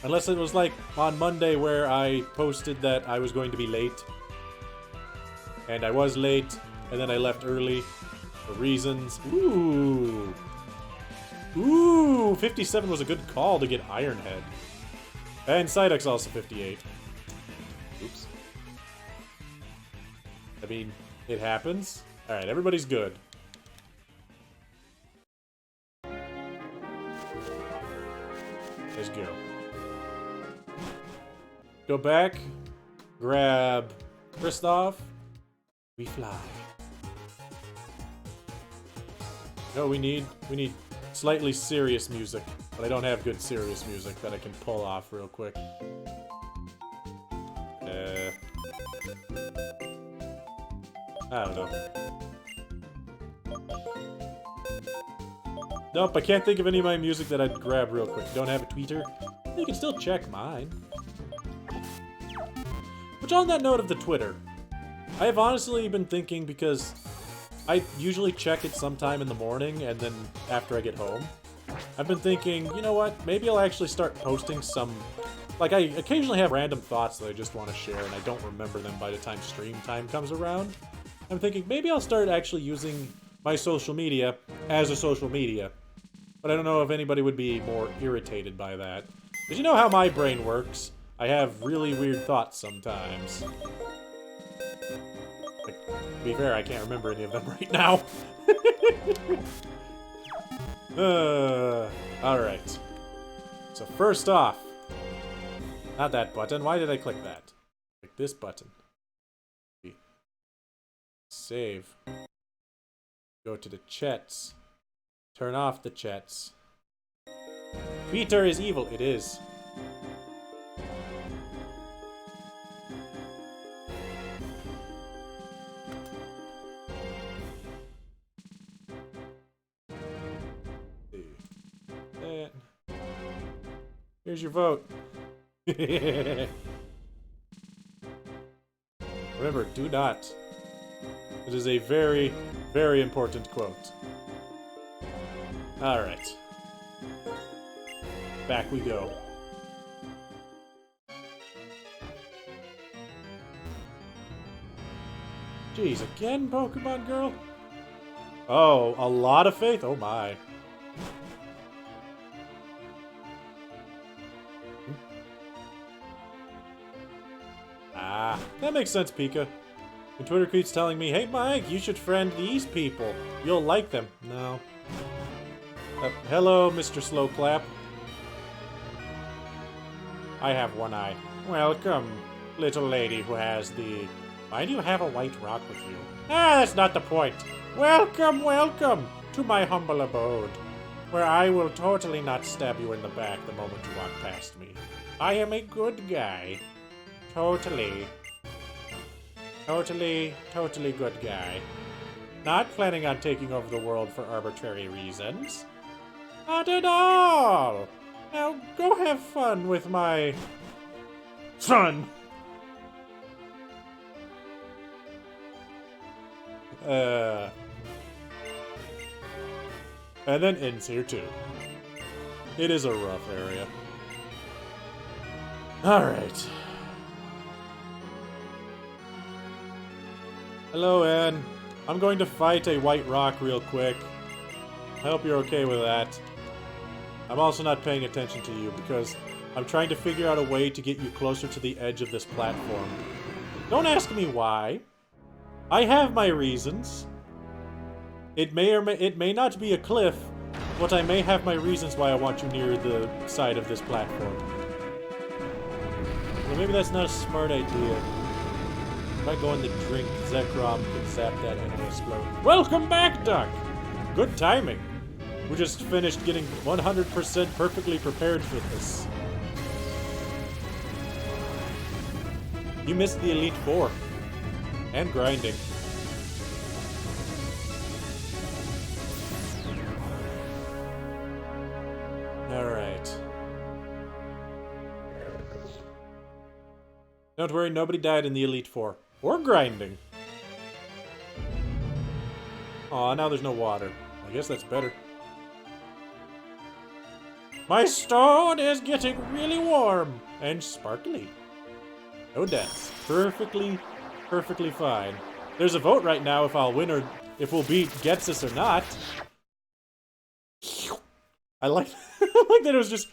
Unless it was like on Monday where I posted that I was going to be late. And I was late, and then I left early for reasons. Ooh! Ooh! 57 was a good call to get Iron Head. And Psyduck's also 58. Oops. I mean, it happens. Alright, everybody's good. Let's go. Go back. Grab Kristoff. We fly. No, we need slightly serious music, but I don't have good serious music that I can pull off real quick. I don't know. Nope, I can't think of any of my music that I'd grab real quick. Don't have a tweeter? You can still check mine. Which, on that note of the Twitter, I have honestly been thinking, because I usually check it sometime in the morning and then after I get home. I've been thinking, you know what, maybe I'll actually start posting some... Like, I occasionally have random thoughts that I just want to share and I don't remember them by the time stream time comes around. I'm thinking maybe I'll start actually using my social media as a social media. But I don't know if anybody would be more irritated by that. Because you know how my brain works. I have really weird thoughts sometimes. Like, to be fair, I can't remember any of them right now. Alright. So first off, not that button. Why did I click that? Click this button. Save. Go to the chats. Turn off the chats. Peter is evil. It is. Here's your vote. Remember, do not. It is a very, very important quote. Alright. Back we go. Jeez, again, Pokemon Girl? Oh, a lot of faith? Oh my. Ah, that makes sense, Pika. And Twitter keeps telling me, hey Mike, you should friend these people. You'll like them. No. Hello, Mr. Slowclap. I have one eye. Welcome, little lady who has the... Why do you have a white rock with you? Ah, that's not the point. Welcome, welcome to my humble abode, where I will totally not stab you in the back the moment you walk past me. I am a good guy. Totally good guy. Not planning on taking over the world for arbitrary reasons. Not at all! Now go have fun with my... son! And then ends here too. It is a rough area. Alright. Hello, Anne. I'm going to fight a white rock real quick. I hope you're okay with that. I'm also not paying attention to you because I'm trying to figure out a way to get you closer to the edge of this platform. Don't ask me why. I have my reasons. It may not be a cliff, but I may have my reasons why I want you near the side of this platform. Well, maybe that's not a smart idea. If I go in the drink, Zekrom can zap that and it'll explode. Welcome back, Duck! Good timing. We just finished getting 100% perfectly prepared for this. You missed the Elite Four. And grinding. Alright. Don't worry, nobody died in the Elite Four. Or grinding. Aw, now there's no water. I guess that's better. My stone is getting really warm and sparkly. No deaths. Perfectly fine. There's a vote right now if I'll win or if we'll beat Getsus or not. I like that it was just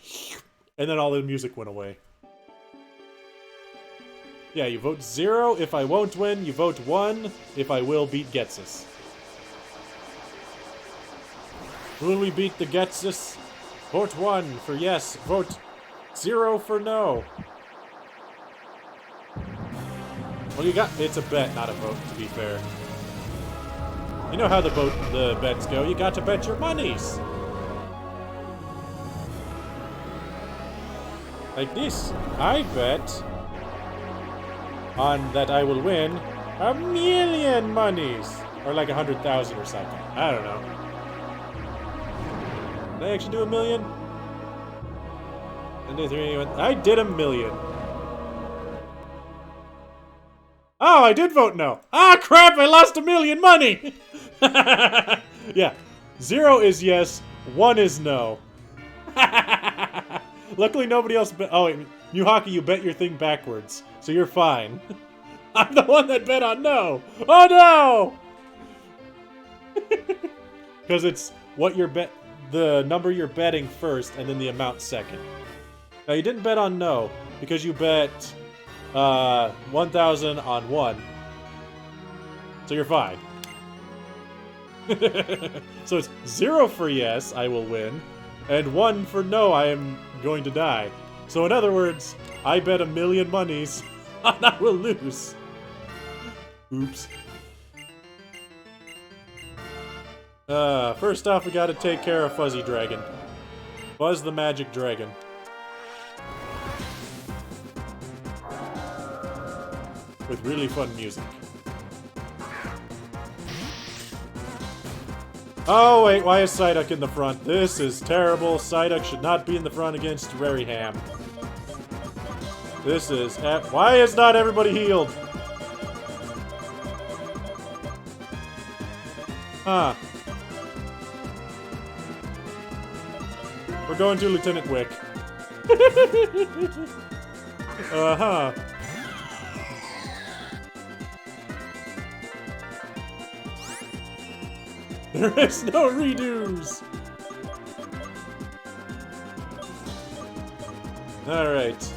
and then all the music went away. Yeah, you vote 0 if I won't win, you vote 1 if I will beat Getsus. Will we beat the Getsus? Vote 1 for yes, vote 0 for no. Well, it's a bet, not a vote, to be fair. You know how the bets go, you got to bet your monies. Like this, I bet on that I will win 1,000,000 monies. Or like 100,000 or something. I don't know. Did I actually do 1,000,000? I did 1,000,000. Oh, I did vote no. Ah, crap, I lost 1,000,000 money! Yeah, 0 is yes, 1 is no. Luckily nobody else bet. Oh, wait, New Hockey, you bet your thing backwards, so you're fine. I'm the one that bet on no! Oh no! Because it's what you're the number you're betting first, and then the amount second. Now, you didn't bet on no, because you bet 1,000 on 1. So you're fine. So it's 0 for yes, I will win, and 1 for no, I am going to die. So in other words, I bet 1,000,000 monies, and I will lose. Oops. First off, we gotta take care of Fuzzy Dragon. Buzz the Magic Dragon. With really fun music. Oh wait, why is Psyduck in the front? This is terrible. Psyduck should not be in the front against Rariham. This is... Why is not everybody healed? Huh. We're going to Lieutenant Wick. Uh-huh. There is no redos! Alright.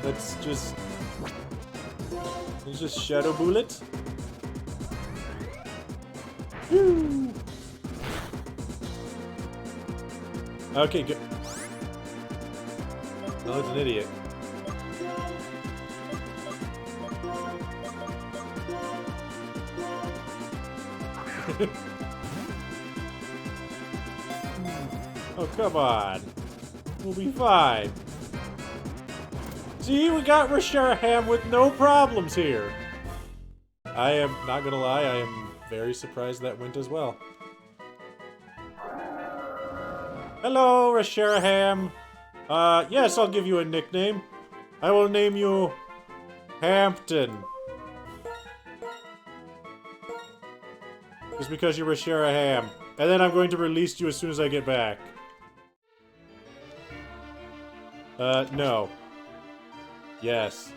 Let's just Shadow Bullet. Woo! Okay, good. No, it's an idiot. Oh, come on. We'll be fine. See, we got Rashiraham with no problems here. I am not gonna lie, I am very surprised that went as well. Hello, Rashiraham. Yes, I'll give you a nickname. I will name you Hampton. Just because you're Rashiraham. And then I'm going to release you as soon as I get back. No. Yes.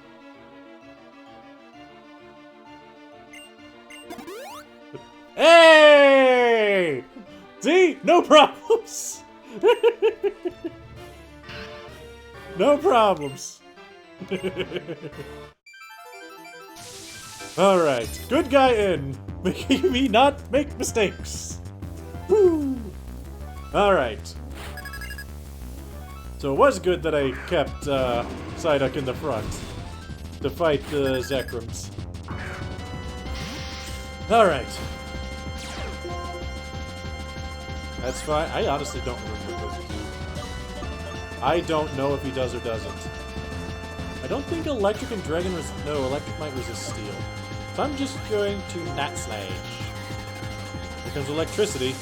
Hey! See? No problems! No problems. Alright, good guy in, making me not make mistakes. Woo! Alright. So it was good that I kept Psyduck in the front to fight the Zekrams. Alright. That's fine. I honestly don't remember those two. I don't know if he does or doesn't. I don't think Electric and Dragon no, Electric might resist Steel. So I'm just going to Nat Slage. Here comes electricity.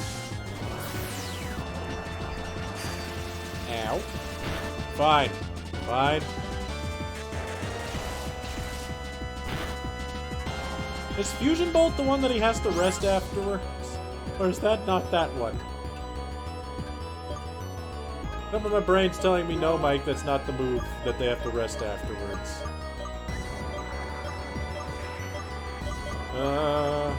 Ow. Fine. Fine. Is Fusion Bolt the one that he has to rest afterwards? Or is that not that one? Some of my brain's telling me no, Mike, that's not the move that they have to rest afterwards. I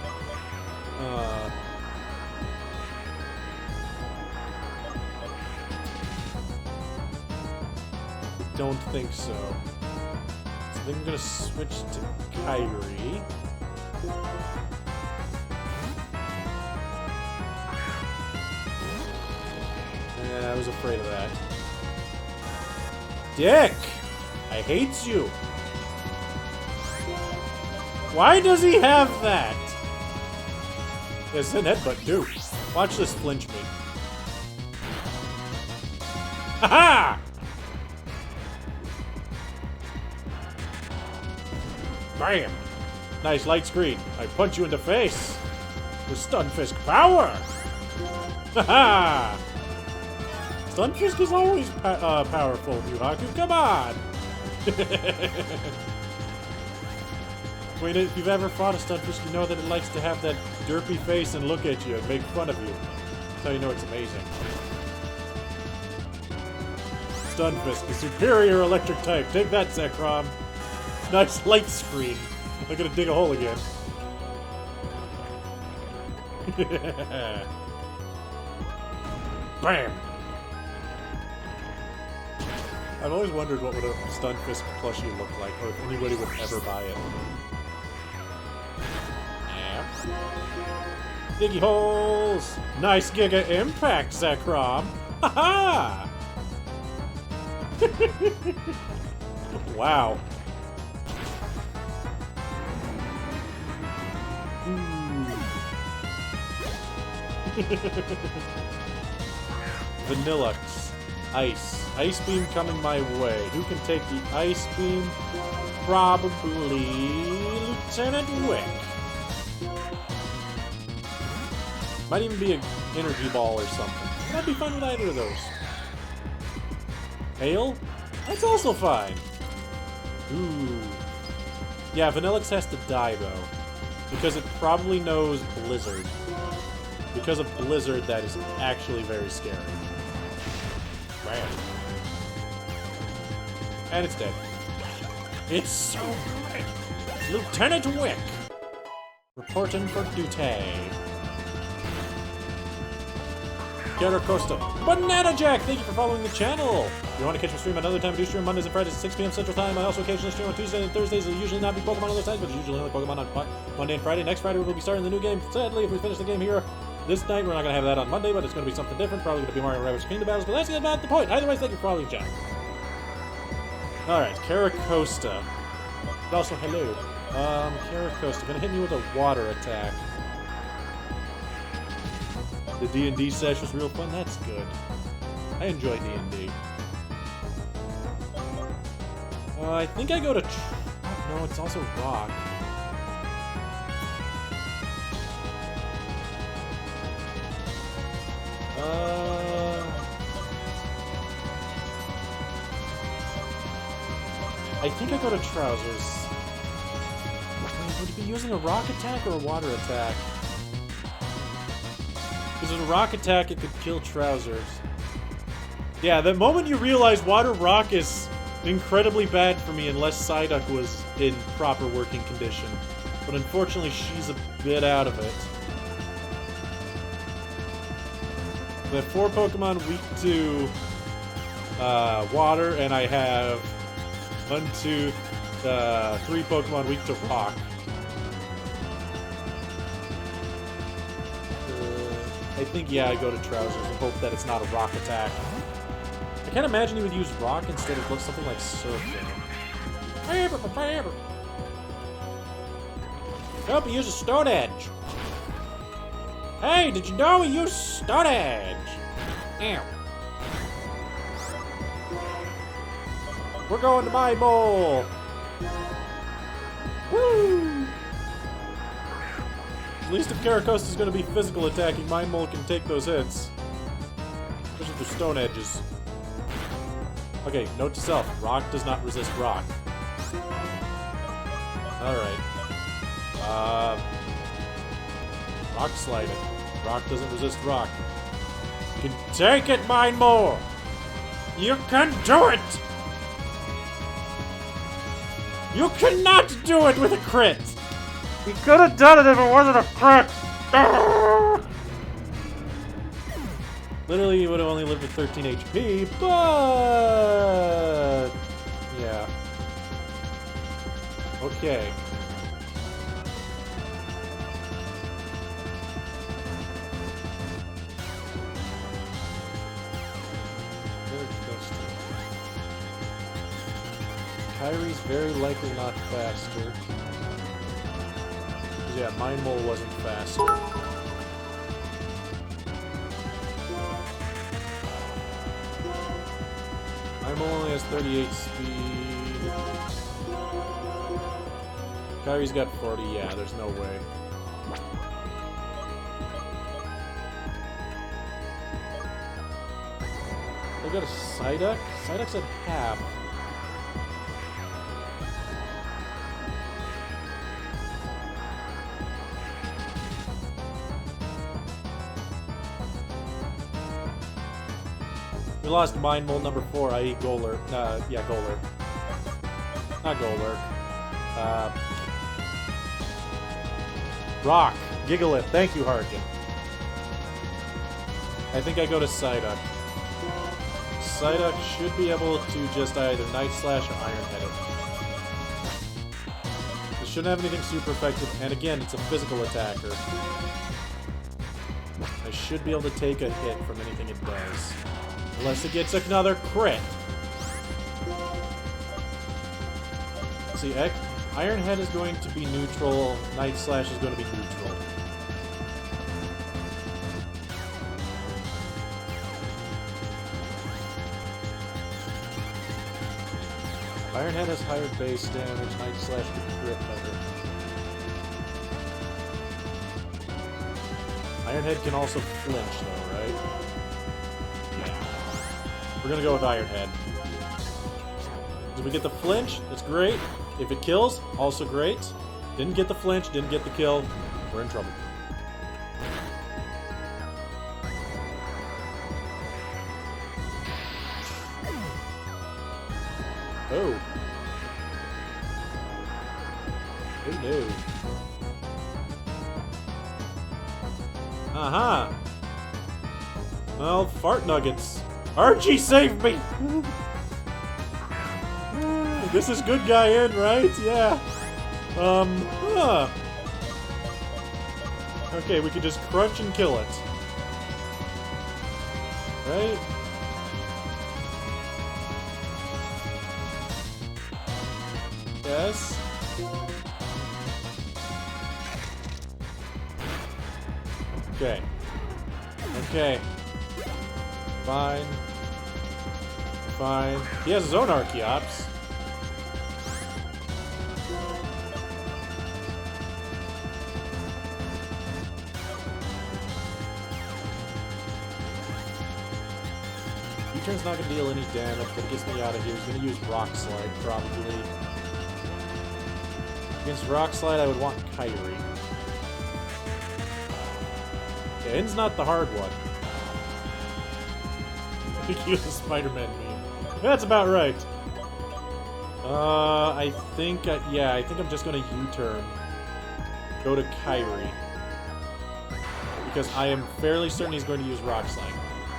don't think so. So I think I'm gonna switch to Kyrie. Yeah, I was afraid of that. Dick! I hate you! Why does he have that? It's an headbutt too. Watch this flinch me. Haha! Bam! Nice light screen. I punch you in the face with Stunfisk power. Haha! Stunfisk is always powerful, Yuhaku. Come on! Wait, if you've ever fought a Stunfisk, you know that it likes to have that derpy face and look at you and make fun of you. That's how you know it's amazing. Stunfisk, the superior electric type. Take that, Zekrom. Nice light screen. I'm gonna dig a hole again. Bam! I've always wondered what would a Stunfisk plushie look like, or if anybody would ever buy it. Yeah. Diggy holes! Nice Giga Impact, Zekrom! Haha! Wow. Vanillux. Ice. Ice Beam coming my way. Who can take the Ice Beam? Probably Lieutenant Wick. Might even be an Energy Ball or something. I'd be fine with either of those. Hail? That's also fine. Ooh. Yeah, Vanillux has to die, though. Because it probably knows Blizzard. Because of Blizzard, that is actually very scary. Bam. And it's dead. It's so good. Lieutenant Wick. Reporting for duty. Caracosta. Banana Jack, thank you for following the channel. If you want to catch me stream another time, I do stream Mondays and Fridays at 6 p.m. Central Time. I also occasionally stream on Tuesdays and Thursdays. It'll usually not be Pokemon on those times, but it's usually only Pokemon on Monday and Friday. Next Friday, we'll be starting the new game. Sadly, if we finish the game here this night, we're not going to have that on Monday, but it's going to be something different. Probably going to be Mario Rabbids Kingdom Battles, but that's about the point. Either way, thank you for following the channel. Alright, Caracosta. Also, hello. Caracosta, gonna hit me with a water attack. The D&D sesh was real fun. That's good. I enjoy D&D. I think I go to... no, it's also rock. I think I go to Trousers. Would it be using a rock attack or a water attack? Because with a rock attack, it could kill Trousers. Yeah, the moment you realize Water Rock is incredibly bad for me unless Psyduck was in proper working condition. But unfortunately, she's a bit out of it. I have 4 Pokemon weak to water, and I have 3 Pokemon weak to rock. I think, yeah, I go to Trousers and hope that it's not a rock attack. I can't imagine he would use rock instead of something like surfing. Nope, he uses Stone Edge. Hey, did you know he used Stone Edge? Ow. We're going to my bowl. Woo! At least if Caracosta is going to be physical attacking, Mind Mole can take those hits. Especially with their Stone Edges. Okay, note to self. Rock does not resist rock. Alright. Rock Slide it. Rock doesn't resist rock. You can take it, Mind Mole! You can do it! You cannot do it with a crit! He could have done it if it wasn't a crit! Literally, he would have only lived with 13 HP, but... yeah. Okay. Kyrie's very likely not faster. Yeah, Mind Mole wasn't faster. Mind Mole only has 38 speed. Kyrie's got 40, yeah, there's no way. They got a Psyduck? Psyduck's at half. We lost Mind Mole number 4, i.e. Golurk. Yeah, Golurk. Not Golurk. Rock. Gigalith. Thank you, Harkin. I think I go to Psyduck. Psyduck should be able to just either Night Slash or Iron Head it. It shouldn't have anything super effective, and again, it's a physical attacker. I should be able to take a hit from anything it does. Unless it gets another crit. See, Iron Head is going to be neutral. Night Slash is going to be neutral. Iron Head has higher base damage. Night Slash could crit better. Iron Head can also flinch, though, right? We're gonna go with Iron Head. Did we get the flinch? That's great. If it kills, also great. Didn't get the flinch, didn't get the kill. We're in trouble. Oh. Oh no. Uh-huh. Well, fart nuggets. Archie, save me! This is good guy in, right? Yeah. Huh. Okay, we could just crunch and kill it. Right? Yes. Okay. Okay. Fine. Fine. He has his own Archeops. U-turn's not going to deal any damage, but it gets me out of here. He's going to use Rock Slide, probably. Against Rock Slide, I would want Kyrie. Yeah, In's not the hard one. Use the Spider-Man meme. That's about right. I think I'm just gonna U-turn. Go to Kyrie. Because I am fairly certain he's going to use Rock Slide.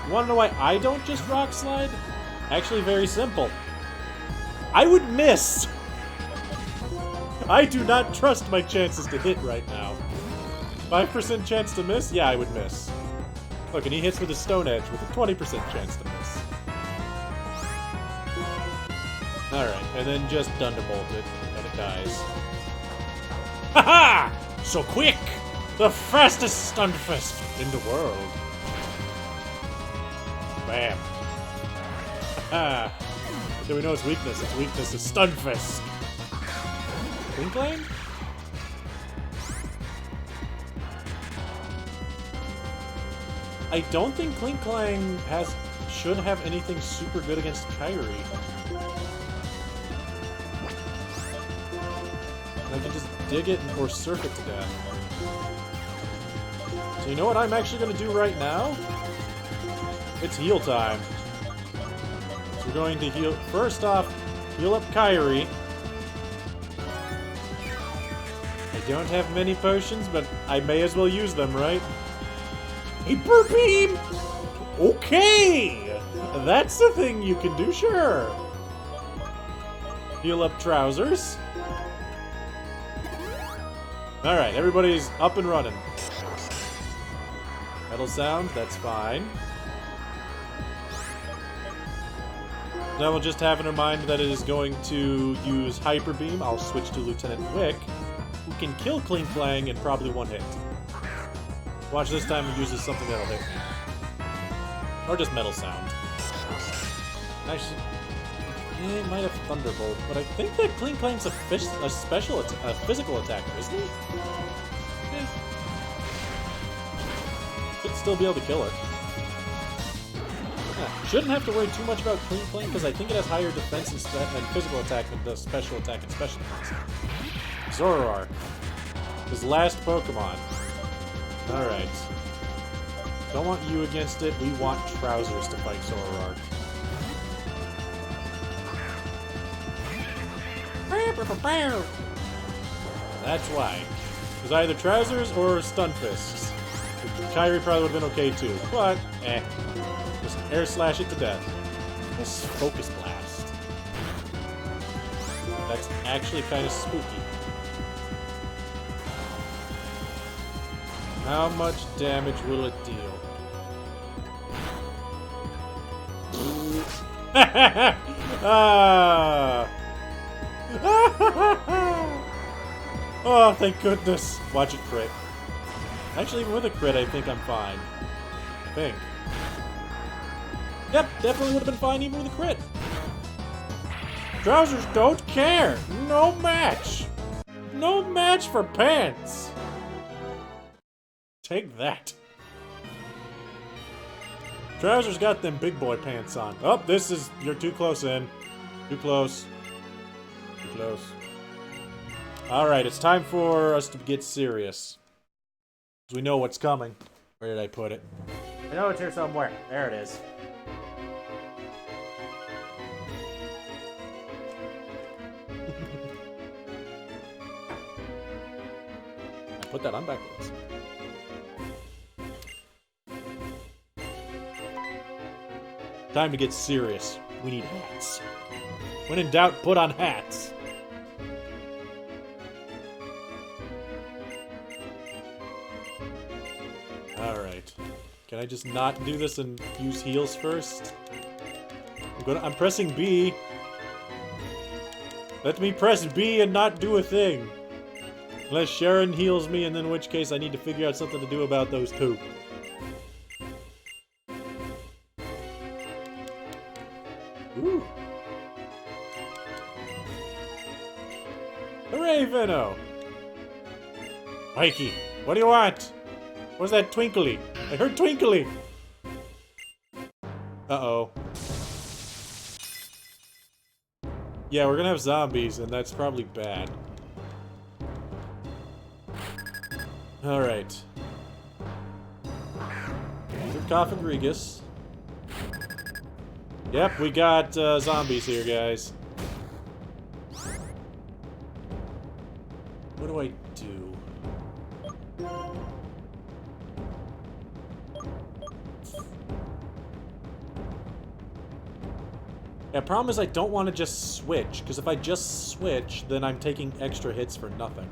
You wanna know why I don't just Rock Slide? Actually, very simple. I would miss! I do not trust my chances to hit right now. 5% chance to miss? Yeah, I would miss. Look, and he hits with a Stone Edge with a 20% chance to miss. Alright, and then just Thunderbolt it, and it dies. Haha! So quick! The fastest Stunfist in the world. Bam. Haha! Do we know its weakness? Its weakness is Stunfist. Klinklang? I don't think Klinklang should have anything super good against Kyrie. I can just dig it or surf it to death. So you know what I'm actually going to do right now? It's heal time. So we're going to heal... First off, heal up Kyrie. I don't have many potions, but I may as well use them, right? Hyper Beam! Okay! That's the thing you can do, sure. Heal up Trousers. Alright, everybody's up and running. Metal sound, that's fine. Now we'll just have in our mind that it is going to use Hyper Beam. I'll switch to Lieutenant Wick, who can kill Klinklang in probably one hit. Watch this time he uses something that'll hit me. Or just Metal Sound. Actually, it might have Thunderbolt, but I think that Klinklang's a physical attacker, isn't he? Should still be able to kill it. Yeah, shouldn't have to worry too much about Klinklang, because I think it has higher defense and physical attack than does special attack and special defense. Zoroark. His last Pokemon. Alright. Don't want you against it, we want Trousers to fight Zoroark. That's why. It was either Trousers or Stunfists. Kyrie probably would have been okay too, but just air slash it to death. This Focus Blast. That's actually kind of spooky. How much damage will it deal? Ah! Oh, thank goodness. Watch it crit. Actually, even with a crit, I think I'm fine. I think. Yep, definitely would have been fine even with a crit. Trousers don't care. No match. No match for pants. Take that. Trousers got them big boy pants on. Oh, this is... You're too close in. Too close. Too close. Alright, it's time for us to get serious. Because we know what's coming. Where did I put it? I know it's here somewhere. There it is. I put that on backwards. Time to get serious. We need hats. When in doubt, put on hats. Alright. Can I just not do this and use heals first? I'm pressing B. Let me press B and not do a thing. Unless Sharon heals me, and then in which case I need to figure out something to do about those two. Ooh. Hooray, Veno! Mikey, what do you want? What's that twinkly? I heard twinkly! Uh-oh. Yeah, we're gonna have zombies, and that's probably bad. Alright. Coffin Regus. Yep, we got zombies here, guys. What do I do? Yeah, problem is I don't want to just switch, because if I just switch, then I'm taking extra hits for nothing.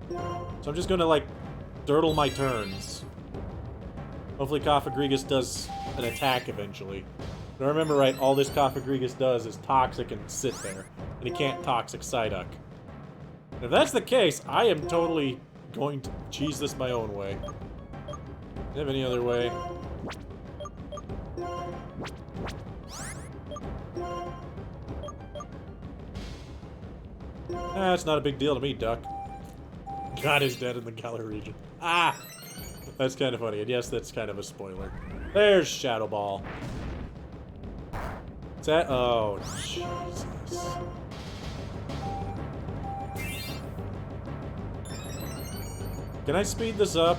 So I'm just gonna, like, dirtle my turns. Hopefully Cofagrigus does an attack eventually. If I remember right, all this Cofagrigus does is toxic and sit there. And he can't toxic Psyduck. And if that's the case, I am totally going to cheese this my own way. Do you have any other way? It's not a big deal to me, Duck. God is dead in the Galar region. Ah! That's kind of funny, and yes, that's kind of a spoiler. There's Shadow Ball. Is that? Oh, Jesus. Can I speed this up?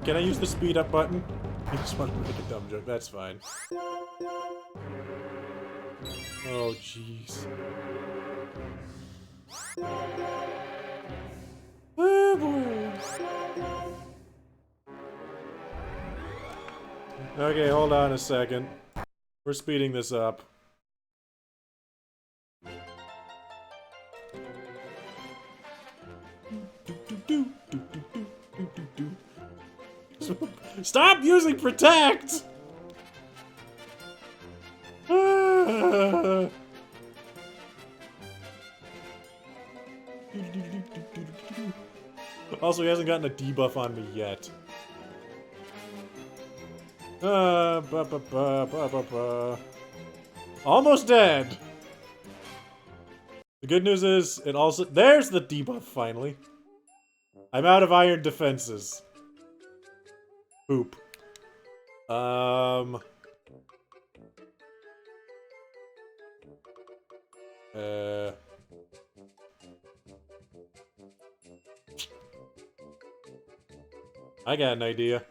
Can I use the speed up button? I just want to make a dumb joke, that's fine. Oh, jeez. Oh, boy. Okay, hold on a second. We're speeding this up. Stop using Protect! Also, he hasn't gotten a debuff on me yet. Almost dead! The good news is, it also- there's the debuff, finally! I'm out of iron defenses. Poop. I got an idea.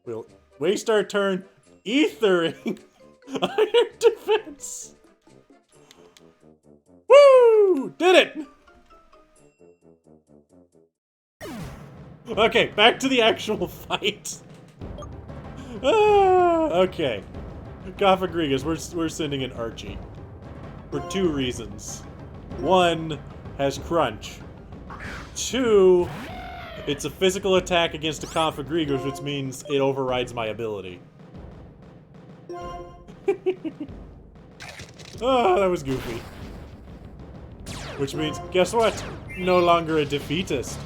We'll waste our turn ethering iron defense. Woo! Did it! Okay, back to the actual fight. Okay. Cofagrigus, we're sending in Archie. For 2 reasons. 1, has Crunch. 2, it's a physical attack against a Cofagrigus, which means it overrides my ability. Oh, that was goofy. Which means, guess what? No longer a defeatist.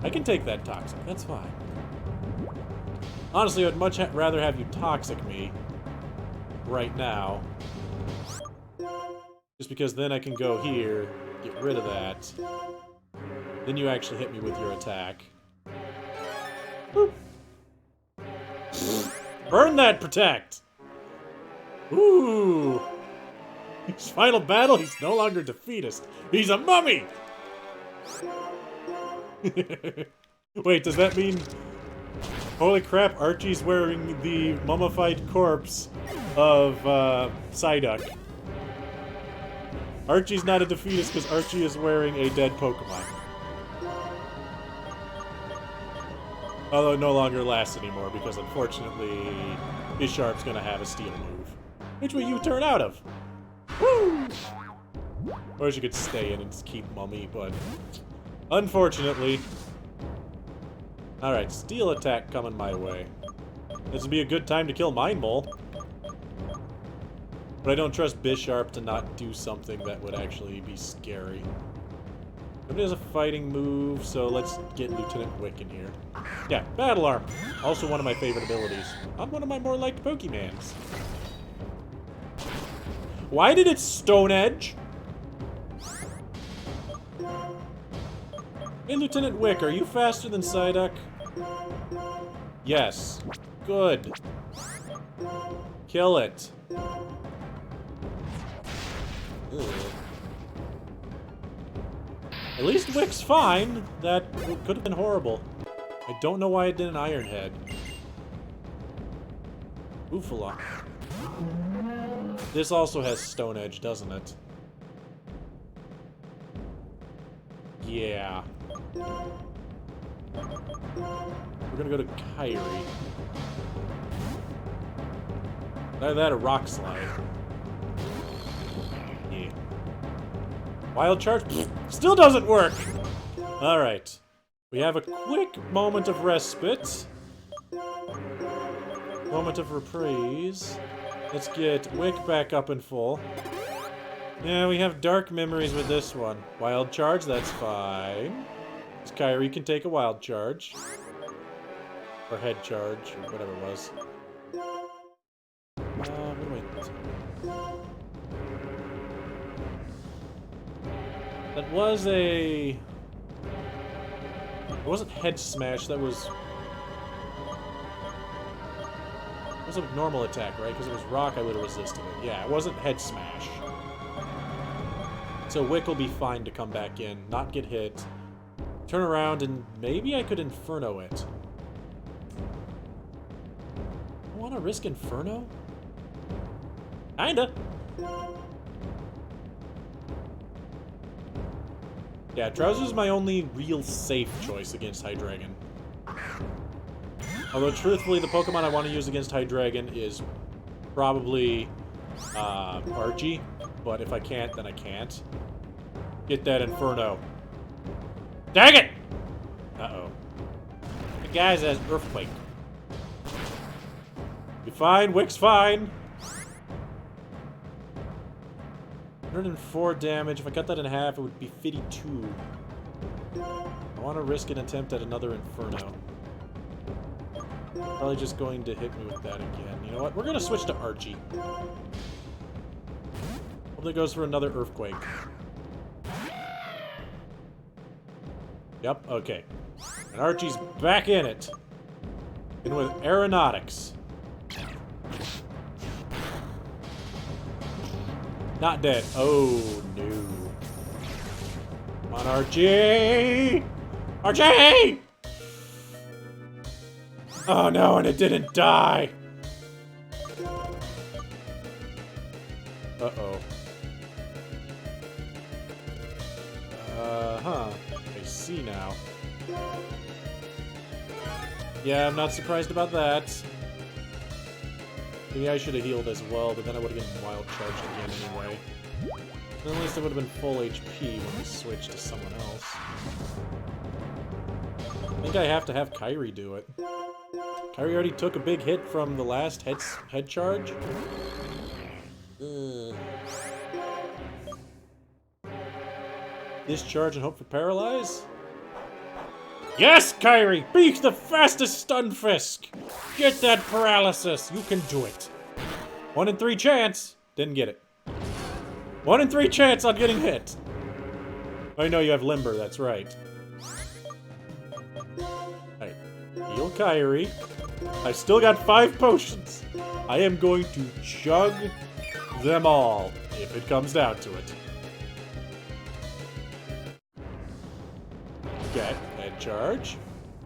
I can take that Toxic, that's fine. Honestly, I'd much rather have you Toxic me right now. Just because then I can go here, get rid of that. Then you actually hit me with your attack. Boop. Burn that Protect! Ooh! His final battle, he's no longer defeatist. He's a mummy! Wait, does that mean... Holy crap, Archie's wearing the mummified corpse of, Psyduck. Archie's not a defeatist because Archie is wearing a dead Pokemon. Although it no longer lasts anymore because, unfortunately, Bisharp's gonna have a steel move. Which will you turn out of? Woo! Or you could stay in and just keep Mummy, but... Unfortunately... Alright, steel attack coming my way. This would be a good time to kill Mind Mole. But I don't trust Bisharp to not do something that would actually be scary. Nobody has a fighting move, so let's get Lieutenant Wick in here. Yeah, Battle Armor. Also one of my favorite abilities. On one of my more liked Pokemans. Why did it Stone Edge? Hey, Lieutenant Wick, are you faster than Psyduck? Yes. Good. Kill it. Ugh. At least Wick's fine. That could have been horrible. I don't know why it did an Iron Head. Oofala. This also has Stone Edge, doesn't it? Yeah. We're gonna go to Kyrie. Either that or Rock Slide. Yeah. Wild Charge? Still doesn't work! Alright. We have a quick moment of respite. Moment of reprise. Let's get Wick back up in full. Yeah, we have dark memories with this one. Wild Charge, that's fine. Kyrie can take a Wild Charge. Or Head Charge, or whatever it was. What do I... That was a... It wasn't Head Smash, that was... It was a normal attack, right? Because it was Rock, I would have resisted it. Yeah, it wasn't Head Smash. So Wick will be fine to come back in, not get hit. Turn around and maybe I could Inferno it. I want to risk Inferno? Kinda. Yeah, Drowser's is my only real safe choice against Hydreigon. Although, truthfully, the Pokemon I want to use against Hydreigon is probably Archie. But if I can't, then I can't. Get that Inferno. Dang it! Uh-oh. The guy's has Earthquake. Be fine, Wick's fine. 104 damage. If I cut that in half, it would be 52. I want to risk an attempt at another Inferno. Probably just going to hit me with that again. You know what? We're going to switch to Archie. Hopefully it goes for another Earthquake. Yep, okay. And Archie's back in it. And with Aeronautics. Not dead. Oh, no. Come on, Archie! Archie! Oh, no, and it didn't die. Uh-oh. Huh. I see now. Yeah, I'm not surprised about that. Maybe I should have healed as well, but then I would have gotten Wild Charged again anyway. Then at least I would have been full HP when we switched to someone else. I think I have to have Kyrie do it. Kyrie already took a big hit from the last head charge. Ugh. Discharge and hope for Paralyze? Yes, Kyrie! Be the fastest Stunfisk! Get that paralysis! You can do it! 1 in 3 chance! Didn't get it. 1 in 3 chance on getting hit! I know you have Limber, that's right. Alright. Heal Kyrie. I've still got 5 potions. I am going to chug them all, if it comes down to it. Okay, head charge.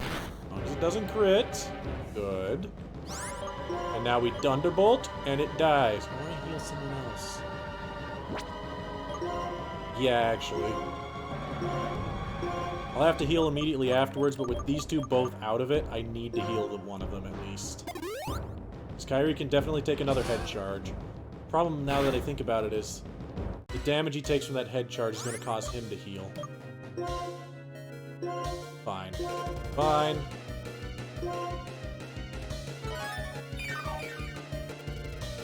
As long as it doesn't crit. Good. And now we Thunderbolt, and it dies. I want to heal someone else. Yeah, actually. I'll have to heal immediately afterwards, but with these two both out of it, I need to heal one of them at least. Because Kyrie can definitely take another head charge. Problem now that I think about it is, the damage he takes from that head charge is going to cause him to heal. Fine. Fine.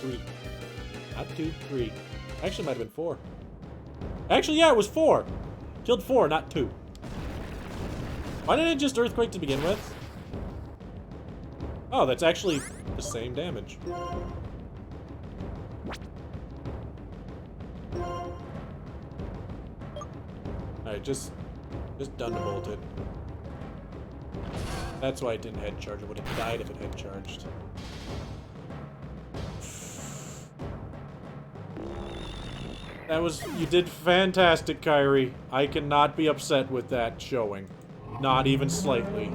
Three. Not 2, 3. Actually, might have been 4. Actually, yeah, it was 4. Killed 4, not 2. Why didn't it just Earthquake to begin with? Oh, that's actually the same damage. Alright, just Thunderbolt it. That's why it didn't head charge. It would have died if it had charged. That was... You did fantastic, Kyrie. I cannot be upset with that showing. Not even slightly.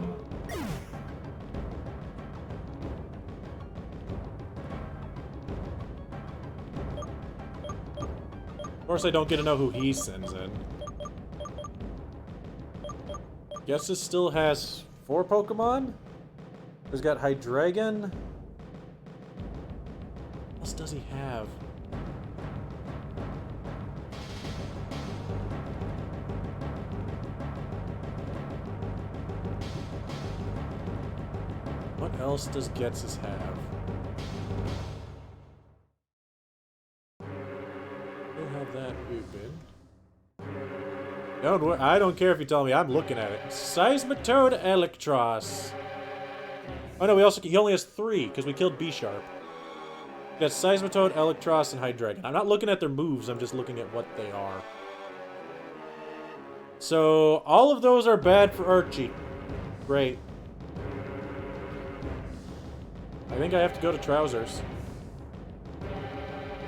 Of course, I don't get to know who he sends in. Guess this still has 4 Pokemon? He's got Hydreigon. else does he have? What else does Getsus have? We'll have that open. Don't worry, I don't care if you tell me, I'm looking at it. Seismitoad Electros. Oh no, he only has 3, because we killed B-Sharp. We got Seismitoad, Electros, and Hydreigon. I'm not looking at their moves, I'm just looking at what they are. So, all of those are bad for Archie. Great. I think I have to go to Trousers.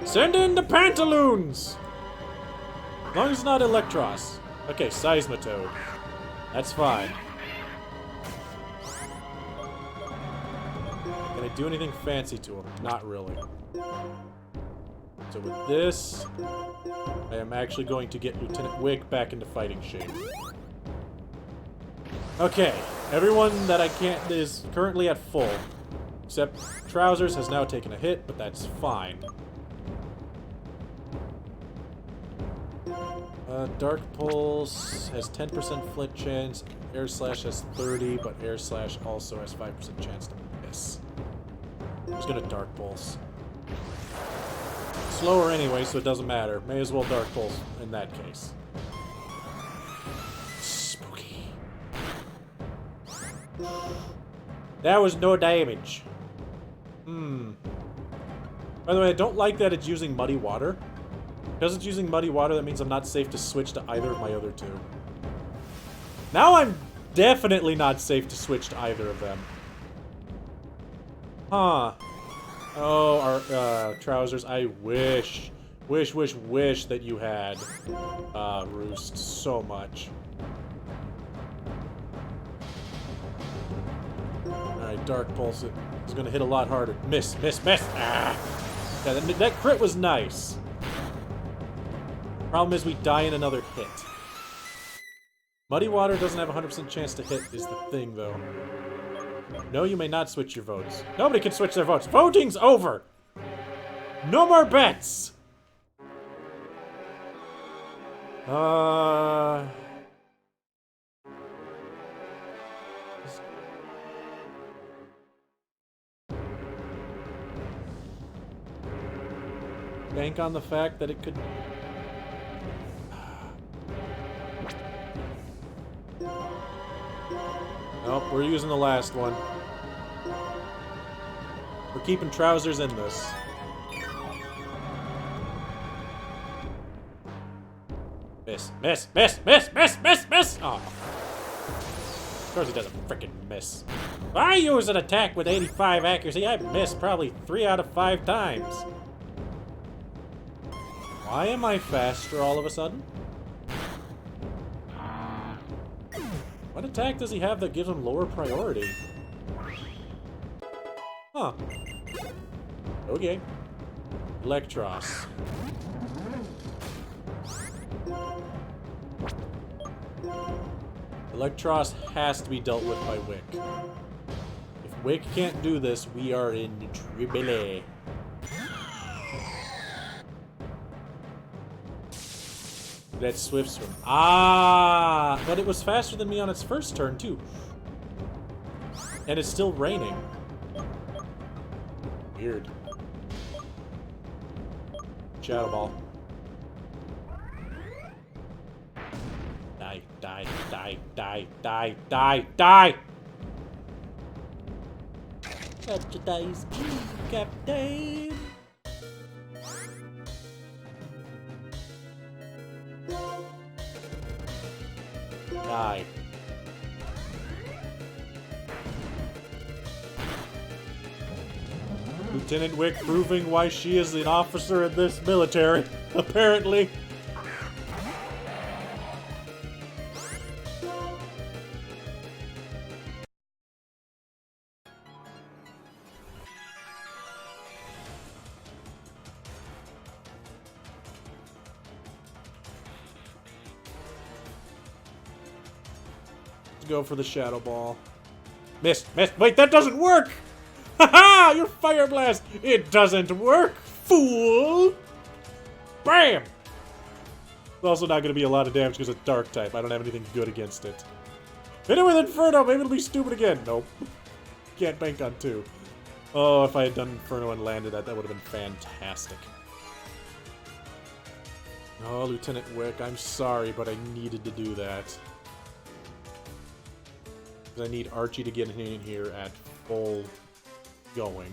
Send in the Pantaloons! As long as it's not Electros. Okay, Seismitoad. That's fine. Can I do anything fancy to him? Not really. So with this, I am actually going to get Lieutenant Wick back into fighting shape. Okay, everyone that I can't is currently at full. Except Trousers has now taken a hit, but that's fine. Dark Pulse has 10% flint chance. Air Slash has 30, but Air Slash also has 5% chance to miss. I'm just gonna Dark Pulse. Slower anyway, so it doesn't matter. May as well Dark Pulse in that case. Spooky. That was no damage. By the way, I don't like that it's using Muddy Water. Because it's using Muddy Water, that means I'm not safe to switch to either of my other two. Now I'm definitely not safe to switch to either of them. Huh. Oh, our Trousers, I wish that you had Roost so much. Alright, Dark Pulse it. It's gonna hit a lot harder. Miss! Ah! Yeah, that crit was nice. Problem is we die in another hit. Muddy Water doesn't have a 100% chance to hit is the thing, though. No, you may not switch your votes. Nobody can switch their votes. Voting's over! No more bets! Bank on the fact that it could... Nope, we're using the last one. We're keeping Trousers in this. Miss! Oh. Of course he doesn't frickin' miss. If I use an attack with 85 accuracy, I miss probably 3 out of 5 times. Why am I faster all of a sudden? What attack does he have that gives him lower priority? Huh. Okay. Electros. Electros has to be dealt with by Wick. If Wick can't do this, we are in trouble. That's Swift Swim. Ah! But it was faster than me on its first turn, too. And it's still raining. Weird. Shadow Ball. Die, die, die, die, die, die, die! Such a dice, Captain! Die. Lieutenant Wick proving why she is an officer in this military, apparently. Go for the Shadow Ball. Miss! Wait, that doesn't work! Haha! Your Fire Blast! It doesn't work! fool! Bam! It's also not going to be a lot of damage because it's dark type. I don't have anything good against it. Hit it with Inferno! Maybe it'll be stupid again. Nope. Can't bank on 2. Oh, if I had done Inferno and landed that, that would have been fantastic. Oh, Lieutenant Wick, I'm sorry, but I needed to do that. Because I need Archie to get in here at full going.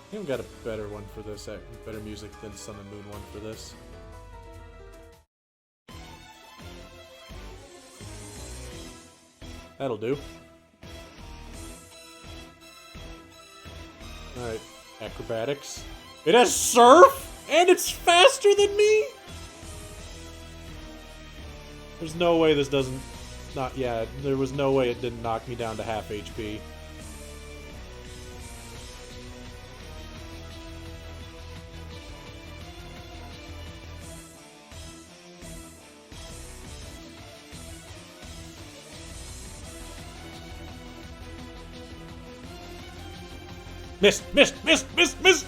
I think I've got a better one for this, better music than Sun and Moon one for this. That'll do. Alright, acrobatics. It has surf! And it's faster than me? There's no way this doesn't... Yeah, there was no way it didn't knock me down to half HP. Miss! Miss! Miss! Miss! Miss!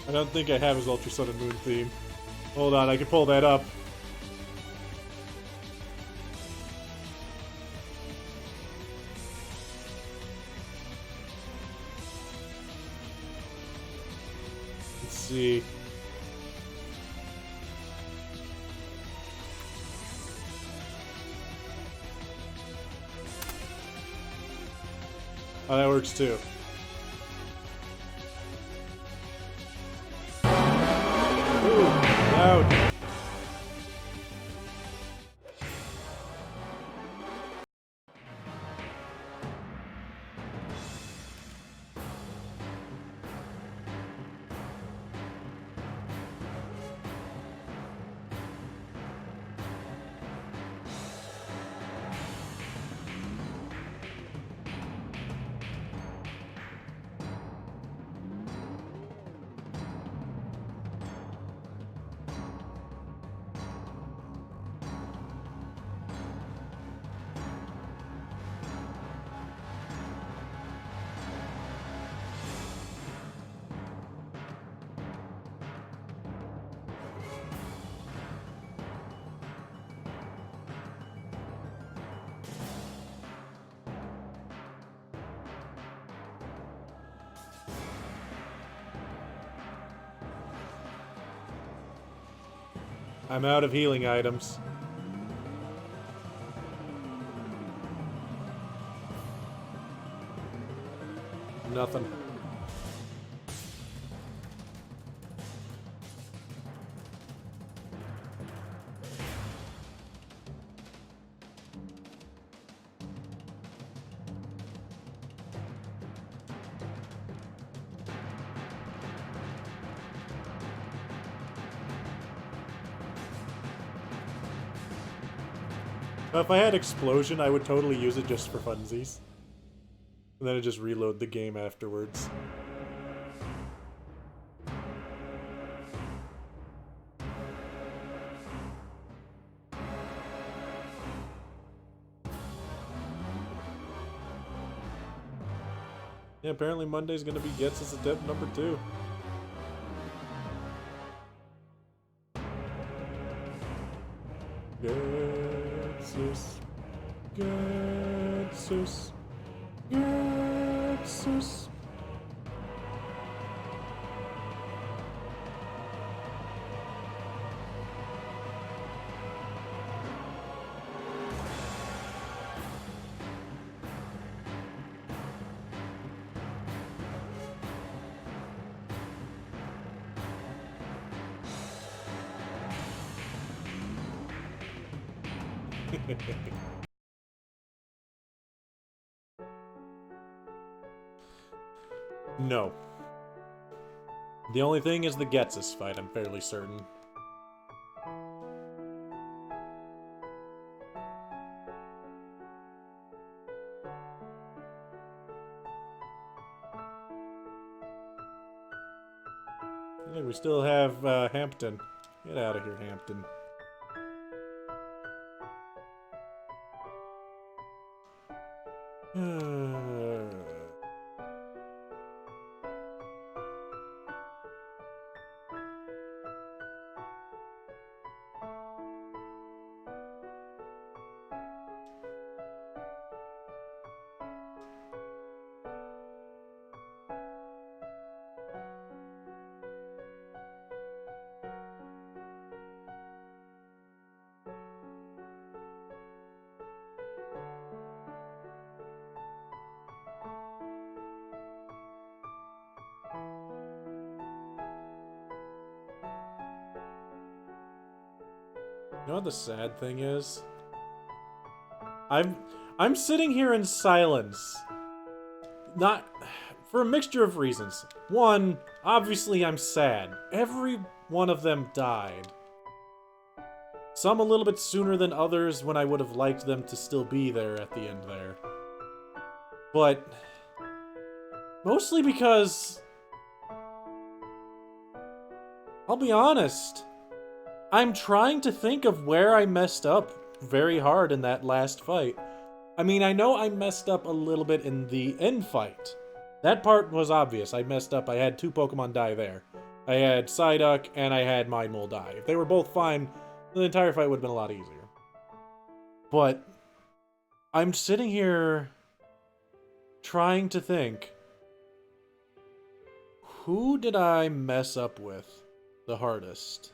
I don't think I have his Ultra Sun and Moon theme. Hold on, I can pull that up. Let's see. Oh, that works too. Loud. I'm out of healing items. Nothing. If I had Explosion, I would totally use it just for funsies. And then I'd just reload the game afterwards. Yeah, apparently Monday's gonna be Gets' attempt number 2. Getsus. Getsus. Getsus. No. The only thing is the Getsus fight, I'm fairly certain. we still have Hampton. Get out of here, Hampton. You know what the sad thing is? I'm sitting here in silence. Not for a mixture of reasons. One, obviously I'm sad. Every one of them died. Some a little bit sooner than others when I would have liked them to still be there at the end there. But mostly because I'll be honest. I'm trying to think of where I messed up very hard in that last fight. I mean, I know I messed up a little bit in the end fight. That part was obvious. I messed up. I had 2 Pokemon die there. I had Psyduck and I had Mindmole die. If they were both fine, the entire fight would have been a lot easier. But I'm sitting here trying to think, who did I mess up with the hardest?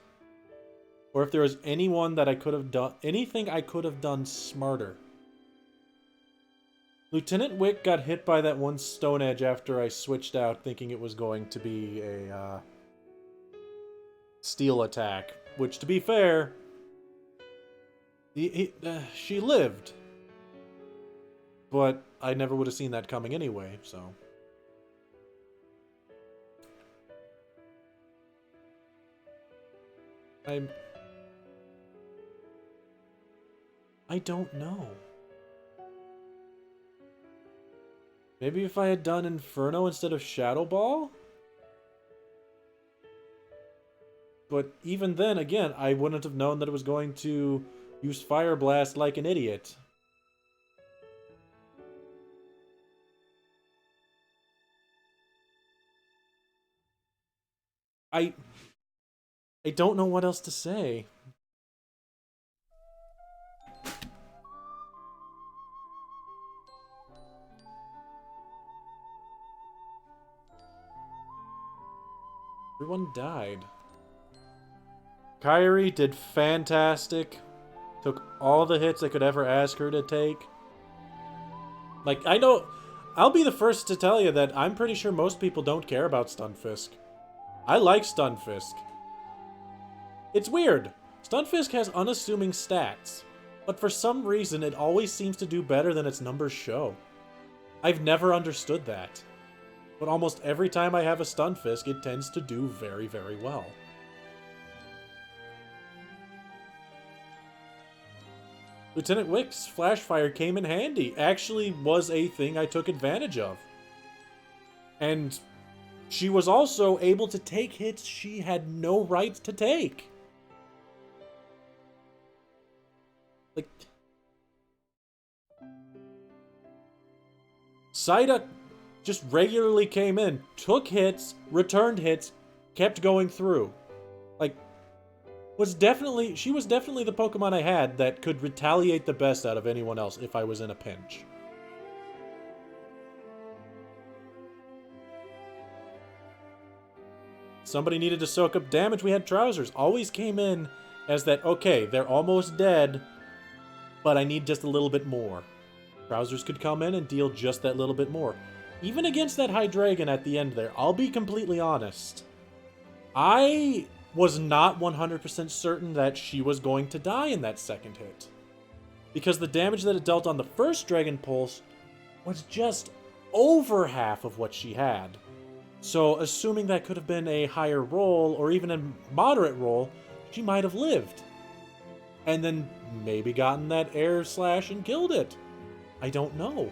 Or if there was anyone that I could have done, anything I could have done smarter. Lieutenant Wick got hit by that one Stone Edge after I switched out thinking it was going to be a steel attack. Which, to be fair, she lived. But I never would have seen that coming anyway, so... I don't know. Maybe if I had done Inferno instead of Shadow Ball? But even then, again, I wouldn't have known that it was going to use Fire Blast like an idiot. I don't know what else to say. Everyone died. Kyrie did fantastic. Took all the hits I could ever ask her to take. Like, I know... I'll be the first to tell you that I'm pretty sure most people don't care about Stunfisk. I like Stunfisk. It's weird. Stunfisk has unassuming stats, but for some reason it always seems to do better than its numbers show. I've never understood that. But almost every time I have a Stunfisk, it tends to do very, very well. Lieutenant Wick's Flash Fire came in handy. Actually was a thing I took advantage of. And she was also able to take hits she had no right to take. Like... Psyduck just regularly came in, took hits, returned hits, kept going through. Like, she was definitely the Pokemon I had that could retaliate the best out of anyone else if I was in a pinch. Somebody needed to soak up damage, we had Trousers. Always came in as that, okay, they're almost dead, but I need just a little bit more. Trousers could come in and deal just that little bit more. Even against that Hydreigon at the end there, I'll be completely honest. I was not 100% certain that she was going to die in that second hit. Because the damage that it dealt on the first Dragon Pulse was just over half of what she had. So, assuming that could have been a higher roll, or even a moderate roll, she might have lived. And then maybe gotten that air slash and killed it. I don't know.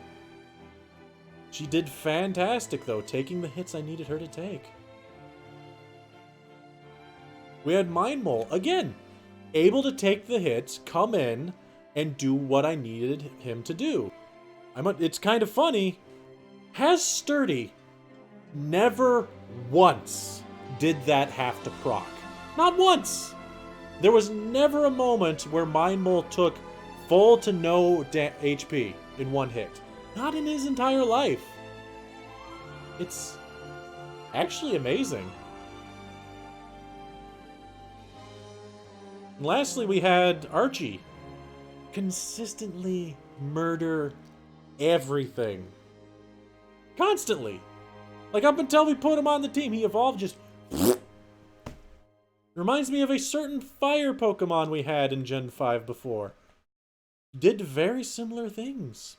She did fantastic, though, taking the hits I needed her to take. We had Mind Mole, again, able to take the hits, come in, and do what I needed him to do. It's kind of funny. Has Sturdy never once did that have to proc. Not once! There was never a moment where Mind Mole took full to no HP in one hit. Not in his entire life. It's actually amazing. And lastly, we had Archie. Consistently murder everything. Constantly. Like, up until we put him on the team, he evolved just... Reminds me of a certain fire Pokemon we had in Gen 5 before. Did very similar things.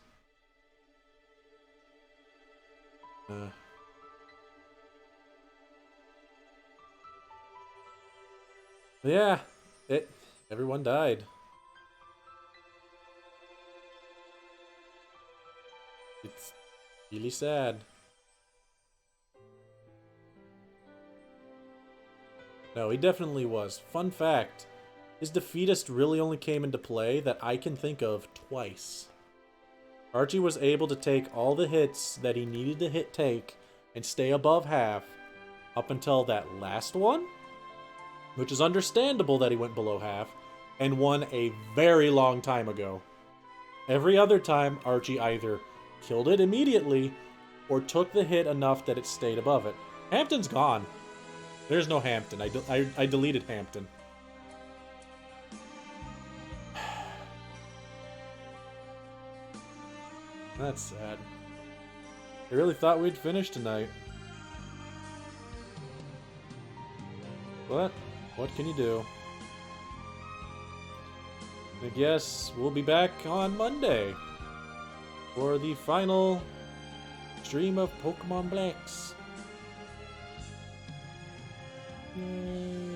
Yeah, everyone died. It's really sad. No, he definitely was. Fun fact, his defeatist really only came into play that I can think of twice. Archie was able to take all the hits that he needed to take and stay above half up until that last one, which is understandable that he went below half, and won a very long time ago. Every other time, Archie either killed it immediately or took the hit enough that it stayed above it. Hampton's gone. There's no Hampton. I deleted Hampton. That's sad. I really thought we'd finish tonight. But what can you do? I guess we'll be back on Monday for the final stream of Pokemon Blacks. Yay.